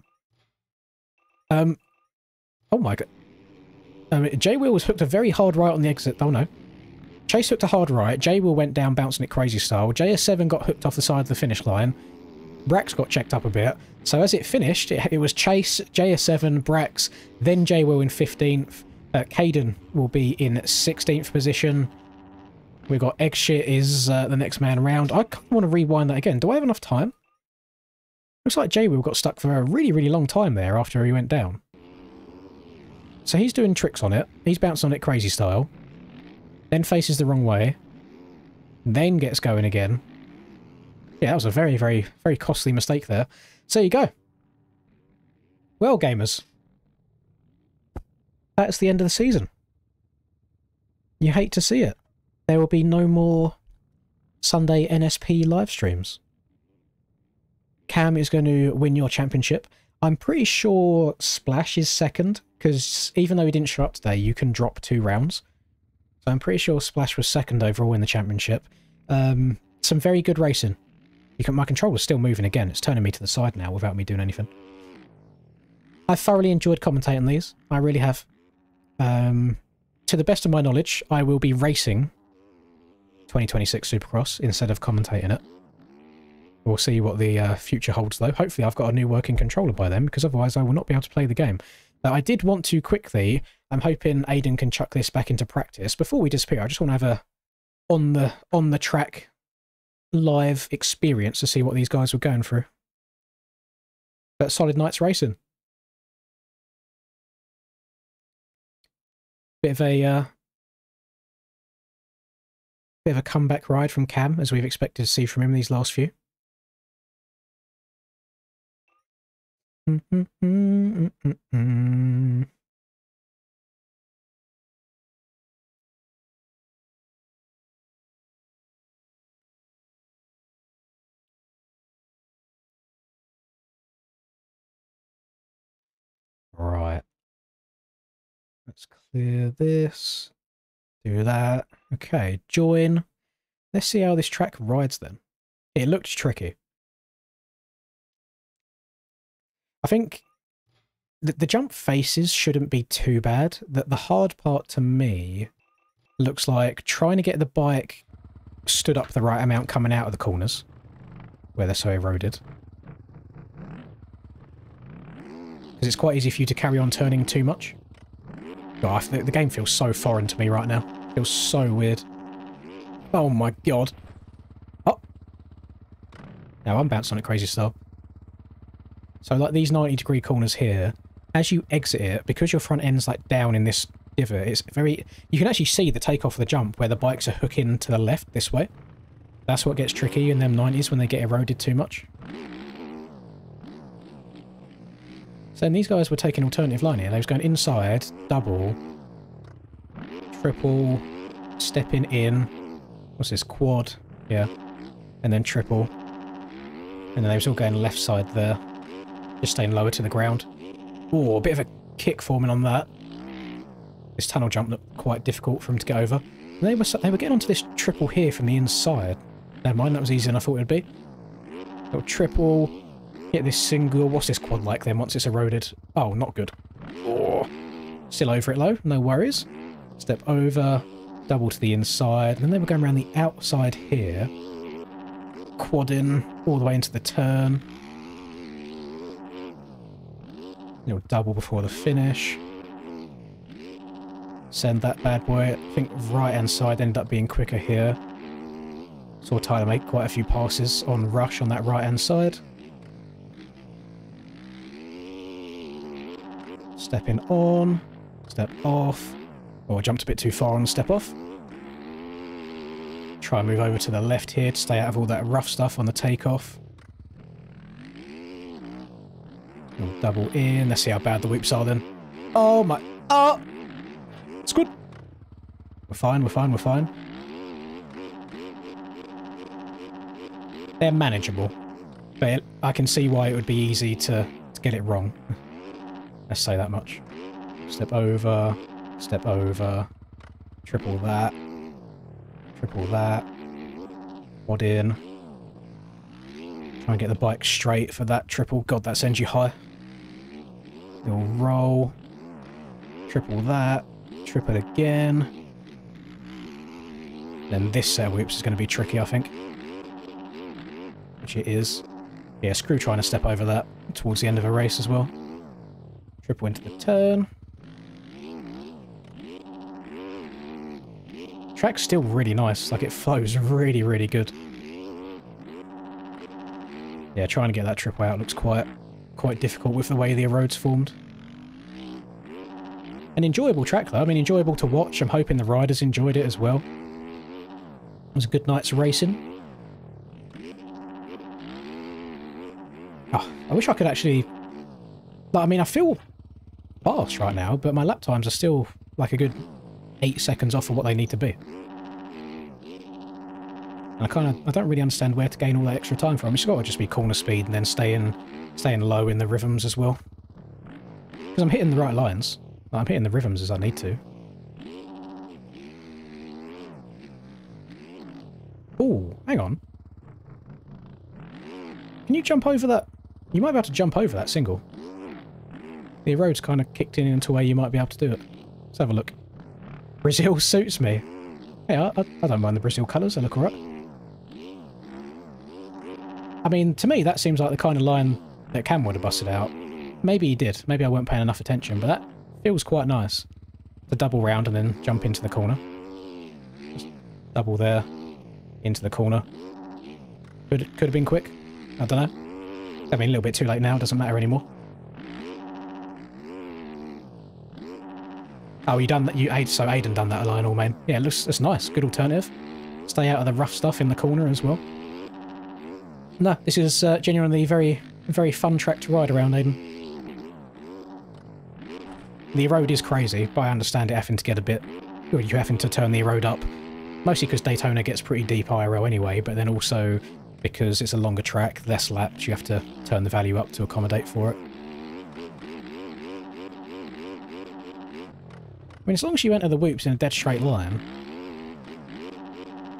[SPEAKER 1] Oh my god. J-Wheel was hooked a very hard right on the exit. Oh no. Chase hooked a hard right. J-Wheel went down bouncing it crazy style. JS7 got hooked off the side of the finish line. Brax got checked up a bit. So as it finished, it was Chase, JS7, Brax, then J-Wheel in 15th. Caden will be in 16th position. We've got Eggshit is the next man around. I kind of want to rewind that again. Do I have enough time? Looks like J-Wheel got stuck for a really, really long time there after he went down. So he's doing tricks on it. He's bouncing on it crazy style. Then faces the wrong way. Then gets going again. Yeah, that was a very, very, very costly mistake there. So there you go. Well, gamers. That's the end of the season. You hate to see it. There will be no more Sunday NSP live streams. Cam is going to win your championship. I'm pretty sure Splash is second, because even though he didn't show up today, you can drop 2 rounds. So I'm pretty sure Splash was second overall in the championship. Some very good racing. My controller's still moving again. It's turning me to the side now without me doing anything. I've thoroughly enjoyed commentating these. I really have. To the best of my knowledge, I will be racing 2026 Supercross instead of commentating it. We'll see what the future holds, though. Hopefully I've got a new working controller by then, because otherwise I will not be able to play the game. But I did want to quickly... I'm hoping Aiden can chuck this back into practice. Before we disappear, I just want to have a on-the-track live experience to see what these guys were going through. But solid night's racing. Bit of a comeback ride from Cam, as we've expected to see from him these last few. Right. Let's clear this. Do that. Okay, join. Let's see how this track rides then. It looked tricky. I think the jump faces shouldn't be too bad. The hard part to me looks like trying to get the bike stood up the right amount coming out of the corners, where they're so eroded. Because it's quite easy for you to carry on turning too much. God, the game feels so foreign to me right now. It feels so weird. Oh my god. Oh! Now I'm bouncing on it crazy style. So like these 90-degree corners here, as you exit it, because your front end's like down in this divot, it's very... You can actually see the takeoff of the jump where the bikes are hooking to the left this way. That's what gets tricky in them 90s when they get eroded too much. So then these guys were taking an alternative line here. They was going inside, double, triple, stepping in. What's this? Quad. Yeah. And then triple. And then they was all going left side there. Just staying lower to the ground. Oh, a bit of a kick forming on that. This tunnel jump looked quite difficult for him to get over. And they were getting onto this triple here from the inside. Never mind, that was easier than I thought it'd be. Little triple. Get this single. What's this quad like then once it's eroded? Oh, not good. Oh. Still over it low, no worries. Step over, double to the inside, and then we're going around the outside here. Quad in, all the way into the turn. Little double before the finish. Send that bad boy. I think right hand side ended up being quicker here. Saw Tyler make quite a few passes on rush on that right hand side. Stepping on, step off. Oh, I jumped a bit too far on the step off. Try and move over to the left here to stay out of all that rough stuff on the takeoff. We'll double in. Let's see how bad the whoops are then. Oh my... Oh! It's good. We're fine, we're fine, we're fine. They're manageable. But I can see why it would be easy to get it wrong. Let's say that much. Step over, triple that, quad in. Try and get the bike straight for that triple. God, that sends you high. Little roll, triple that, triple again. Then this set of whoops is going to be tricky, I think. Which it is. Yeah, screw trying to step over that towards the end of a race as well. Triple into the turn. Track's still really nice, like it flows really, really good. Yeah, trying to get that triple out looks quite difficult with the way the road's formed. An enjoyable track though, I mean enjoyable to watch. I'm hoping the riders enjoyed it as well. It was a good night's racing. Oh, I wish I could actually... I mean, I feel fast right now, but my lap times are still like a good 8 seconds off of what they need to be. And I don't really understand where to gain all that extra time from. It's got to just be corner speed and then staying low in the rhythms as well. Because I'm hitting the right lines. I'm hitting the rhythms as I need to. Ooh, hang on. Can you jump over that? You might be able to jump over that single. The road's kind of kicked in into where you might be able to do it. Let's have a look. Brazil suits me. Hey, I don't mind the Brazil colours, they look alright. I mean, to me, that seems like the kind of line that Cam would have busted out. Maybe he did. Maybe I weren't paying enough attention, but that feels quite nice. The double round and then jump into the corner. Just double there, into the corner. Could have been quick. I don't know. I mean, a little bit too late now, doesn't matter anymore. Oh, so Aiden done that at Lionel, man. Yeah, it's nice. Good alternative. Stay out of the rough stuff in the corner as well. No, this is genuinely very, very fun track to ride around, Aiden. The road is crazy, but I understand it having to get a bit... You're having to turn the road up. Mostly because Daytona gets pretty deep IRL anyway, but then also because it's a longer track, less laps, you have to turn the value up to accommodate for it. I mean, as long as you enter the whoops in a dead straight line,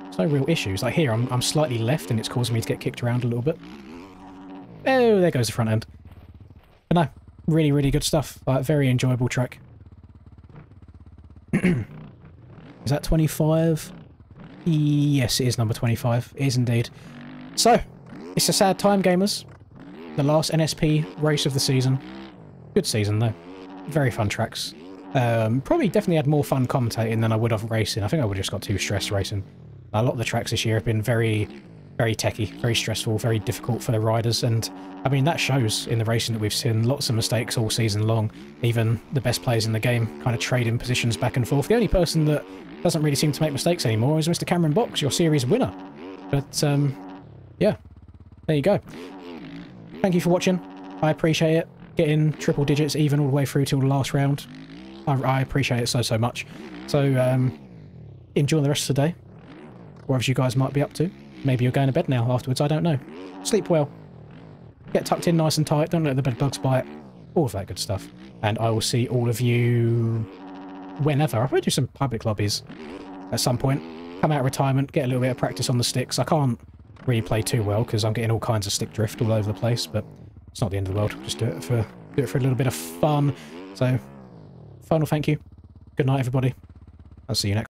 [SPEAKER 1] there's no real issues. Like here, I'm slightly left and it's causing me to get kicked around a little bit. Oh, there goes the front end. But no, really, really good stuff. Like, very enjoyable track. Is that 25? Yes, it is number 25. It is indeed. So, it's a sad time, gamers. The last NSP race of the season. Good season, though. Very fun tracks. Probably definitely had more fun commentating than I would have racing. I think I would have just got too stressed racing. A lot of the tracks this year have been very, very techy, very stressful, very difficult for the riders, and I mean that shows in the racing that we've seen. Lots of mistakes all season long. Even the best players in the game kind of trading positions back and forth. The only person that doesn't really seem to make mistakes anymore is Mr. Cameron Box, your series winner. But yeah, there you go. Thank you for watching. I appreciate it. Getting triple digits even all the way through till the last round. I appreciate it so much. So enjoy the rest of the day. Whatever you guys might be up to. Maybe you're going to bed now afterwards, I don't know. Sleep well. Get tucked in nice and tight, don't let the bed bugs bite. all of that good stuff. And I will see all of you whenever. I'll probably do some public lobbies at some point. Come out of retirement, get a little bit of practice on the sticks. I can't really play too well because I'm getting all kinds of stick drift all over the place, but it's not the end of the world. Just do it for a little bit of fun. So, final thank you. Good night, everybody. I'll see you next.